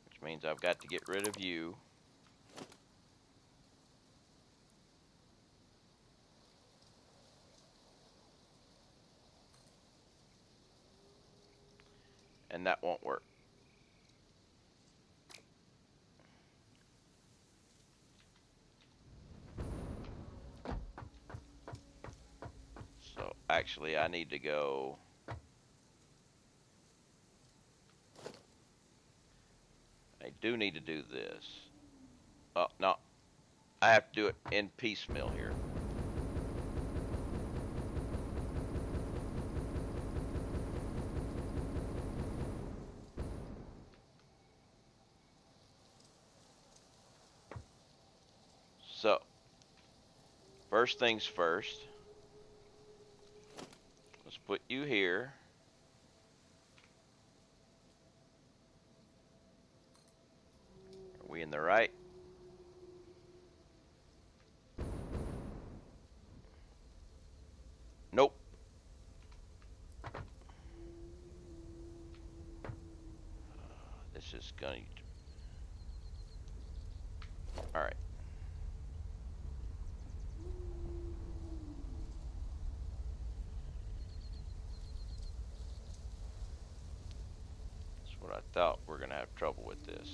Which means I've got to get rid of you. And that won't work. So actually I need to go. I do need to do this. Oh, no. I have to do it in piecemeal here. So, first things first. Let's put you here. Are we in the right? Nope. This is going to... Alright. That's what I thought. We're going to have trouble with this.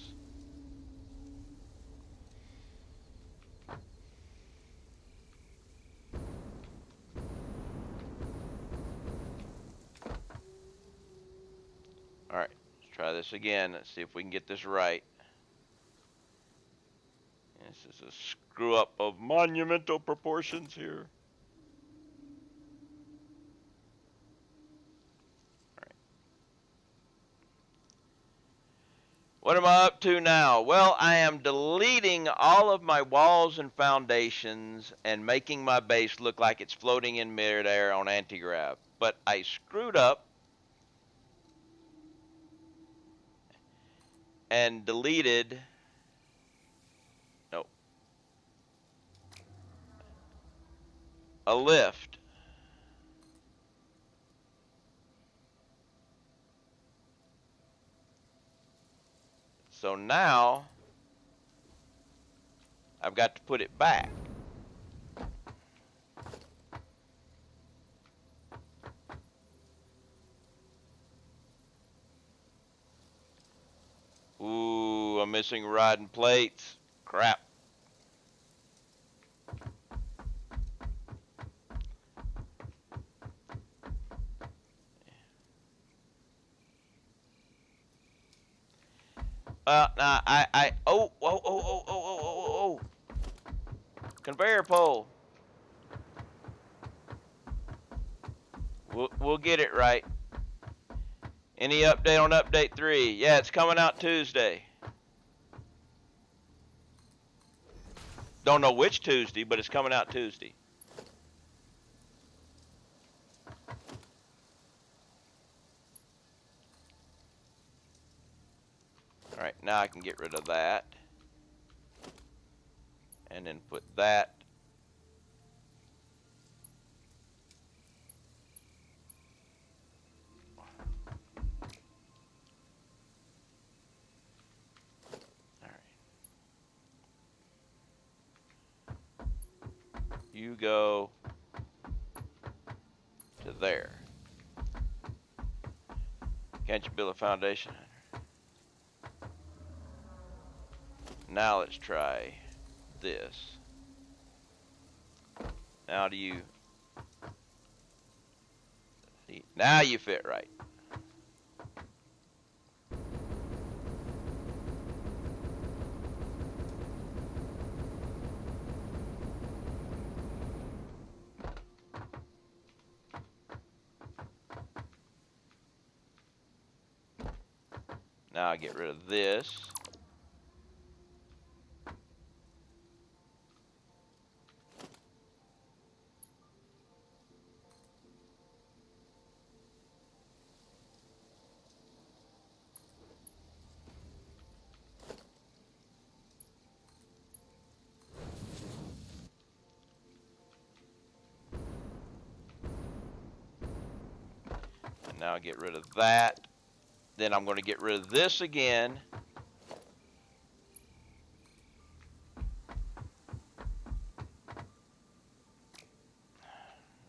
Alright. Let's try this again. Let's see if we can get this right. This is a screw up of monumental proportions here. What am I up to now? Well, I am deleting all of my walls and foundations and making my base look like it's floating in midair on anti-grav. But I screwed up and deleted... Nope. A lift. So now, I've got to put it back. Ooh, I'm missing riding plates. Crap. Nah, oh. Conveyor pole. We'll get it right. Any update on update 3? Yeah, it's coming out Tuesday. Don't know which Tuesday, but it's coming out Tuesday. Alright, now I can get rid of that. And then put that. Alright. You go to there. Can't you build a foundation? Now let's try this. Now do you see? Now you fit right. Now I get rid of this. And now I get rid of that. Then I'm going to get rid of this again.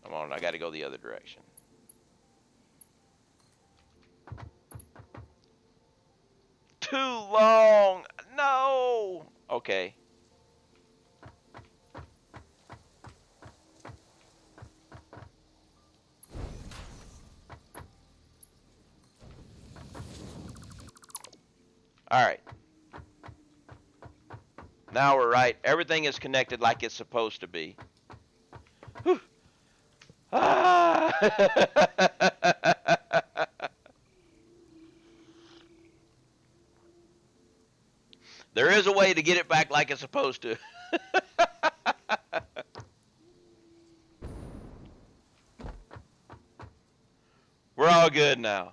Come on, I got to go the other direction. Too long. No. Okay. All right. Now we're right. Everything is connected like it's supposed to be. Whew. Ah! There is a way to get it back like it's supposed to. all good now.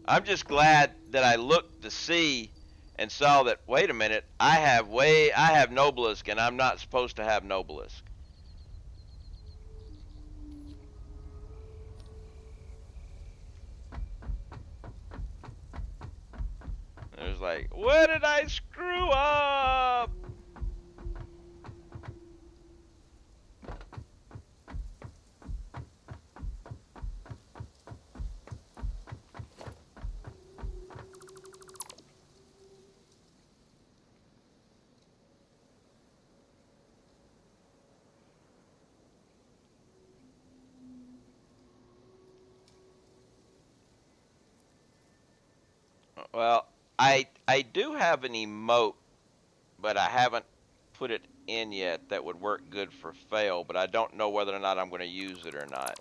I'm just glad that I looked to see and saw that, wait a minute, I have Nobelisk and I'm not supposed to have Nobelisk. It was like, what did I screw up? Well, I do have an emote, but I haven't put it in yet that would work good for fail, but I don't know whether or not I'm going to use it or not.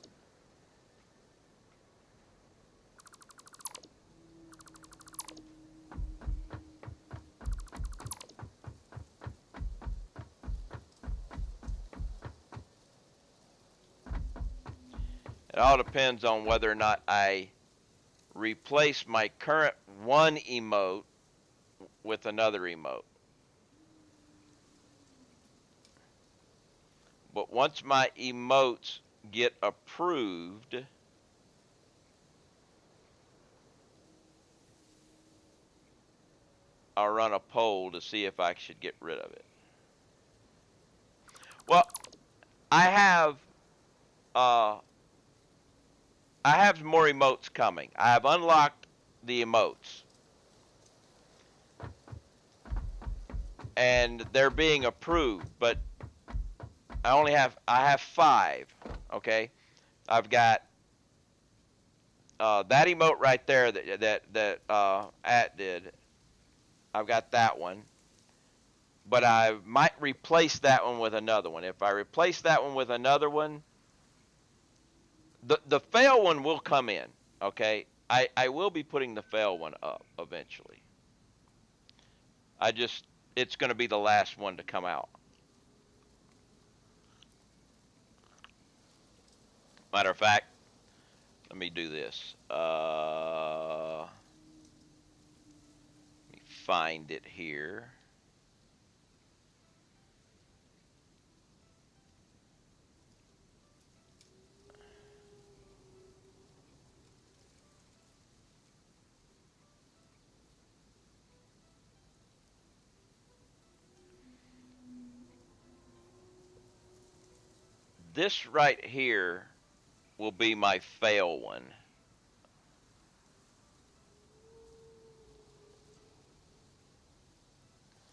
It all depends on whether or not I replace my current one emote with another emote. But once my emotes get approved, I'll run a poll to see if I should get rid of it. Well, I have uh, I have more emotes coming. I have unlocked the emotes, and they're being approved. But I have 5. Okay, I've got that emote right there that at did. I've got that one, but I might replace that one with another one. If I replace that one with another one, the fail one will come in. Okay, I will be putting the fail one up eventually. It's going to be the last one to come out. Matter of fact, let me do this. Let me find it here. This right here will be my fail one.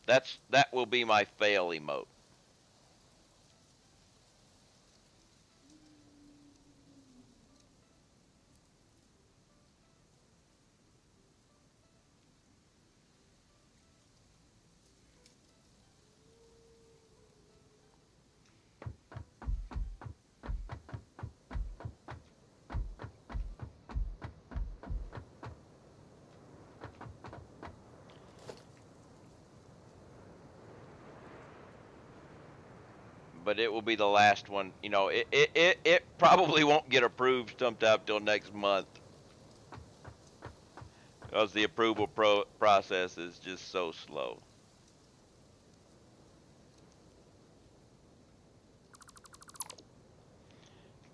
That will be my fail emote. But it will be the last one. You know, it probably won't get approved sometime till next month because the approval process is just so slow.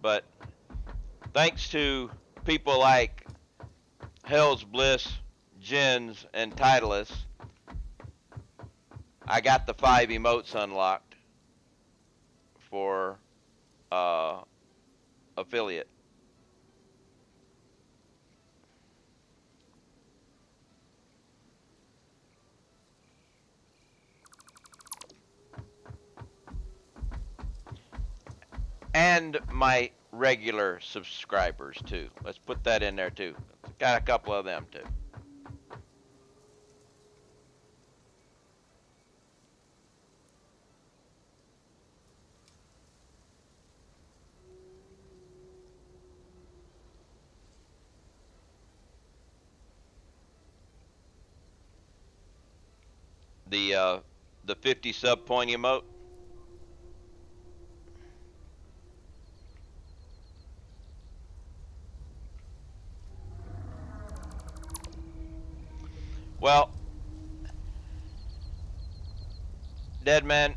But thanks to people like Hell's Bliss, Jens, and Titleist, I got the 5 emotes unlocked for affiliate. And my regular subscribers too. Let's put that in there too. Got a couple of them too. the 50 sub point emote. Well, Deadman,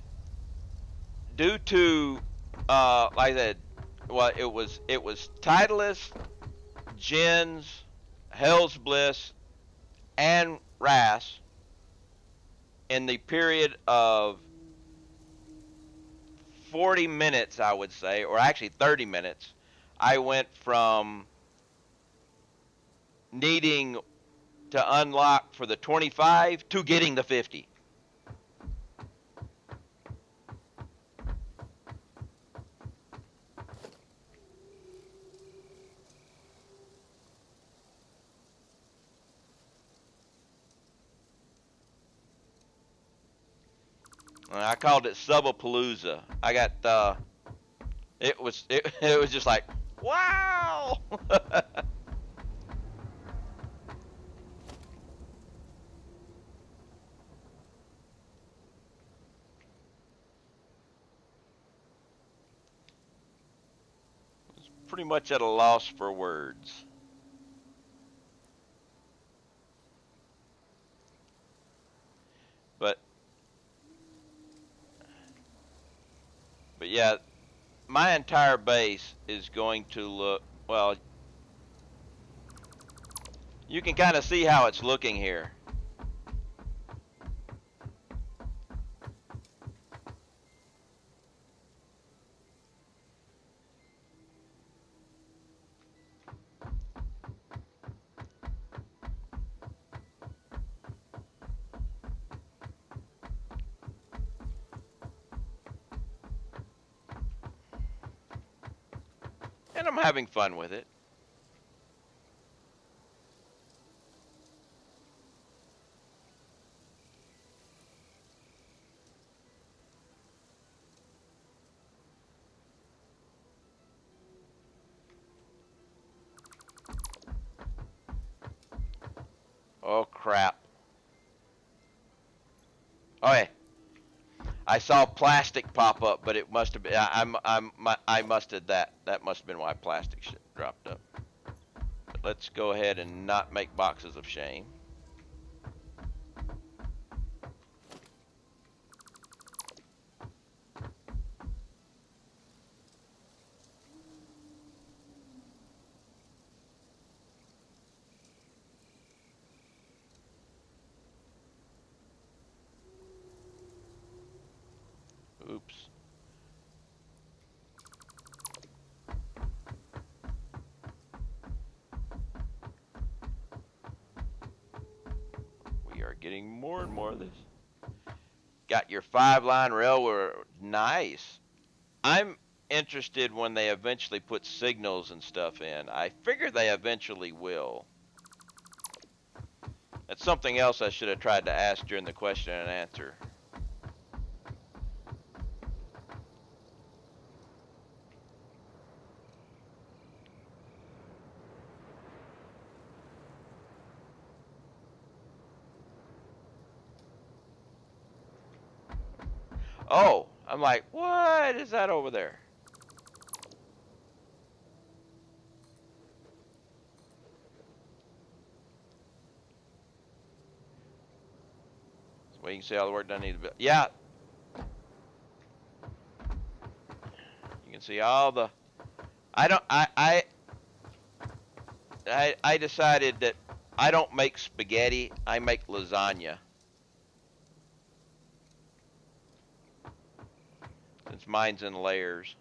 due to like I said, well, it was Titleist, Jins, Hell's Bliss, and Ras in the period of 40 minutes, I would say, or actually 30 minutes. I went from needing to unlock for the 25 to getting the 50. I called it Subapalooza. I got it was just like, wow. Pretty much at a loss for words. But yeah, my entire base is going to look, well, you can kind of see how it's looking here. And I'm having fun with it. Oh crap. Oh yeah. I saw plastic pop up, but it must have been I must have that must have been why plastic shit dropped up. But let's go ahead and not make boxes of shame. Oops. We are getting more and more of this. Got your 5-line railroad. Nice. I'm interested when they eventually put signals and stuff in. I figure they eventually will. That's something else I should have tried to ask during the question and answer. Oh, I'm like, what is that over there? So you can see all the work done needs to be. Yeah. You can see all the. I don't. I decided that I don't make spaghetti. I make lasagna. Since mine's in layers.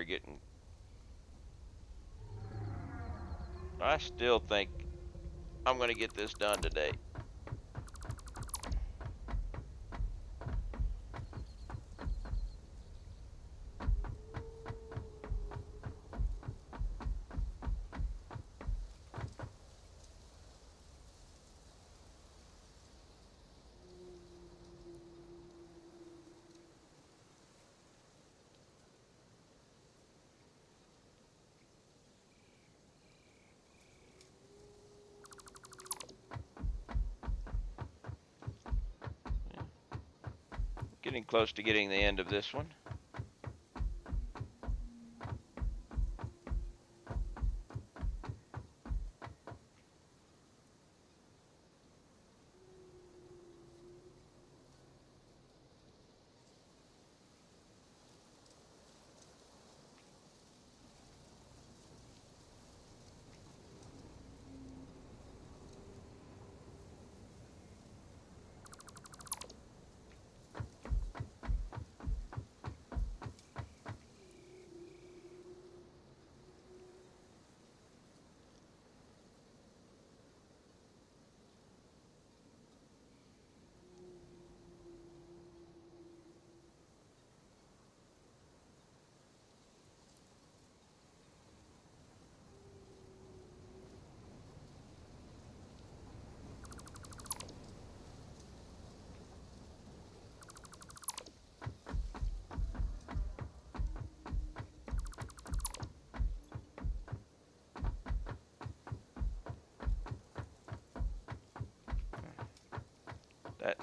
getting... I still think I'm going to get this done today. Getting close to getting the end of this one. That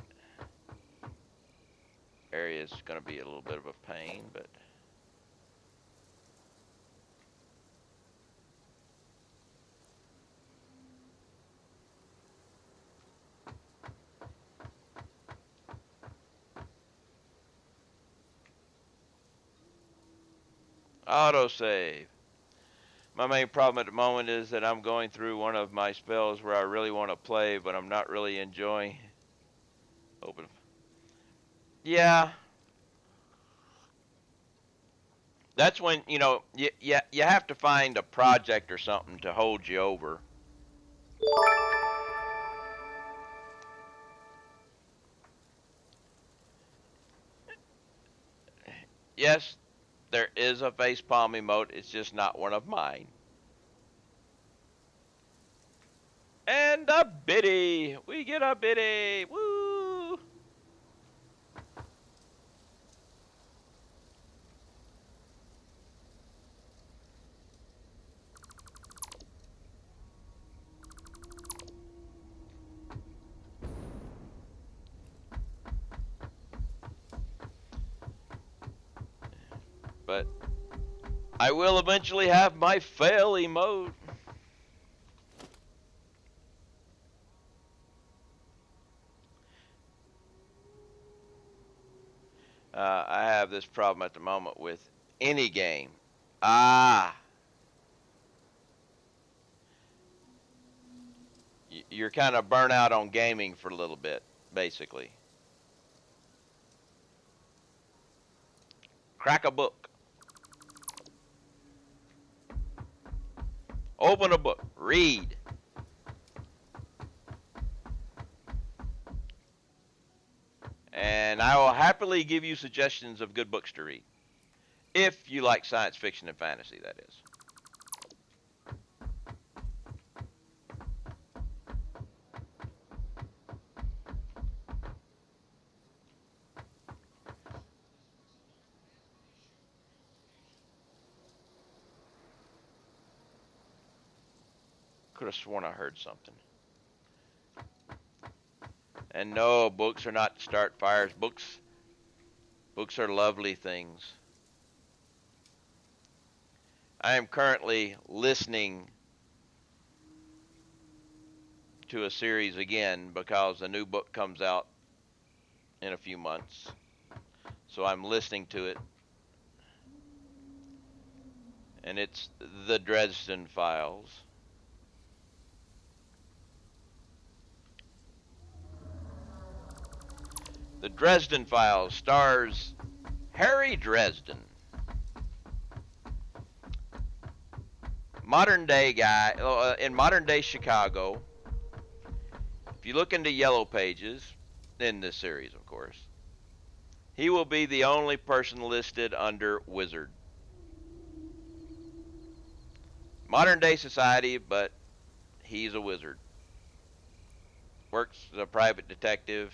area is going to be a little bit of a pain, but autosave. My main problem at the moment is that I'm going through one of my spells where I really want to play, but I'm not really enjoying. Open. Yeah. That's when, you have to find a project or something to hold you over. Yes, there is a facepalm emote. It's just not one of mine. And a biddy. We get a biddy. Woo! But I will eventually have my fail emote. I have this problem at the moment with any game. You're kind of burnt out on gaming for a little bit, basically. Crack a book. Open a book. Read. And I will happily give you suggestions of good books to read. If you like science fiction and fantasy, that is. Could have sworn I heard something. And no, books are not to start fires. Books are lovely things. I am currently listening to a series again because a new book comes out in a few months. So I'm listening to it. And it's The Dresden Files. The Dresden Files stars Harry Dresden. modern day guy, in modern day Chicago, if you look into Yellow Pages, in this series, of course, he will be the only person listed under wizard. Modern day society, but he's a wizard. Works as a private detective,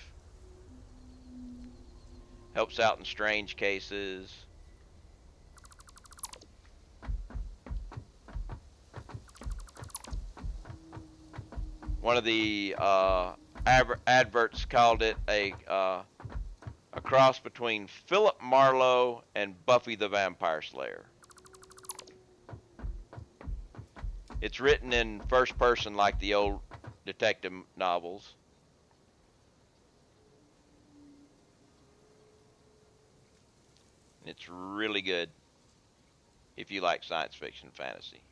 helps out in strange cases. One of the adverts called it a cross between Philip Marlowe and Buffy the Vampire Slayer. It's written in first person like the old detective novels. It's really good if you like science fiction fantasy.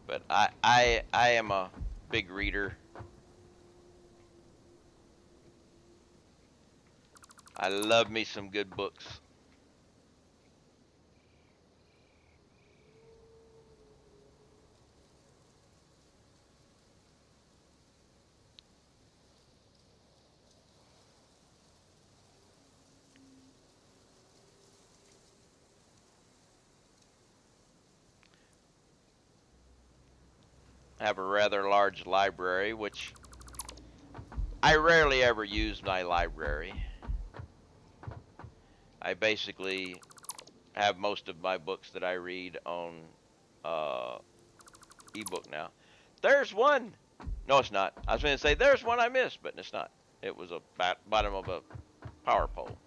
But I am a big reader. I love me some good books. I have a rather large library, which I rarely ever use my library. I basically have most of my books that I read on ebook now. There's one. No, it's not. I was going to say there's one I missed, but it's not. It was a bottom of a power pole.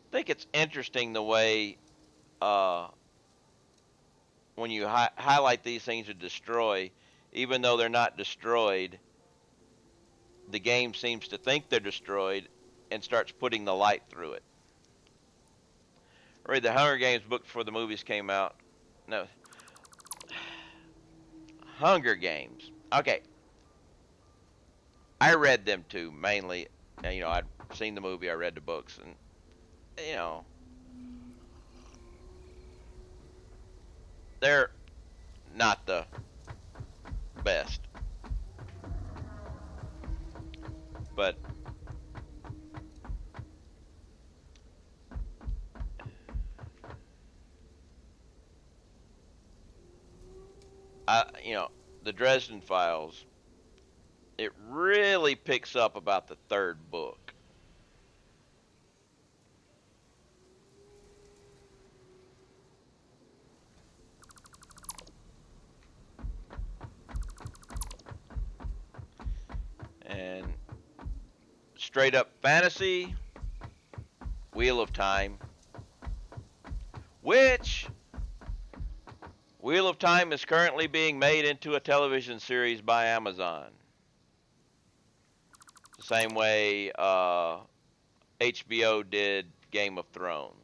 I think it's interesting the way uh, when you highlight these things to destroy, even though they're not destroyed, the game seems to think they're destroyed and starts putting the light through it. I read the Hunger Games book before the movies came out. No, Hunger Games. Okay, I read them too, mainly. You know, I'd seen the movie, I read the books, and you know, they're not the best. But you know, the Dresden Files, it really picks up about the third book. And straight up fantasy, Wheel of Time, which Wheel of Time is currently being made into a television series by Amazon. The same way HBO did Game of Thrones.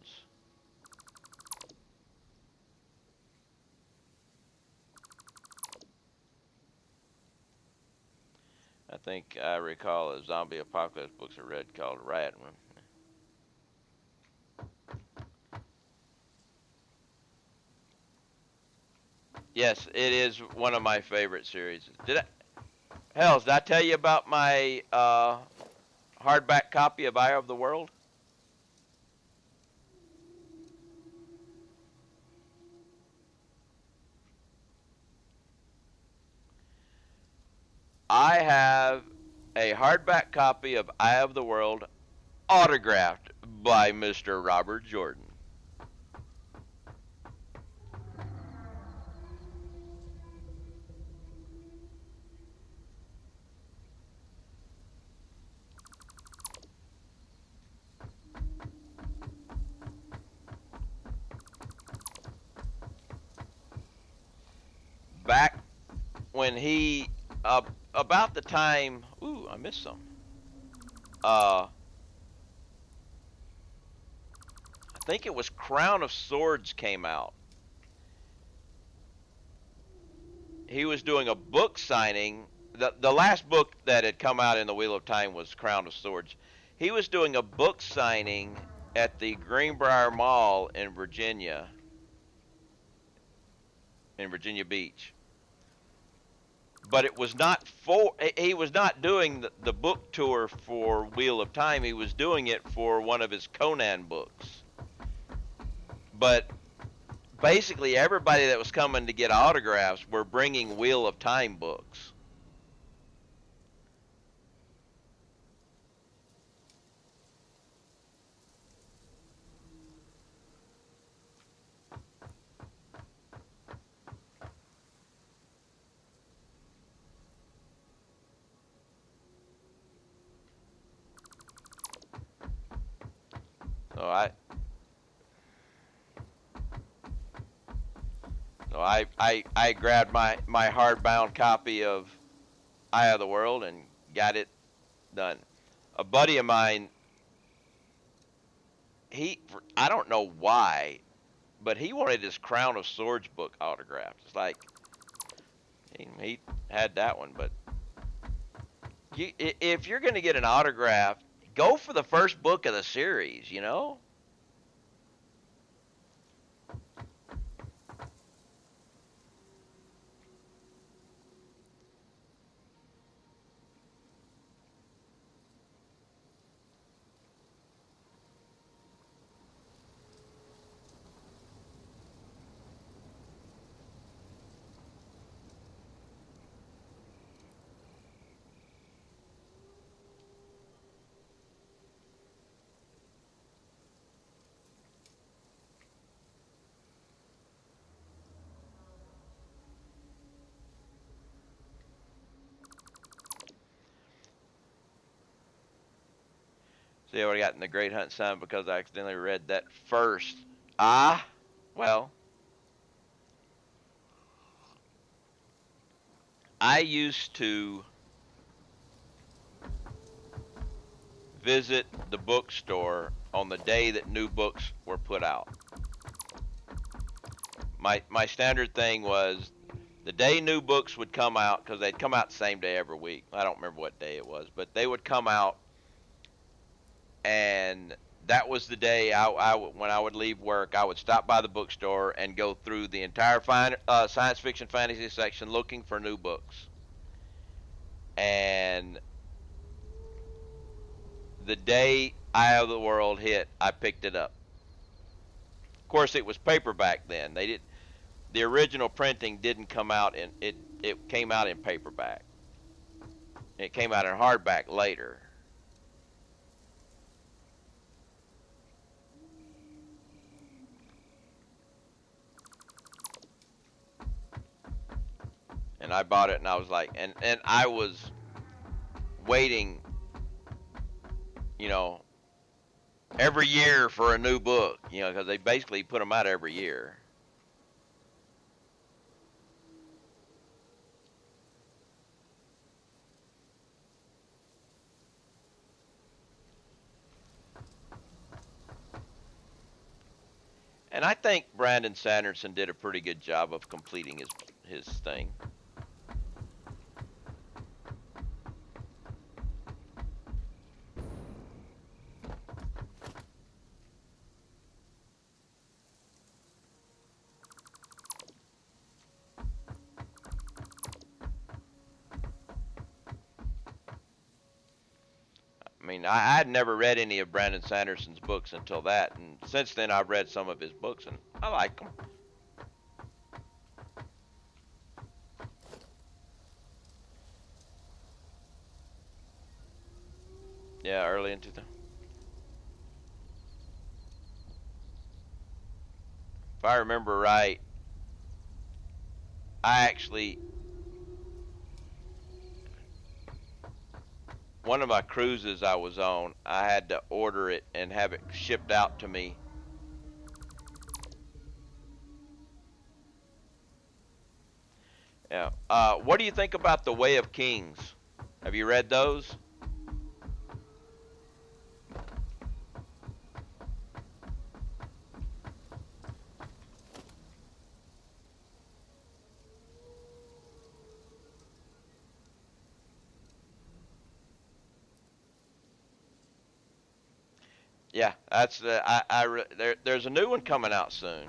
I think I recall a zombie apocalypse books I read called Riot Room. Yes, it is one of my favorite series. Did I tell you about my hardback copy of Eye of the World? I have a hardback copy of Eye of the World autographed by Mr. Robert Jordan. when he about the time, ooh, I missed some. I think it was Crown of Swords came out. He was doing a book signing. The last book that had come out in the Wheel of Time was Crown of Swords. He was doing a book signing at the Greenbrier Mall in Virginia Beach. But it was not for, he was not doing the book tour for Wheel of Time. He was doing it for one of his Conan books. But basically everybody that was coming to get autographs were bringing Wheel of Time books. So I grabbed my hardbound copy of Eye of the World and got it done. A buddy of mine, I don't know why, but he wanted his Crown of Swords book autographed. It's like he had that one, but if you're going to get an autograph, go for the first book of the series, you know? See what I got in The Great Hunt Son because I accidentally read that first. Well, I used to visit the bookstore on the day that new books were put out. My standard thing was the day new books would come out, because they'd come out the same day every week. I don't remember what day it was, but they would come out, and that was the day when I would leave work, I would stop by the bookstore and go through the entire science fiction fantasy section looking for new books. And the day Eye of the World hit, I picked it up. Of course, it was paperback then. The original printing didn't come out in it. It came out in paperback. It came out in hardback later. And I bought it, and I was like, and I was waiting, you know, every year for a new book, you know, because they basically put them out every year. And I think Brandon Sanderson did a pretty good job of completing his thing. I mean, I had never read any of Brandon Sanderson's books until that, and since then I've read some of his books, and I like them. Yeah, early into the. If I remember right, I actually one of my cruises I was on, I had to order it and have it shipped out to me. Yeah, What do you think about The Way of Kings? Have you read those? Yeah, that's there's a new one coming out soon.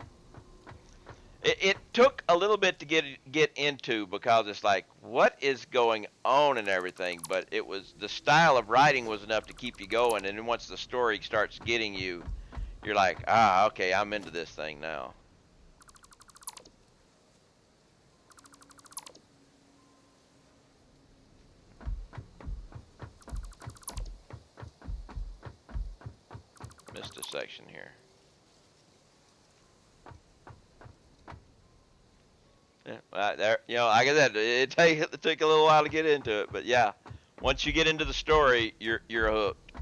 It took a little bit to get into because it's like what is going on and everything, but it was the style of writing was enough to keep you going, and then once the story starts getting you, you're like, okay, I'm into this thing now. Missed a section here. Yeah, there, like I said, it took a little while to get into it, but yeah, once you get into the story, you're hooked.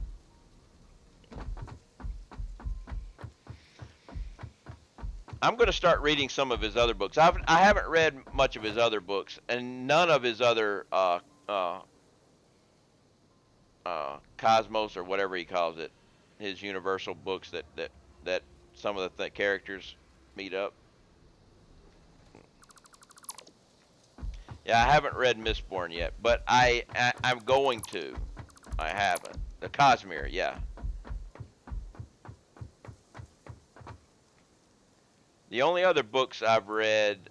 I'm going to start reading some of his other books. I haven't read much of his other books, and none of his other Cosmos or whatever he calls it, his Universal books that some of the characters meet up. Yeah, I haven't read Mistborn yet, but I'm going to. I haven't. The Cosmere, yeah. The only other books I've read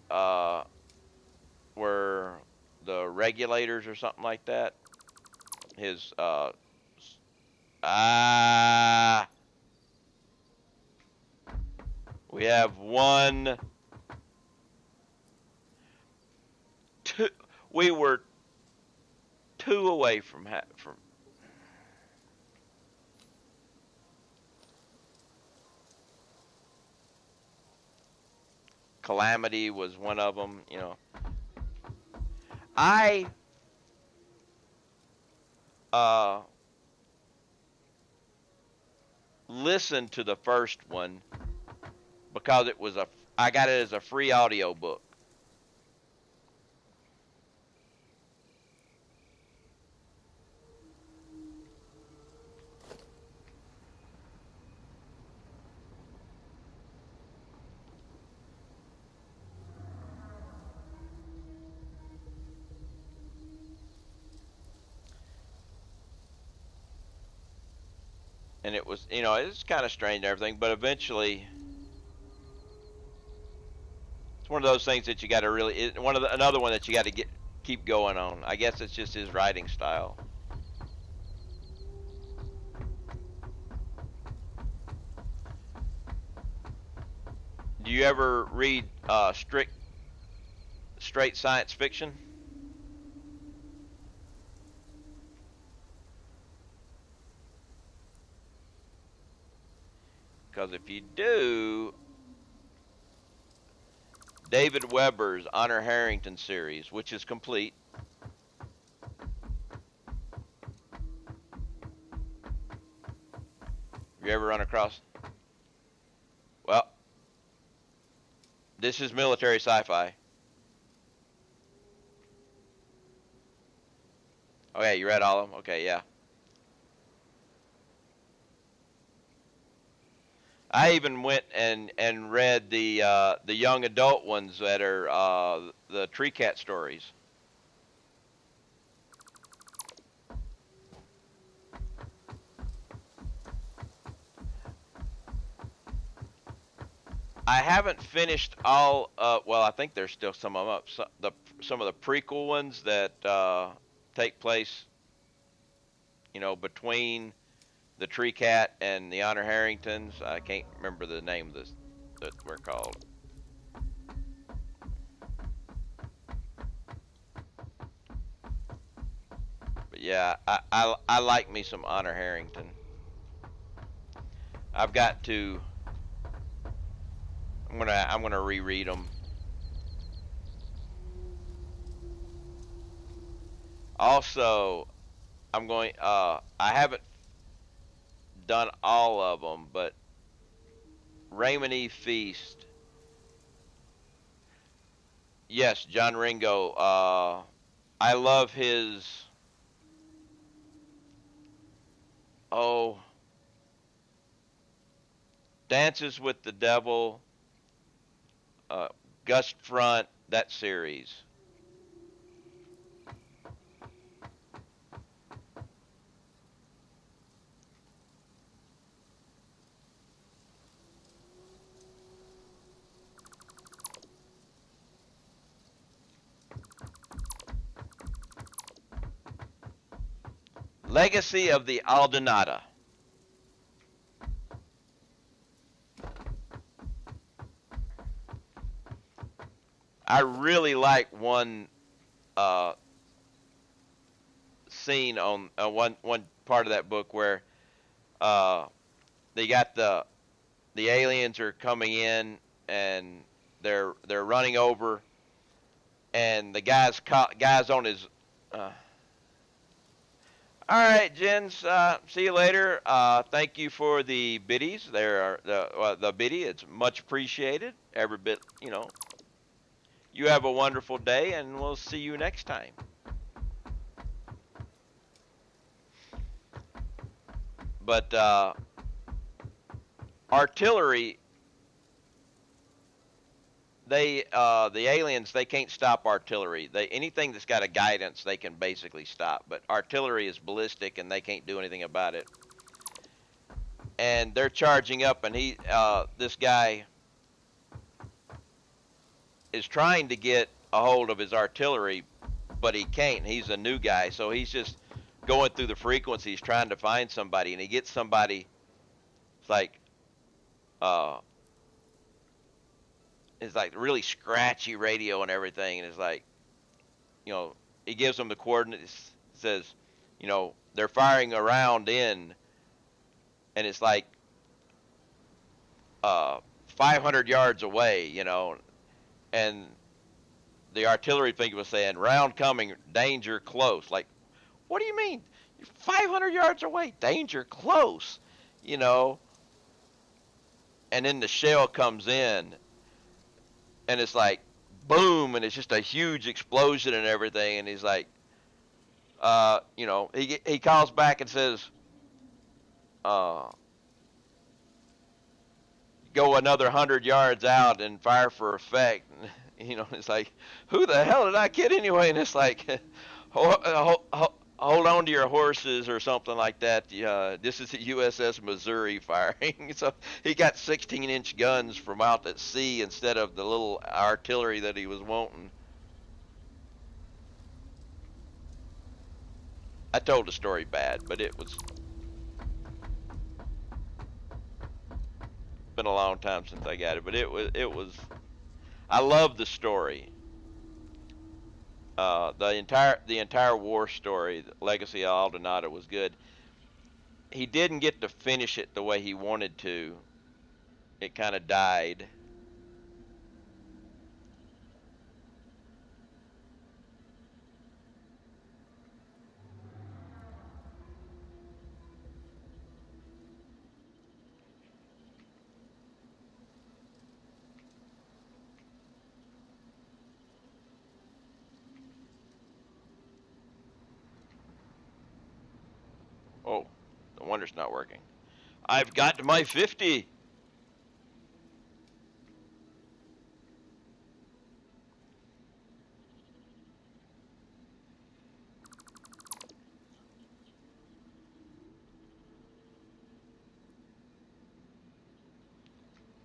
were the Regulators or something like that. His ah, we have one, two. We were two away from. Calamity was one of them. I uh listened to the first one because I got it as a free audio book. And it was, it's kind of strange and everything, but eventually it's one of those things that you got to really, another one that you got to keep going on. I guess it's just his writing style. Do you ever read straight science fiction? Because if you do, David Weber's Honor Harrington series, which is complete. Have you ever run across? Well, this is military sci-fi. Okay, you read all of them? Okay, yeah. I even went and read the young adult ones that are the Tree Cat stories. I haven't finished all. Well, I think there's still some of them up. Some of the prequel ones that take place, between the Tree Cat and the Honor Harringtons. I can't remember the name of this that we're called. But yeah, I like me some Honor Harrington. I've got to. I'm gonna reread them. Also, I haven't done all of them, but Raymond E. Feast. Yes, John Ringo. I love his. Oh, Dances with the Devil, uh, Gust Front, that series. Legacy of the Aldonada. I really like one uh, scene on one part of that book where uh, they got the aliens are coming in and they're running over and the guys on his. All right, Jens. See you later. Thank you for the biddies. There are the biddy. It's much appreciated. Every bit. You know. You have a wonderful day, and we'll see you next time. But artillery, the aliens, they can't stop artillery. They anything that's got a guidance, they can basically stop. But artillery is ballistic, and they can't do anything about it. And they're charging up, and this guy is trying to get a hold of his artillery, but he can't. He's a new guy, so he's just going through the frequencies trying to find somebody, and he gets somebody. It's like uh, it's like really scratchy radio and everything, and it's like, he gives them the coordinates. Says, they're firing around in, and it's like 500 yards away, and the artillery thing was saying, round coming, danger close. Like, what do you mean? You're 500 yards away, danger close, you know? And then the shell comes in, and it's like, boom, and it's just a huge explosion and everything. And he's like, he calls back and says, uh, go another 100 yards out and fire for effect. It's like, who the hell did I kid anyway? And it's like, hold on to your horses or something like that. This is the USS Missouri firing. So he got 16-inch guns from out at sea instead of the little artillery that he was wanting. I told the story bad, but it was been a long time since I got it. But it was. I love the story. The entire war story, the Legacy of Aldonada, was good. He didn't get to finish it the way he wanted to. It kind of died. Oh, no wonder it's not working. I've got my 50.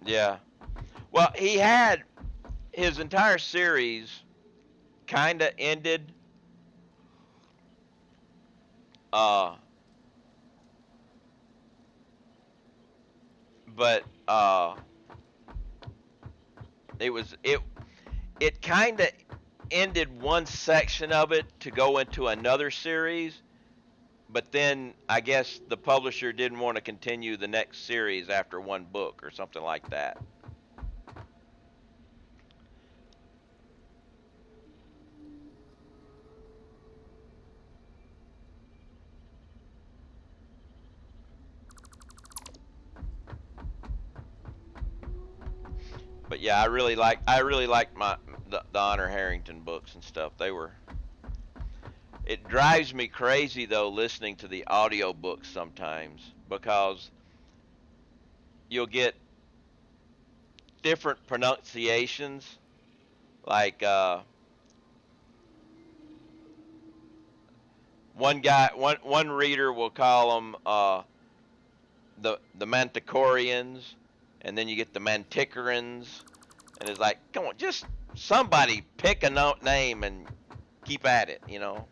Yeah. Well, he had his entire series kind of ended. Uh, but it kind of ended one section of it to go into another series, but then I guess the publisher didn't want to continue the next series after one book or something like that. But yeah, I really liked my the Honor Harrington books and stuff. They were. It drives me crazy though listening to the audio books sometimes because you'll get different pronunciations. Like one reader will call them the Manticorians, and then you get the Manticorans, and it's like, come on, just somebody pick a name and keep at it, you know.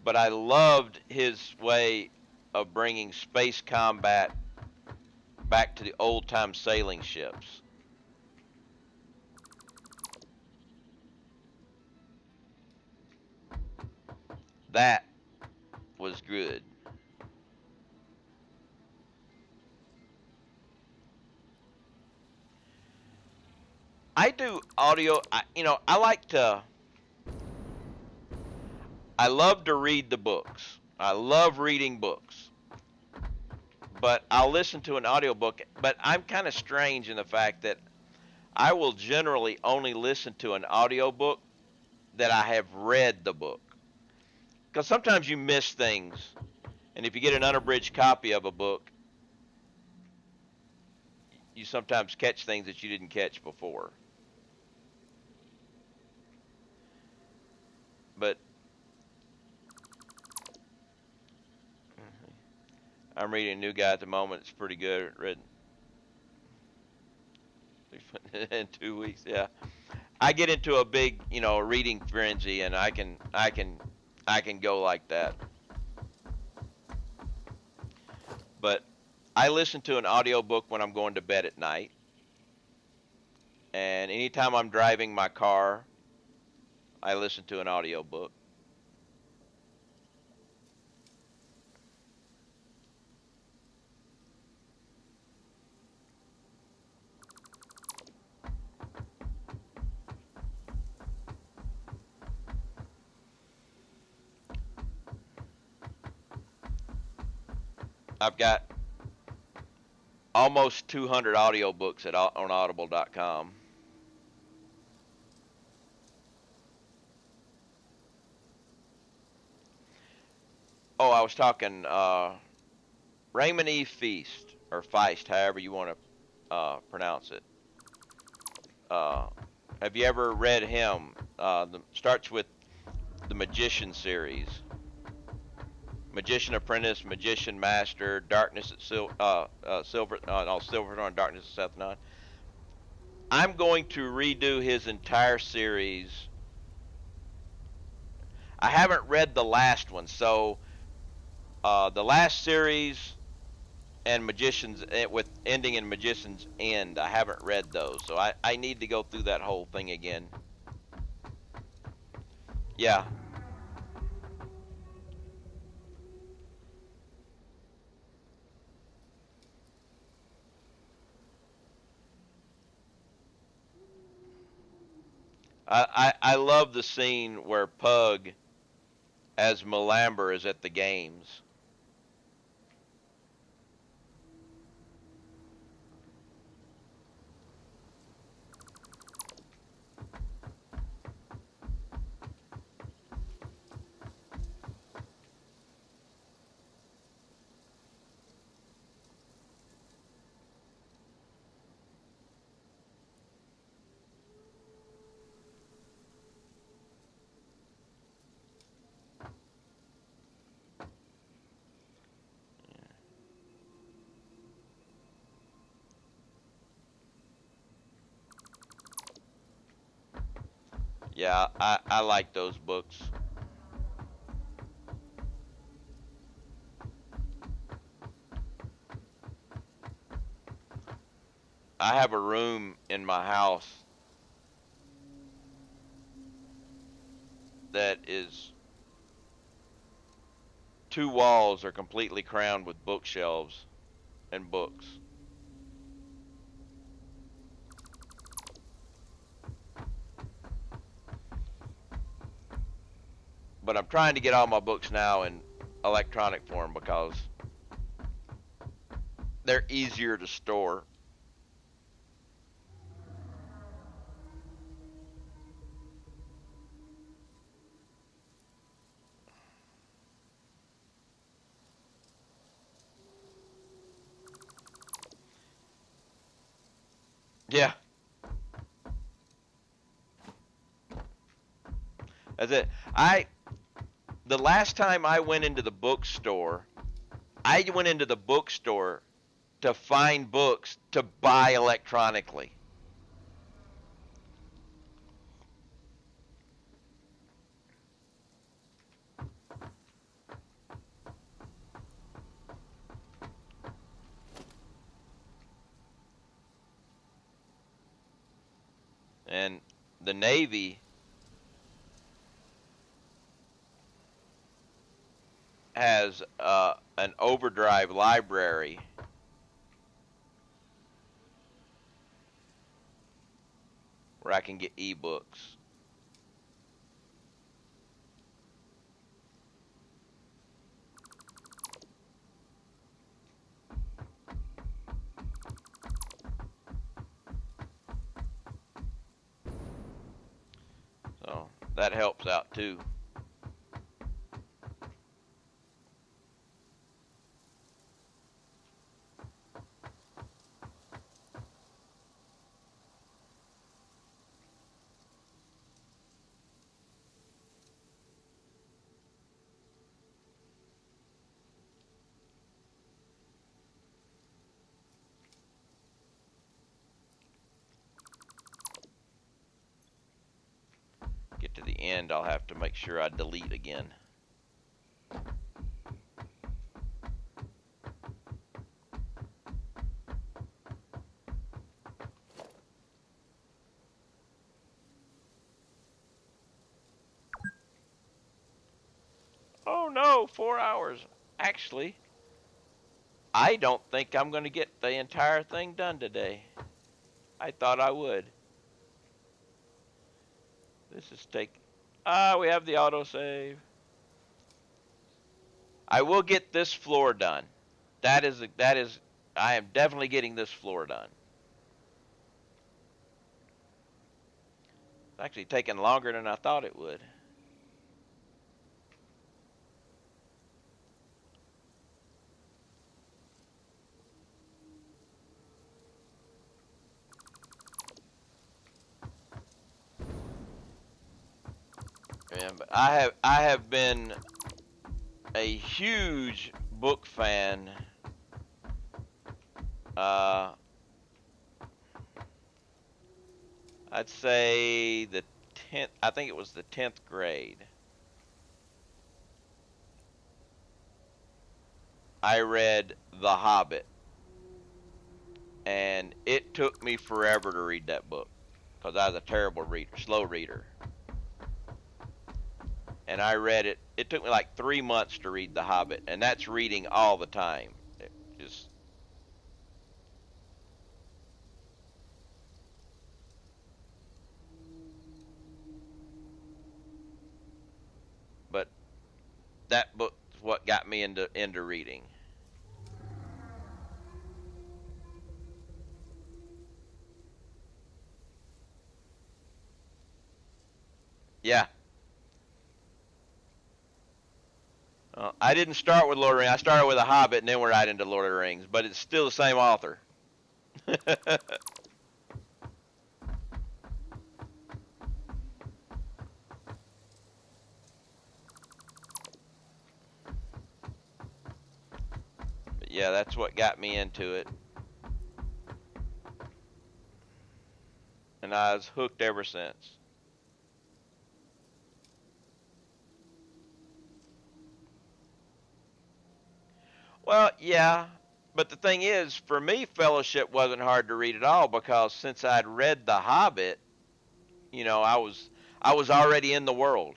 But I loved his way of bringing space combat back to the old time sailing ships. That was good. I do audio. I like to. I love to read the books. I love reading books. But I'll listen to an audiobook. But I'm kind of strange in the fact that I will generally only listen to an audiobook that I have read the book. Because sometimes you miss things. And if you get an unabridged copy of a book, you sometimes catch things that you didn't catch before. But I'm reading a new guy at the moment. It's pretty good. Read in 2 weeks. Yeah, I get into a big, reading frenzy, and I can go like that. But I listen to an audiobook when I'm going to bed at night, and anytime I'm driving my car, I listen to an audiobook. I've got almost 200 audiobooks on audible.com. Oh, I was talking Raymond E. Feast, or Feist, however you want to pronounce it. Have you ever read him? Starts with the Magician series. Magician Apprentice, Magician Master, Darkness at Silverthorn, Darkness at Sethnon. I'm going to redo his entire series. I haven't read the last one, so the last series and Magician's with ending in Magician's End, I haven't read those, so I need to go through that whole thing again. Yeah. I love the scene where Pug, as Melamber, is at the games. Yeah, I like those books. I have a room in my house that is 2 walls are completely crowned with bookshelves and books. But I'm trying to get all my books now in electronic form because they're easier to store. Yeah, that's it. The last time I went into the bookstore, I went into the bookstore to find books to buy electronically. And the Navy has an overdrive library where I can get ebooks. So that helps out too. Get to the end, I'll have to make sure I delete again. Oh no, 4 hours. Actually, I don't think I'm going to get the entire thing done today. I thought I would. This is take. We have the autosave. I will get this floor done. That is. I am definitely getting this floor done. It's actually taking longer than I thought it would. Yeah, but I have been a huge book fan. Uh, I'd say the 10th. I think it was the 10th grade. I read The Hobbit, and it took me forever to read that book because I was a terrible reader, slow reader. And I read it. It took me like 3 months to read The Hobbit, and that's reading all the time. It just, but that book's what got me into reading. Yeah. I didn't start with Lord of the Rings. I started with The Hobbit, and then we're right into Lord of the Rings. But it's still the same author. But yeah, that's what got me into it, and I was hooked ever since. Well, yeah, but the thing is, for me, Fellowship wasn't hard to read at all because since I'd read The Hobbit, I was already in the world.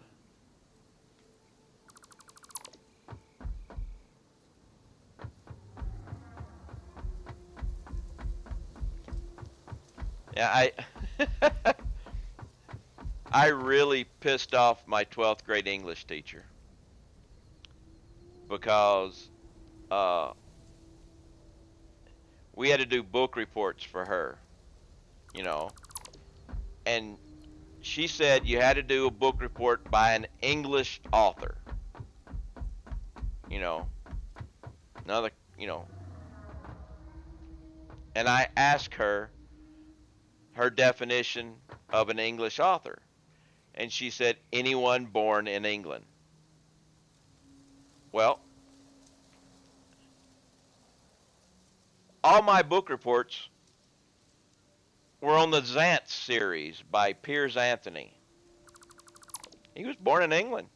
Yeah, I really pissed off my 12th grade English teacher because uh, we had to do book reports for her, you know, and she said you had to do a book report by an English author, you know, another, you know, and I asked her her definition of an English author, and she said anyone born in England. Well, all my book reports were on the Zantz series by Piers Anthony. He was born in England.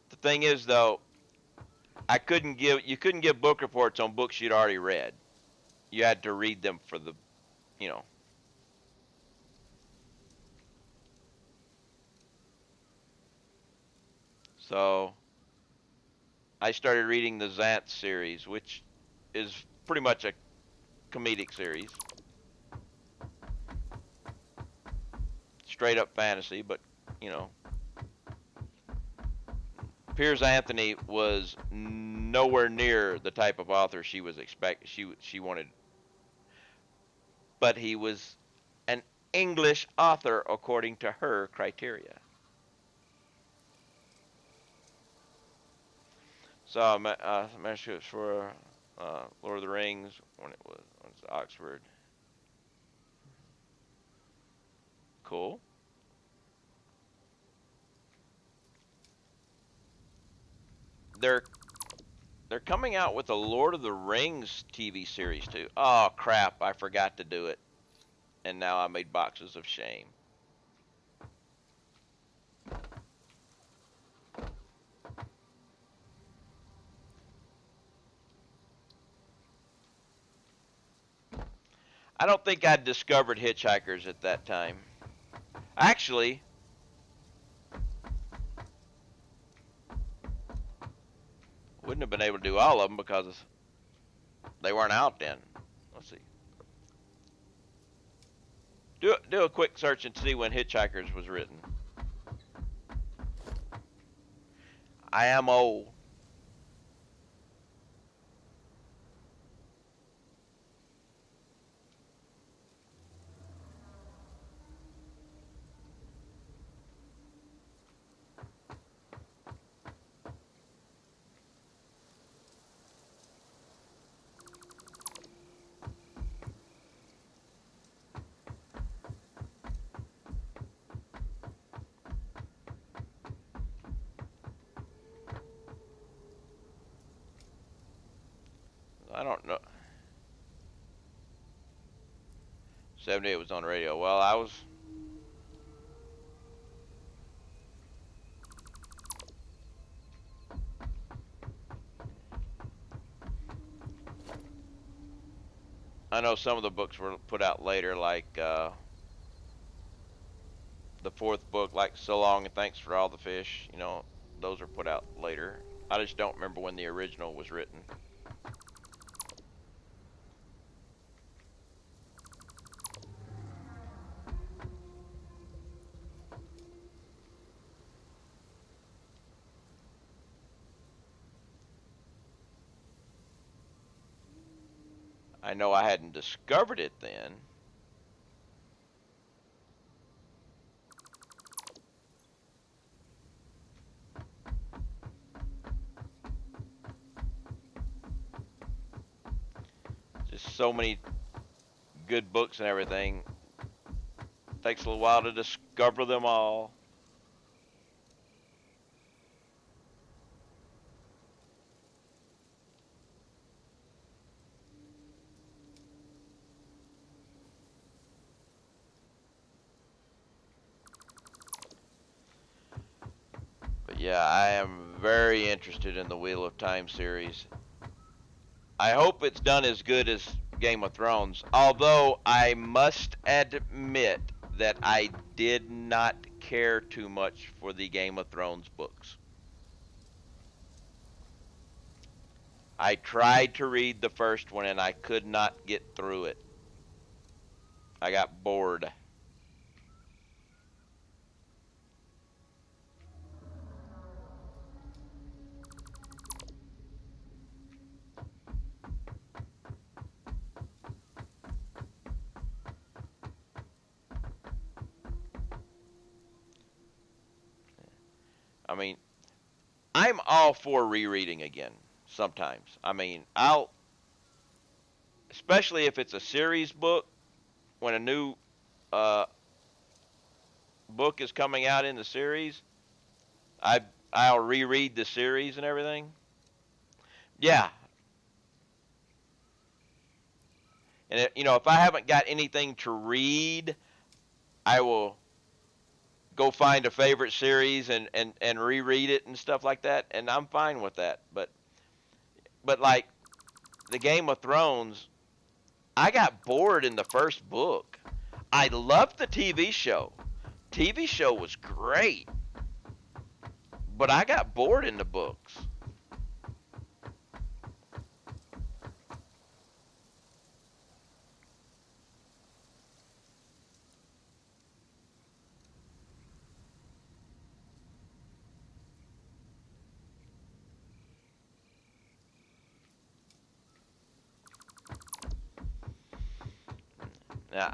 The thing is, though, you couldn't give book reports on books you'd already read. You had to read them for the, you know. So I started reading the Zantz series, which is pretty much a comedic series. Straight up fantasy, but, you know. Piers Anthony was nowhere near the type of author she was she wanted, but he was an English author according to her criteria. So manuscripts for Lord of the Rings when it was Oxford. Cool. They're coming out with a Lord of the Rings TV series too. Oh crap! I forgot to do it, and now I made boxes of shame. I don't think I'd discovered Hitchhikers at that time. Actually, wouldn't have been able to do all of them because they weren't out then. Let's see. Do a quick search and see when Hitchhikers was written. I am old. I don't know. 78 was on the radio. Well, I know some of the books were put out later, like the fourth book, like So Long and Thanks for All the Fish. You know, those are put out later. I just don't remember when the original was written. I know I hadn't discovered it then. Just so many good books and everything. Takes a little while to discover them all. But yeah, I am very interested in the Wheel of Time series. I hope it's done as good as Game of Thrones, although I must admit that I did not care too much for the Game of Thrones books. I tried to read the first one and I could not get through it. I got bored. I mean, I'm all for rereading again sometimes. I mean, especially if it's a series book, when a new uh, book is coming out in the series, I I'll reread the series and everything. Yeah, and if I haven't got anything to read, I will go find a favorite series and reread it and stuff like that, and I'm fine with that. But like the Game of Thrones, I got bored in the first book. I loved the TV show. TV show was great, but I got bored in the books. Now,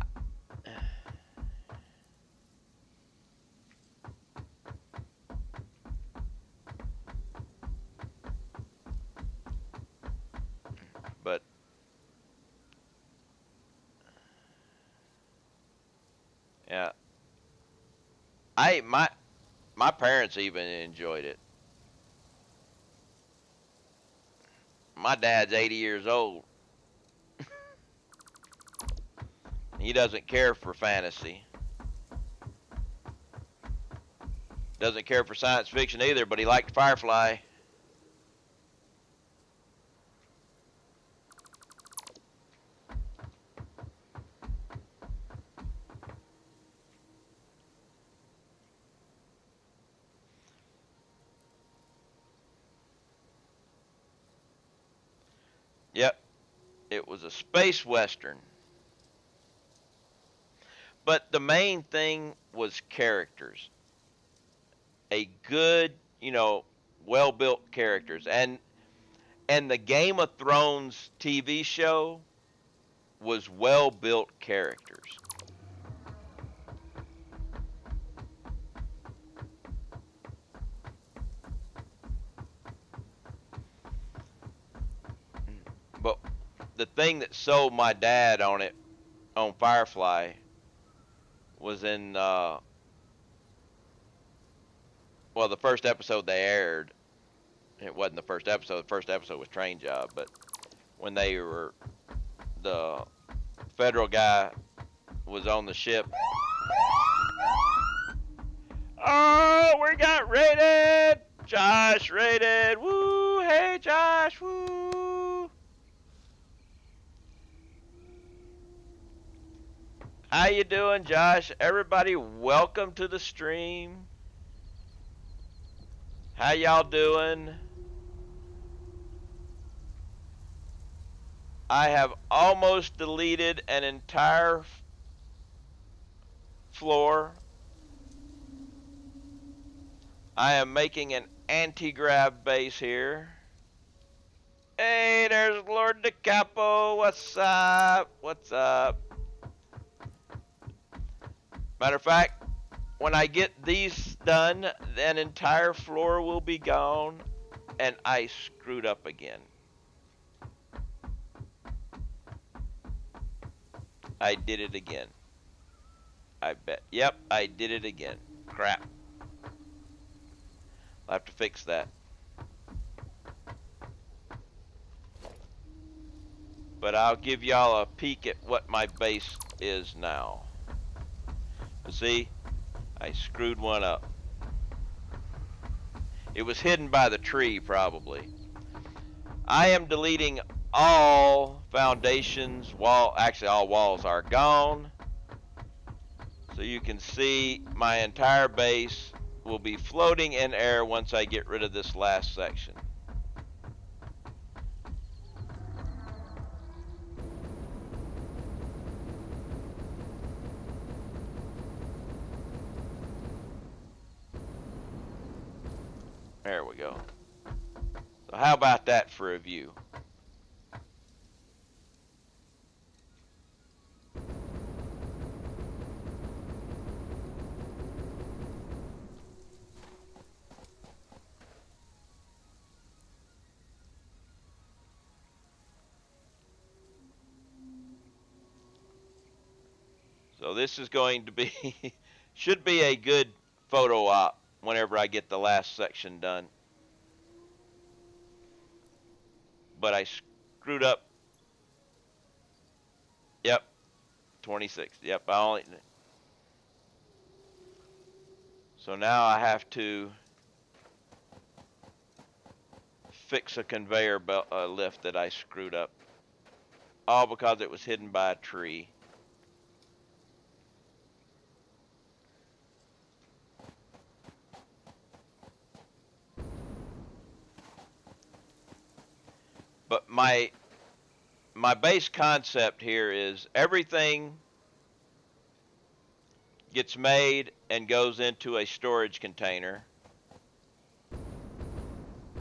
but yeah, I my parents even enjoyed it. My dad's 80 years old. He doesn't care for fantasy. Doesn't care for science fiction either, but he liked Firefly. Yep, it was a space western. But the main thing was characters. A good, well-built characters. And the Game of Thrones TV show was well-built characters. But the thing that sold my dad on it, on Firefly, was in the first episode they aired. It wasn't the first episode. The first episode was Train Job, but when the federal guy was on the ship. Oh, we got raided! Josh raided! Woo! Hey, Josh! Woo! How you doing, Josh? Everybody, welcome to the stream. How y'all doing? I have almost deleted an entire floor. I am making an anti-grav base here. Hey, there's Lord DeCapo. What's up? What's up? Matter of fact, when I get these done, an entire floor will be gone, and I screwed up again. I did it again. I bet. Yep, I did it again. Crap. I'll have to fix that. But I'll give y'all a peek at what my base is now. See, I screwed one up. It was hidden by the tree, probably. I am deleting all foundations. Actually, all walls are gone. So you can see my entire base will be floating in air once I get rid of this last section. There we go. So how about that for a view? So this is going to be, should be a good photo op whenever I get the last section done. But I screwed up. Yep, 26. Yep, I only. So now I have to fix a conveyor belt lift that I screwed up. All because it was hidden by a tree. But my base concept here is everything gets made and goes into a storage container,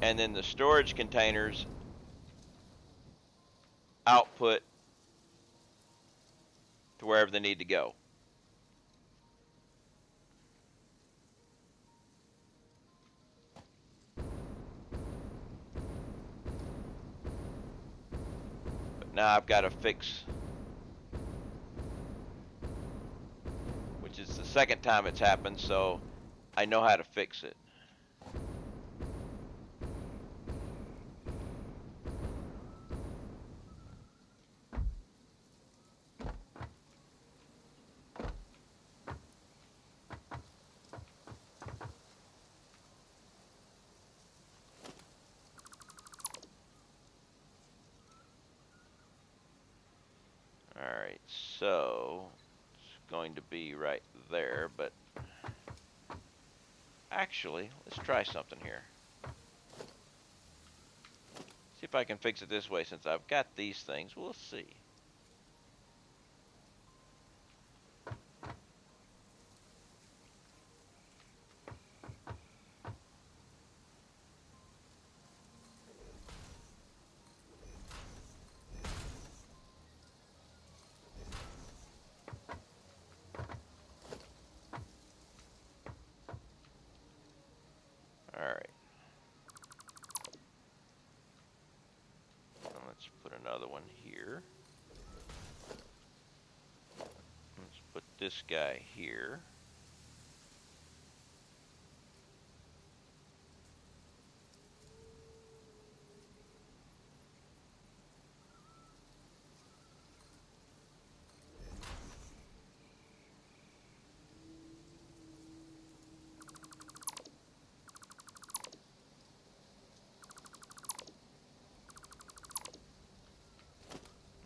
and then the storage containers output to wherever they need to go. But now I've got to fix, which is the second time it's happened, so I know how to fix it. Alright, so it's going to be right there, but actually, let's try something here. See if I can fix it this way since I've got these things. We'll see. Alright. Let's put another one here. Let's put this guy here.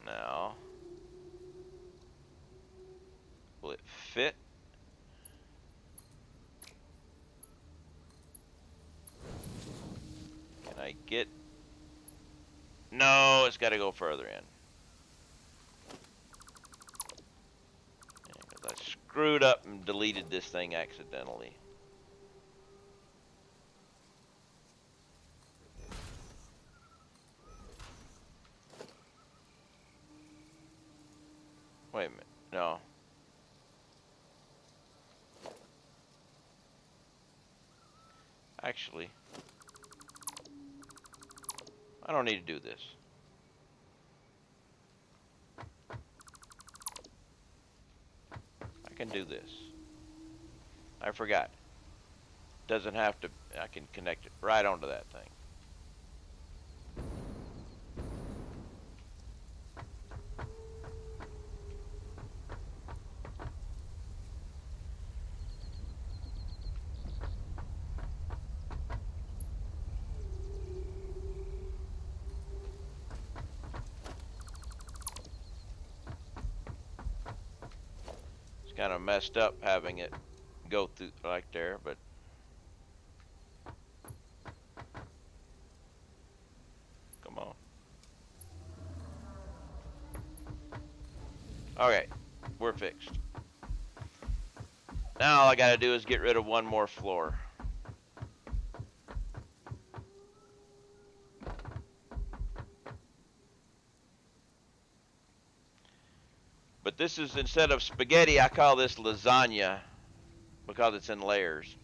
Now, will it fit? Can I get... No, it's got to go further in. Because I screwed up and deleted this thing accidentally. Wait a minute. No. Actually, I don't need to do this. I can do this. I forgot. Doesn't have to, I can connect it right onto that thing. It's kind of messed up having it go through like there, but come on. Okay, we're fixed. Now all I gotta do is get rid of one more floor. But this is, instead of spaghetti, I call this lasagna because it's in layers.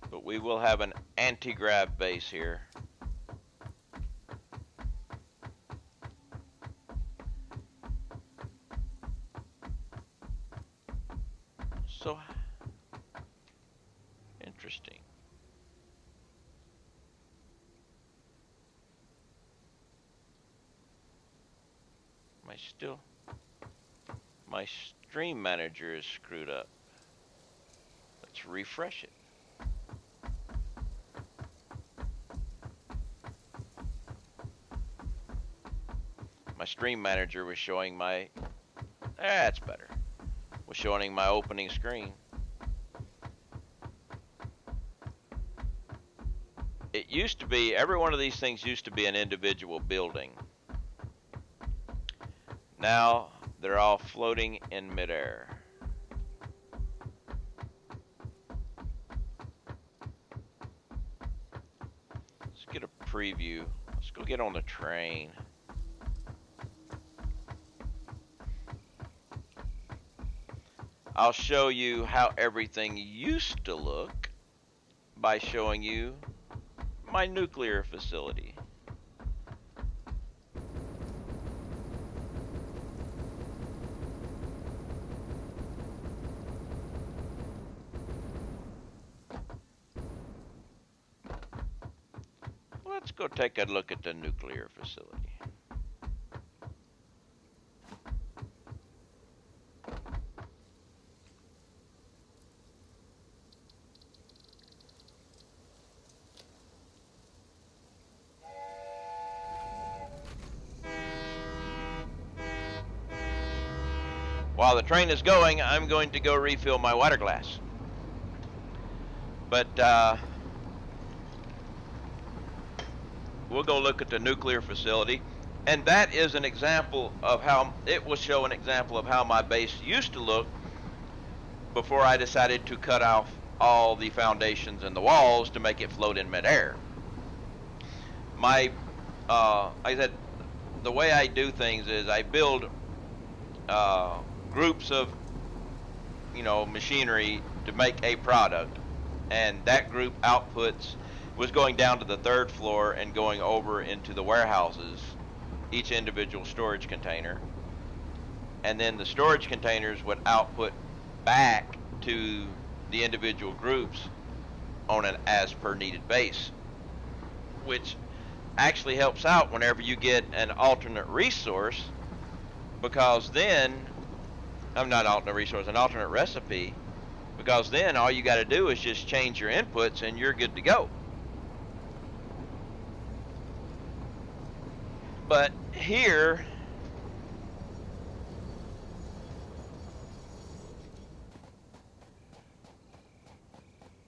But we will have an anti-grav base here. So interesting. My stream manager is screwed up. Let's refresh it. My stream manager was showing my, that's better. Was showing my opening screen. It used to be, every one of these things used to be an individual building. Now they're all floating in midair. Let's get a preview. Let's go get on the train. I'll show you how everything used to look by showing you my nuclear facility. Let's go take a look at the nuclear facility. While the train is going, I'm going to go refill my water glass. But we'll go look at the nuclear facility. And that is an example of how, it will show an example of how my base used to look before I decided to cut off all the foundations and the walls to make it float in midair. Like I said, the way I do things is I build groups of, machinery to make a product, and that group outputs was going down to the 3rd floor and going over into the warehouses, each individual storage container, and then the storage containers would output back to the individual groups on an as per needed base, which actually helps out whenever you get an alternate resource, because then, not alternate resource, an alternate recipe, because then all you got to do is just change your inputs and you're good to go. But here,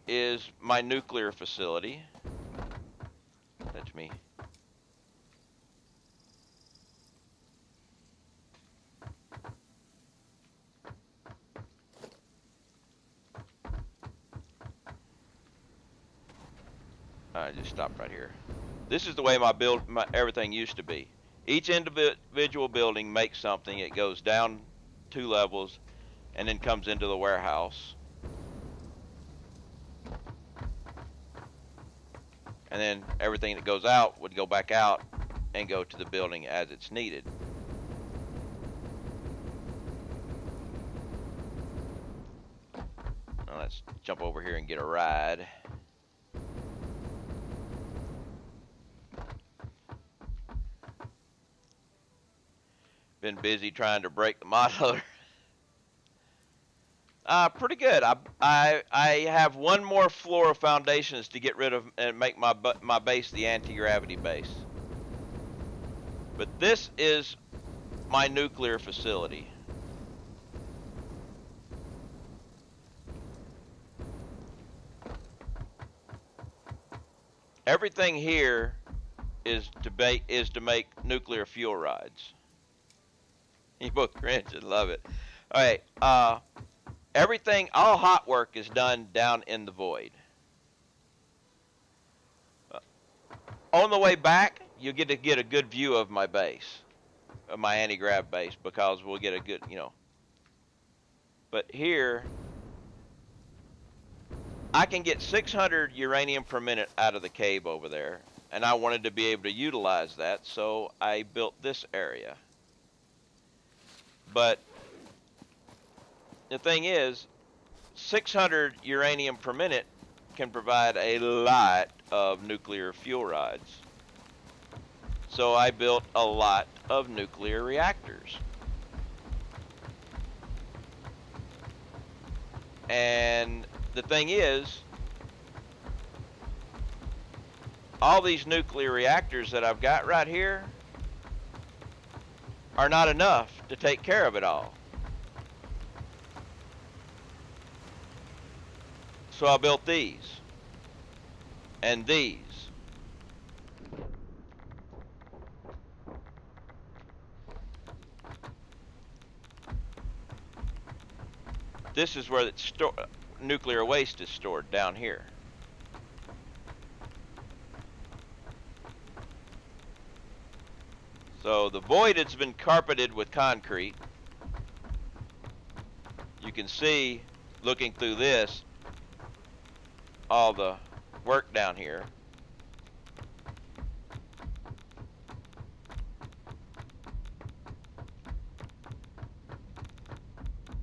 is my nuclear facility. That's me. I just stopped right here. This is the way my everything used to be. Each individual building makes something. It goes down 2 levels and then comes into the warehouse. And then everything that goes out would go back out and go to the building as it's needed. Now let's jump over here and get a ride. Been busy trying to break the mod loader. Pretty good. I have one more floor of foundations to get rid of and make my base the anti-gravity base. But this is my nuclear facility. Everything here is to make nuclear fuel rods. You both cringe and love it. All right. everything, all hot work is done down in the void. On the way back, you'll get to get a good view of my base, of my anti-grav base, because we'll get a good, But here, I can get 600 uranium per minute out of the cave over there, and I wanted to be able to utilize that, so I built this area. But the thing is, 600 uranium per minute can provide a lot of nuclear fuel rods. So I built a lot of nuclear reactors. And the thing is, all these nuclear reactors that I've got right here are not enough to take care of it all. So I built these and these. This is where nuclear waste is stored, down here. So the void has been carpeted with concrete. You can see, looking through this, all the work down here.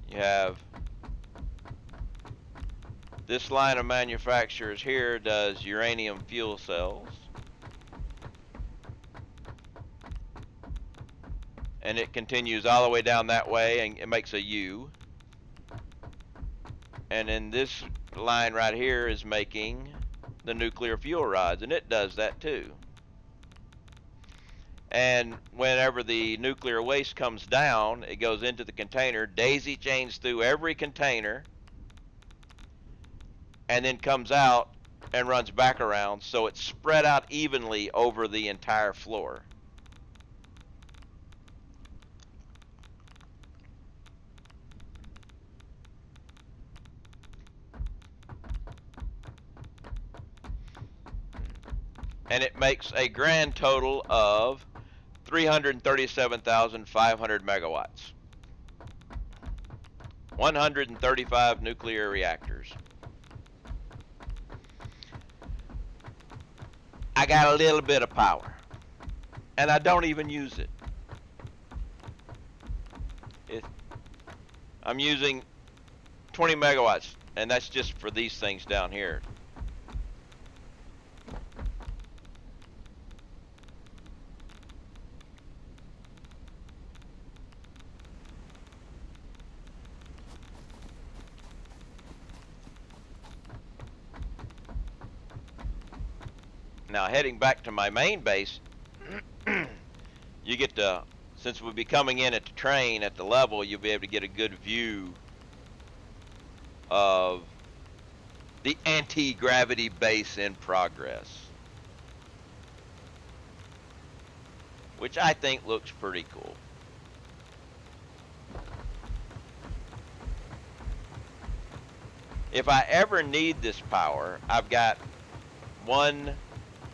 You have this line of manufacturers here does uranium fuel cells. And it continues all the way down that way, and it makes a U. And then this line right here is making the nuclear fuel rods, and it does that too. And whenever the nuclear waste comes down, it goes into the container, daisy chains through every container, and then comes out and runs back around, so it's spread out evenly over the entire floor. And it makes a grand total of 337,500 megawatts. 135 nuclear reactors. I got a little bit of power, and I don't even use it. I'm using 20 megawatts, and that's just for these things down here. Now, heading back to my main base, you get to, since we'll be coming in at the train at the level, you'll be able to get a good view of the anti-gravity base in progress, which I think looks pretty cool. If I ever need this power, I've got one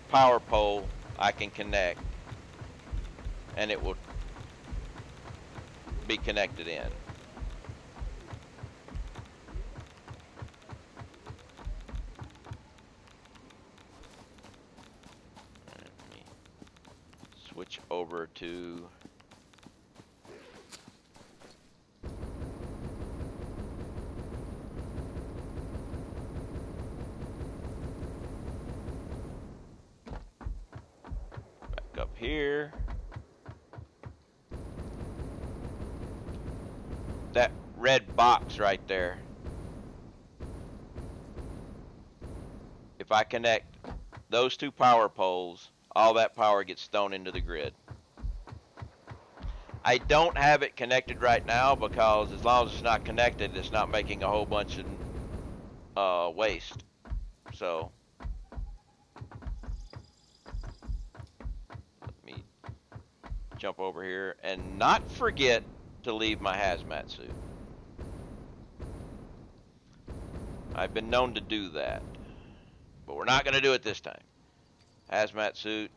power pole I can connect, and it will be connected in. Let me switch over to up here. That red box right there. If I connect those two power poles, all that power gets thrown into the grid. I don't have it connected right now because as long as it's not connected, it's not making a whole bunch of waste. So jump over here and not forget to leave my hazmat suit. I've been known to do that. But we're not going to do it this time. Hazmat suit,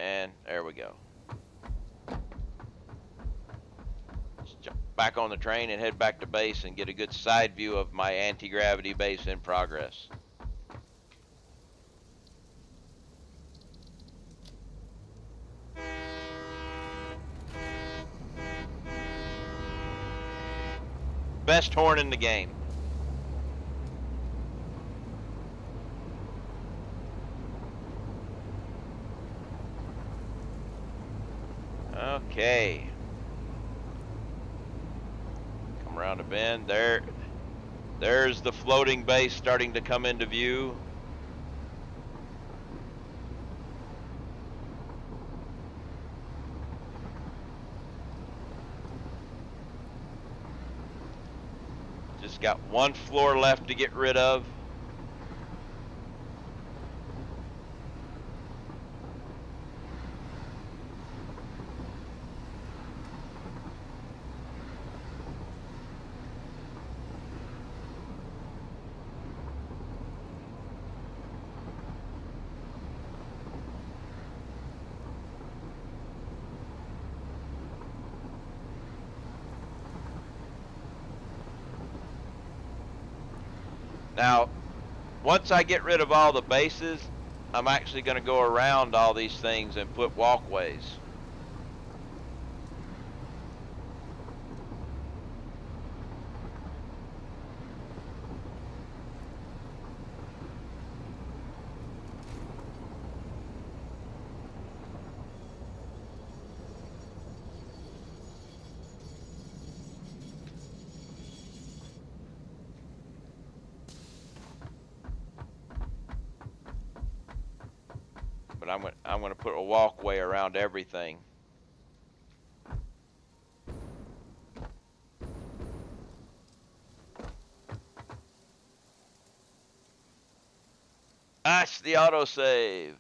and there we go. Let's jump back on the train and head back to base and get a good side view of my anti-gravity base in progress. Best horn in the game. Okay. Come around a bend. There's the floating base starting to come into view. Just got one floor left to get rid of. Now, once I get rid of all the bases, I'm actually going to go around all these things and put walkways. But I'm going to put a walkway around everything. That's the autosave.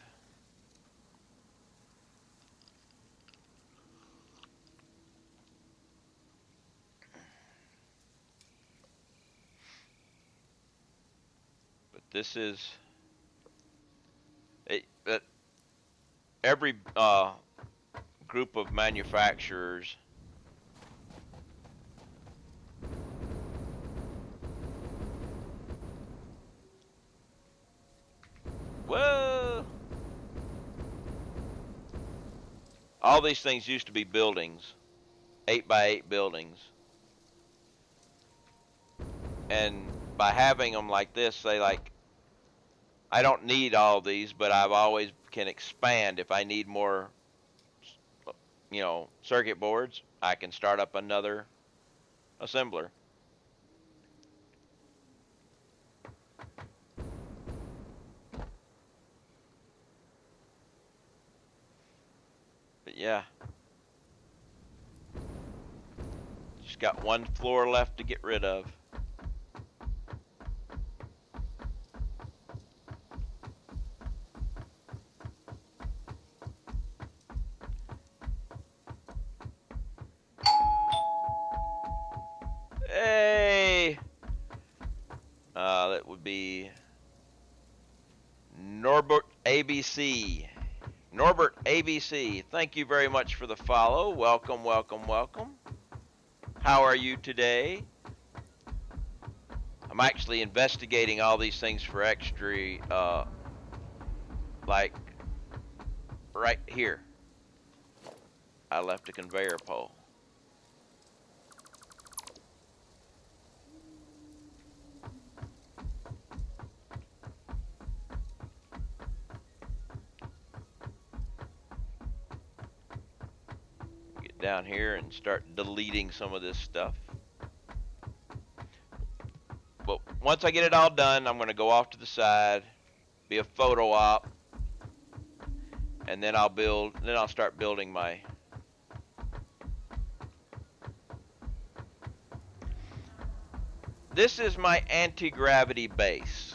But this is every group of manufacturers whoa, all these things used to be buildings, 8x8 buildings, and by having them like this, I don't need all these, but I've always can expand. If I need more, circuit boards, I can start up another assembler. But yeah, just got one floor left to get rid of. Hey! That would be Norbert ABC. Norbert ABC, thank you very much for the follow. Welcome, welcome, welcome. How are you today? I'm actually investigating all these things for extra, like right here. I left a conveyor pole. Get down here and start deleting some of this stuff. But once I get it all done, I'm going to go off to the side, be a photo op, and then I'll start building my this is my anti-gravity base.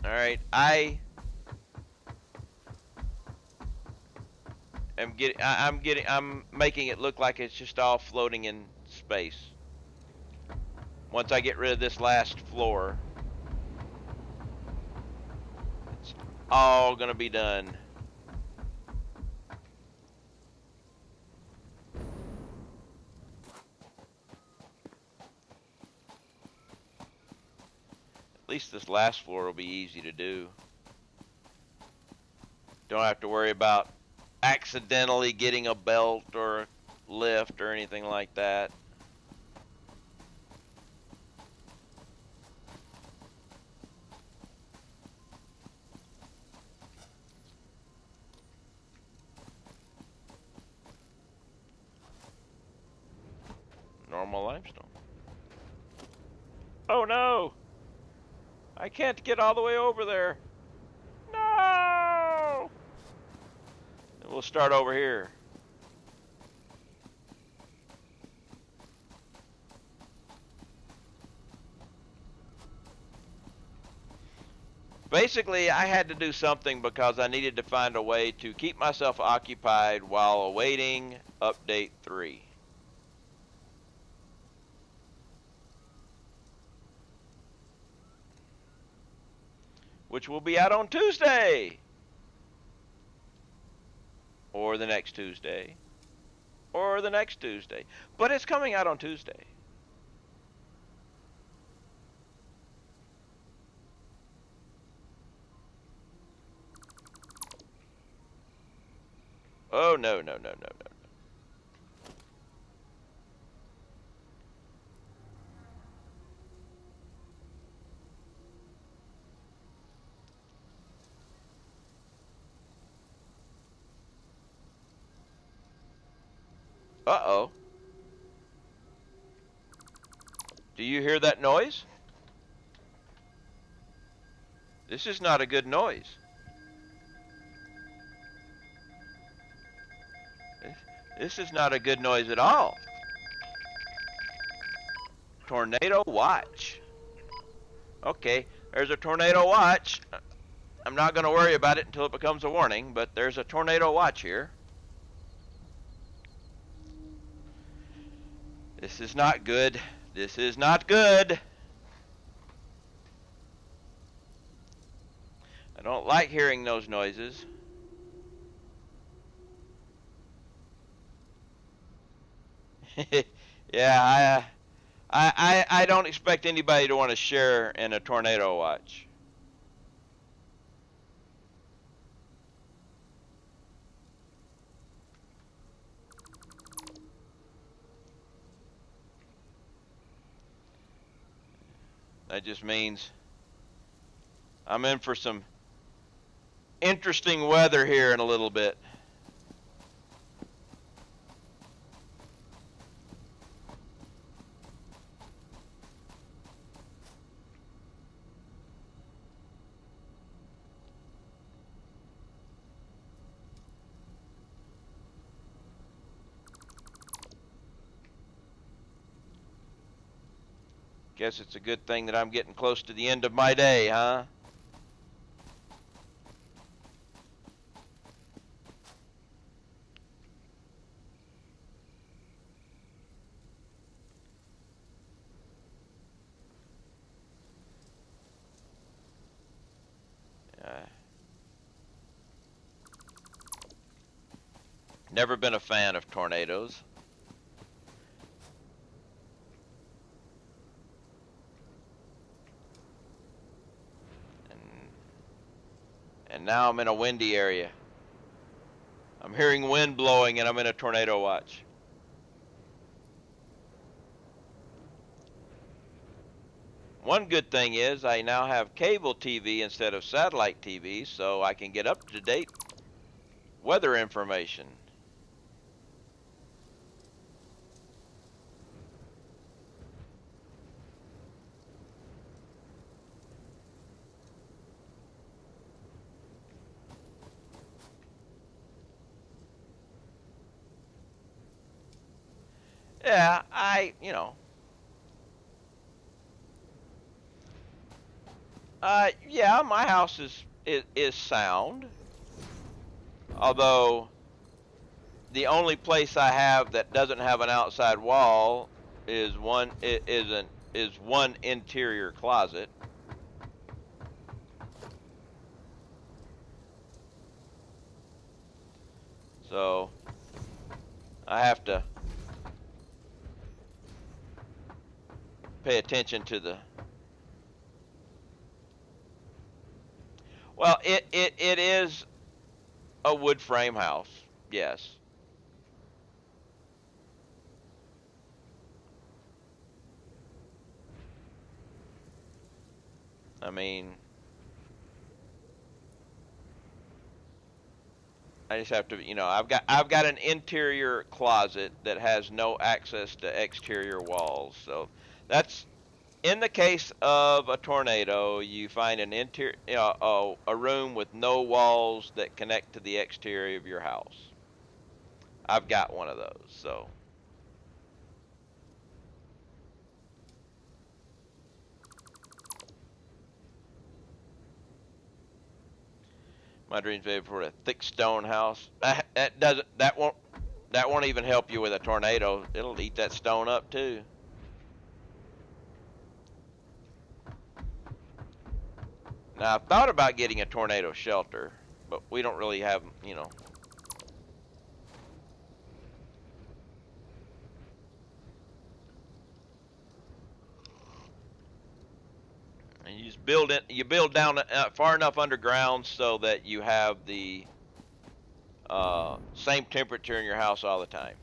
All right, I'm making it look like it's just all floating in space. Once I get rid of this last floor, all gonna be done. At least this last floor will be easy to do. Don't have to worry about accidentally getting a belt or a lift or anything like that. Normal limestone. Oh no! I can't get all the way over there. No! We'll start over here. Basically, I had to do something because I needed to find a way to keep myself occupied while awaiting update 3. Which will be out on Tuesday. Or the next Tuesday. Or the next Tuesday. But it's coming out on Tuesday. Oh, no, no, no, no, no. Uh-oh. Do you hear that noise? This is not a good noise. This is not a good noise at all. Tornado watch. Okay, there's a tornado watch. I'm not going to worry about it until it becomes a warning, but there's a tornado watch here. This is not good. This is not good. I don't like hearing those noises. Yeah, I don't expect anybody to want to share in a tornado watch. That just means I'm in for some interesting weather here in a little bit. Guess it's a good thing that I'm getting close to the end of my day, huh? Never been a fan of tornadoes. And now I'm in a windy area. I'm hearing wind blowing and I'm in a tornado watch. One good thing is I now have cable TV instead of satellite TV, so I can get up-to-date weather information. Yeah, yeah, my house is sound. Although the only place I have that doesn't have an outside wall is one interior closet. So I have to pay attention to the. Well, it is a wood frame house. Yes. I mean, I just have to, I've got an interior closet that has no access to exterior walls. So that's in the case of a tornado, you find an interior, a room with no walls that connect to the exterior of your house. I've got one of those. So my dreams made for a thick stone house. That won't even help you with a tornado. It'll eat that stone up too. Now I've thought about getting a tornado shelter, but we don't really have. And you just build it. You build down far enough underground so that you have the same temperature in your house all the time.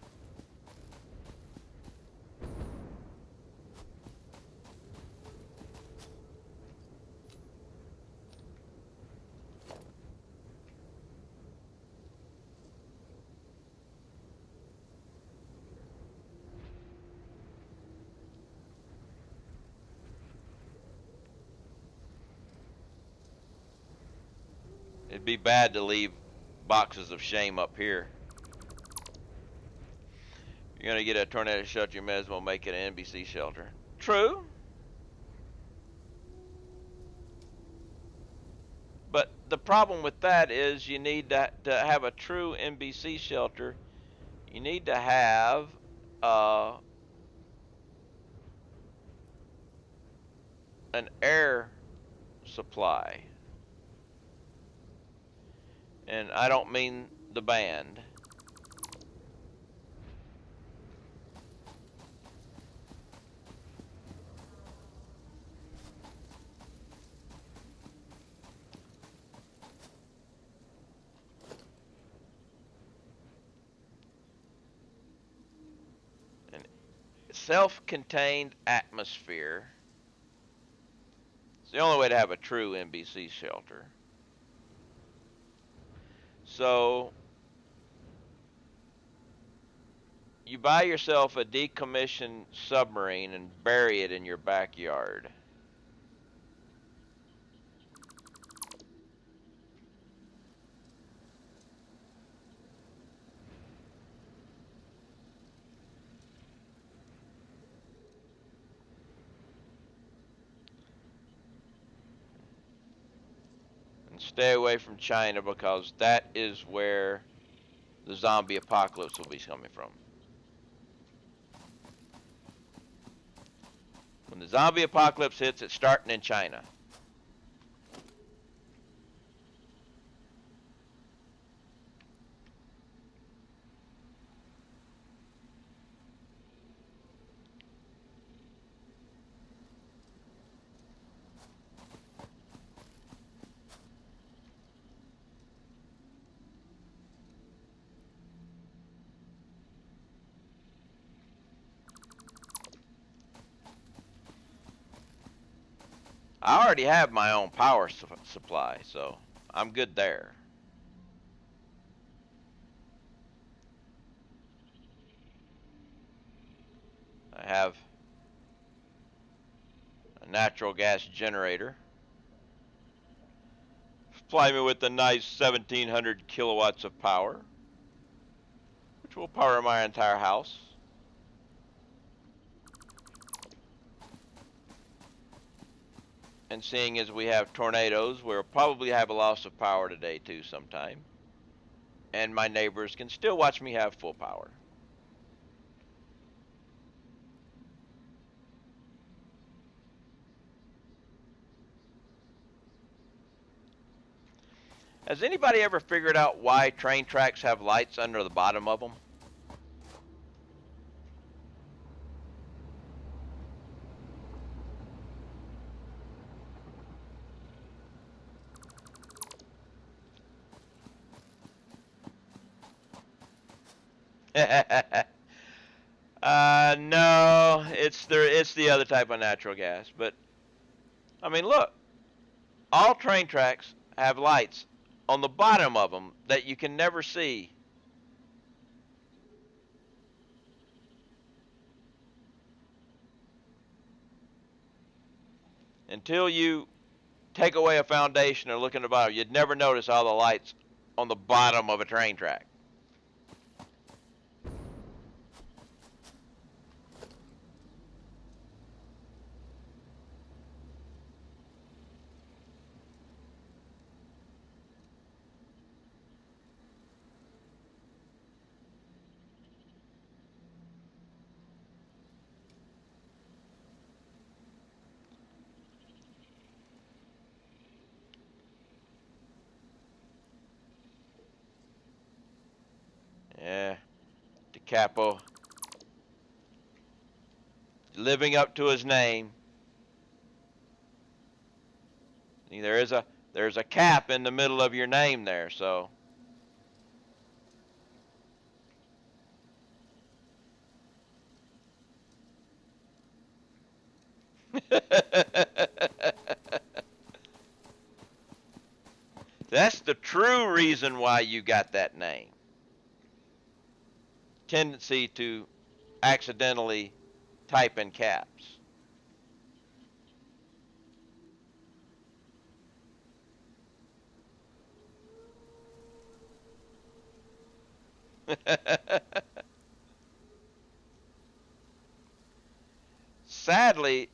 It'd be bad to leave boxes of shame up here. If you're gonna get a tornado shelter, you may as well make it an NBC shelter. True. But the problem with that is you need to have a true NBC shelter. You need to have uh, an air supply. And I don't mean the band. An self-contained atmosphere. It's the only way to have a true NBC shelter. So you buy yourself a decommissioned submarine and bury it in your backyard. And stay away from China because that is where the zombie apocalypse will be coming from. When the zombie apocalypse hits, it's starting in China. I already have my own power supply, so I'm good there. I have a natural gas generator. Supply me with a nice 1700 kilowatts of power, which will power my entire house. And seeing as we have tornadoes, we'll probably have a loss of power today too sometime. And my neighbors can still watch me have full power. Has anybody ever figured out why train tracks have lights under the bottom of them? No, it's the other type of natural gas. But I mean, look, all train tracks have lights on the bottom of them that you can never see. Until you take away a foundation or look in the bottom, you'd never notice all the lights on the bottom of a train track. Yeah, DiCapo living up to his name. There's a cap in the middle of your name there, so. That's the true reason why you got that name. Tendency to accidentally type in caps. Sadly,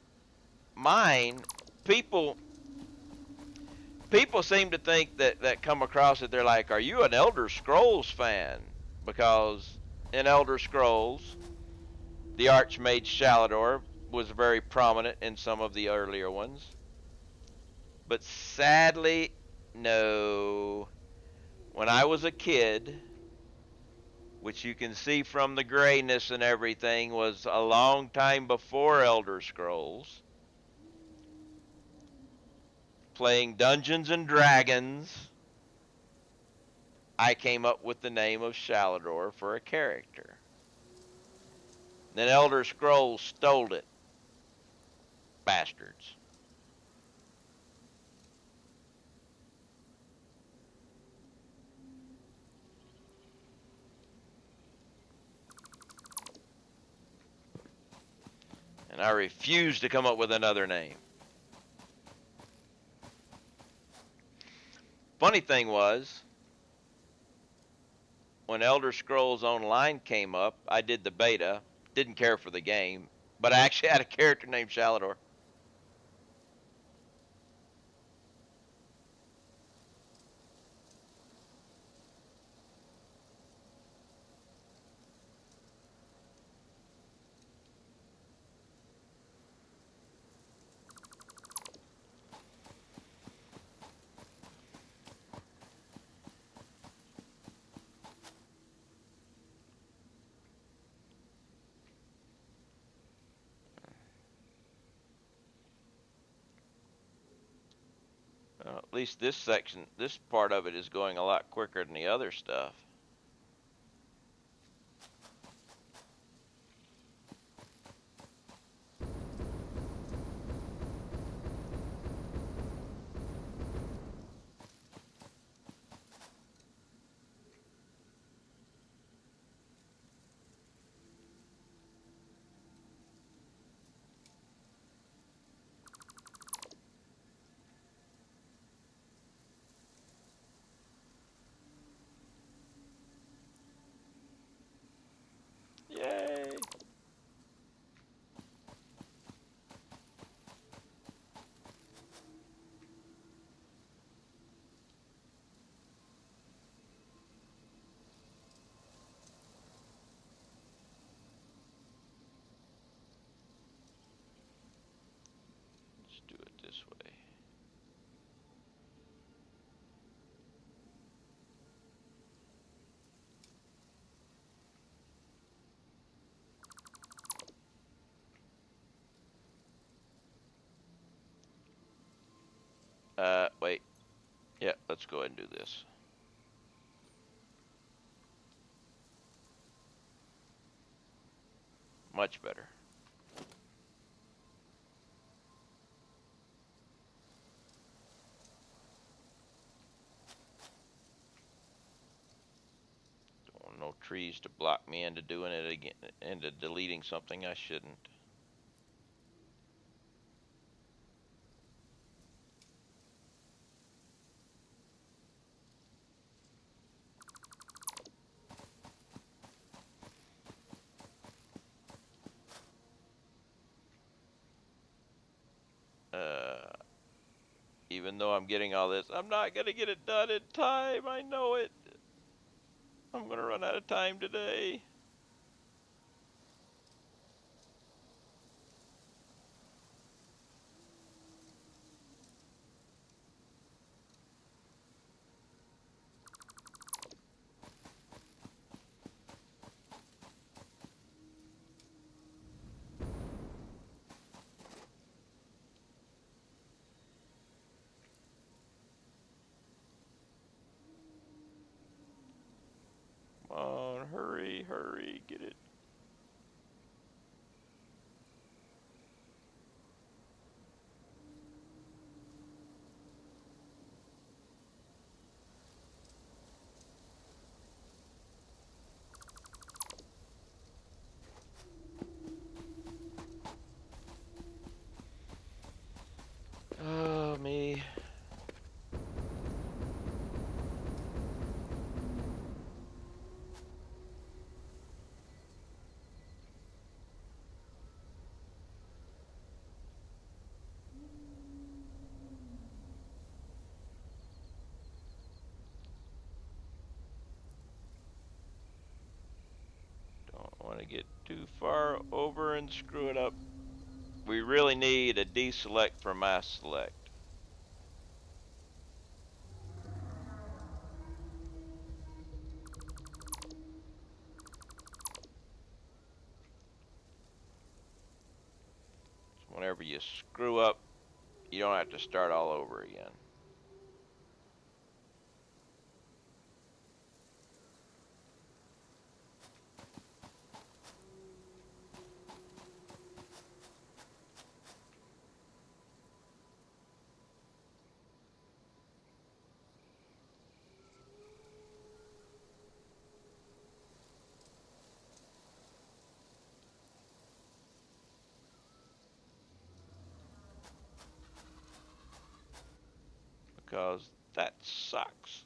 mine, people people seem to think that come across it, they're like, are you an Elder Scrolls fan? Because in Elder Scrolls, the Archmage Shalador was very prominent in some of the earlier ones. But sadly, no. When I was a kid, which you can see from the grayness and everything, was a long time before Elder Scrolls, playing Dungeons and Dragons, I came up with the name of Shalador for a character. Then Elder Scrolls stole it. Bastards. And I refuse to come up with another name. Funny thing was, when Elder Scrolls Online came up, I did the beta, didn't care for the game, but I actually had a character named Shalador. At least this section, this part of it is going a lot quicker than the other stuff. ahead and do this. Much better. Don't want no trees to block me into doing it again, into deleting something I shouldn't. Even though I'm getting all this, I'm not going to get it done in time. I know it. I'm going to run out of time today. Come on, hurry, hurry, get it. Oh, me. Don't want to get too far over and screw it up. We really need a deselect for mass select. So whenever you screw up, you don't have to start all over again. Because that sucks.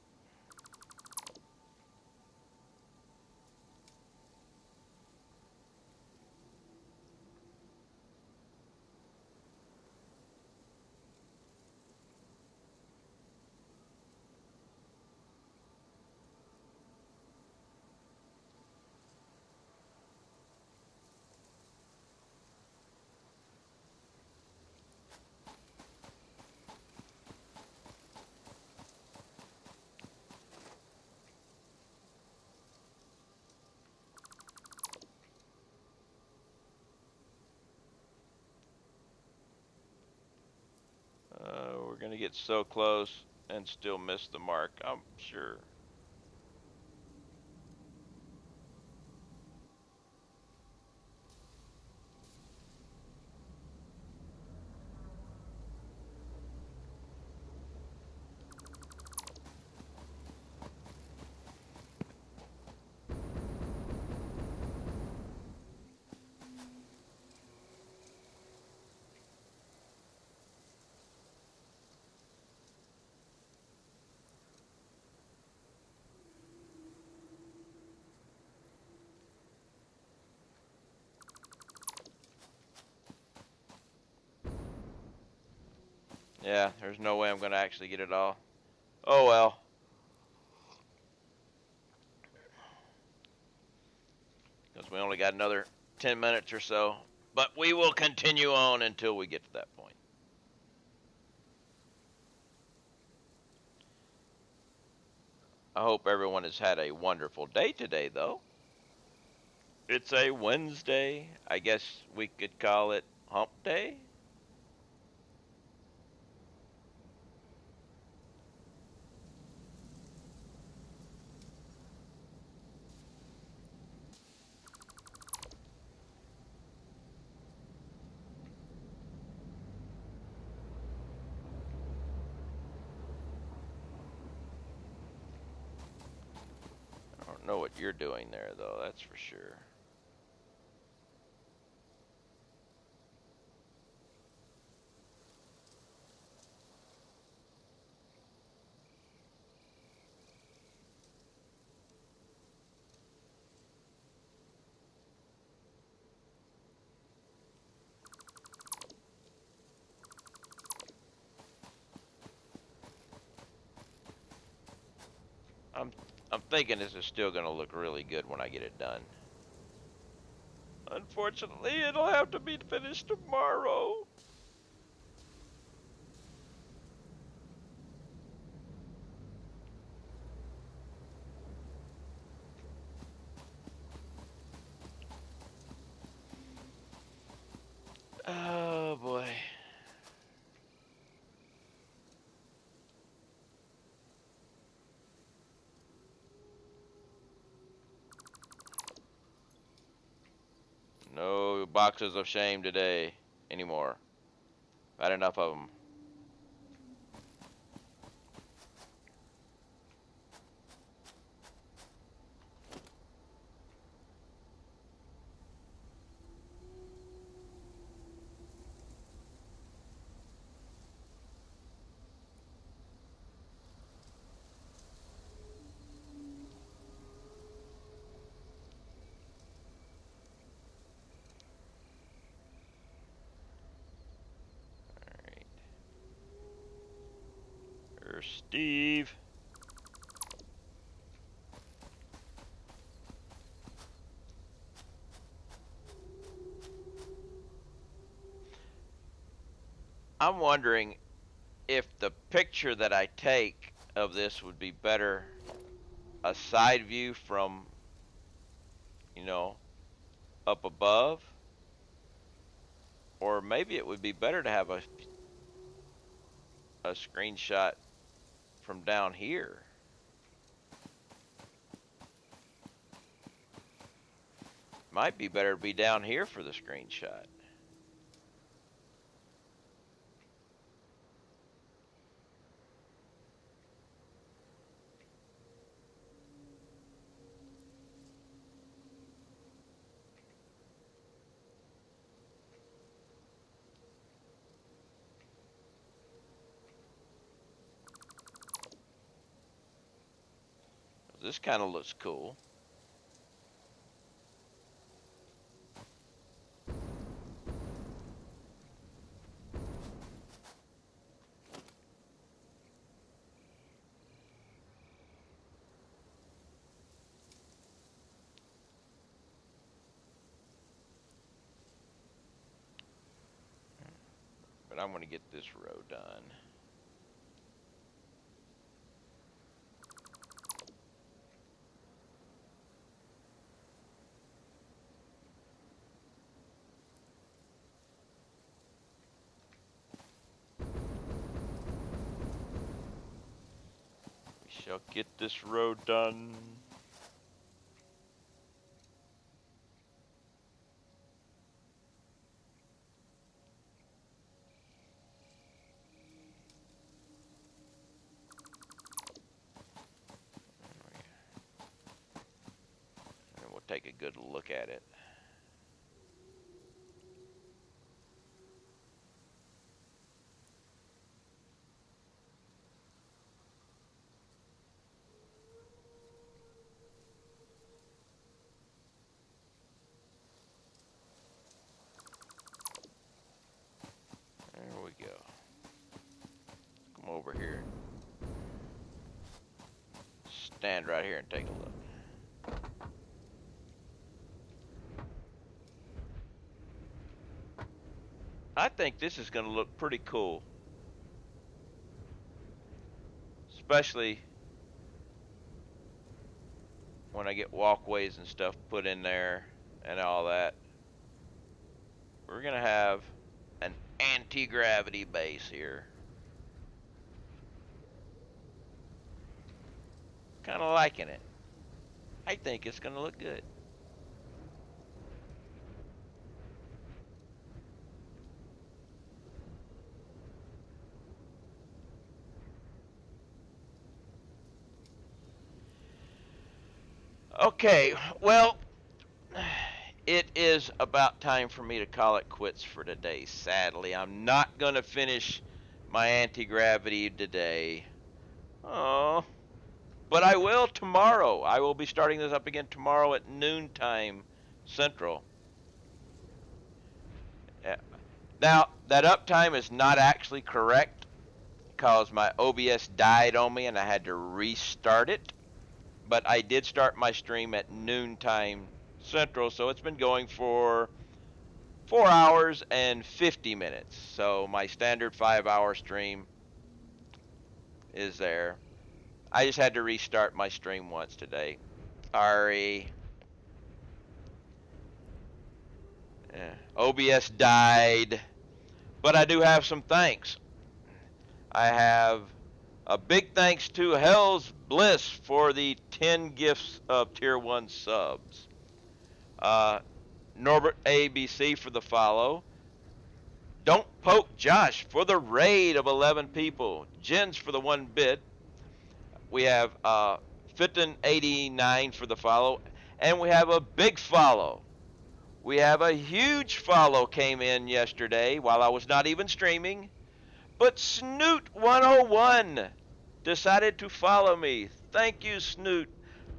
We're going to get so close and still miss the mark, I'm sure. Yeah, there's no way I'm going to actually get it all. Oh well. Because we only got another 10 minutes or so. But we will continue on until we get to that point. I hope everyone has had a wonderful day today, though. It's a Wednesday. I guess we could call it Hump Day. know what you're doing there, though, that's for sure. I'm I'm thinking this is still gonna look really good when I get it done. Unfortunately, it'll have to be finished tomorrow. Oh boy. No boxes of shame today anymore. Had enough of them. Alright. There's Steve. I'm wondering if the picture that I take of this would be better a side view from, you know, up above, or maybe it would be better to have a screenshot from down here. Might be better to be down here for the screenshot. This kind of looks cool. But I'm going to get this row done. We shall get this row done. And we'll take a good look at it. There we go. Come over here. Stand right here and take a look. I think this is going to look pretty cool. Especially when I get walkways and stuff put in there and all that. We're going to have an anti-gravity base here. Kind of liking it. I think it's going to look good. Okay, well, it is about time for me to call it quits for today. Sadly, I'm not going to finish my anti-gravity today. Oh, but I will tomorrow. I will be starting this up again tomorrow at noontime Central. Yeah. Now, that uptime is not actually correct because my OBS died on me and I had to restart it. But I did start my stream at noontime Central, so it's been going for 4 hours and 50 minutes. So my standard 5-hour stream is there. I just had to restart my stream once today. Sorry. OBS died. But I do have some thanks. I have a big thanks to Hell's Bliss for the 10 gifts of Tier 1 subs. Norbert ABC for the follow. Don't Poke Josh for the raid of 11 people. Jens for the 1 bit. We have Fitton89 for the follow. And we have a big follow. We have a huge follow came in yesterday while I was not even streaming. But Snoot101 decided to follow me. Thank you, Snoot.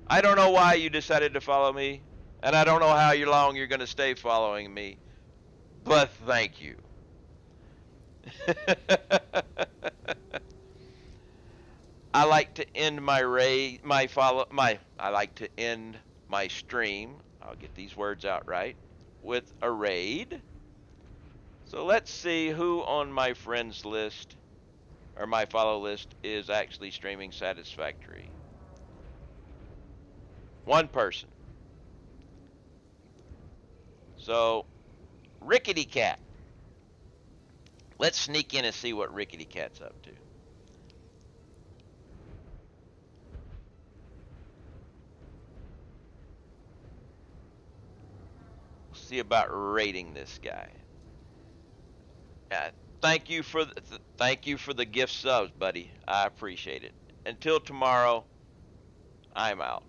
I don't know why you decided to follow me. And I don't know how long you're going to stay following me. But thank you. I like to end my I like to end my stream. I'll get these words out right with a raid. So let's see who on my friends list or my follow list is actually streaming Satisfactory. One person. So Rickety Cat. Let's sneak in and see what Rickety Cat's up to. See about rating this guy. Thank you for the gift subs, buddy. I appreciate it. Until tomorrow, I'm out.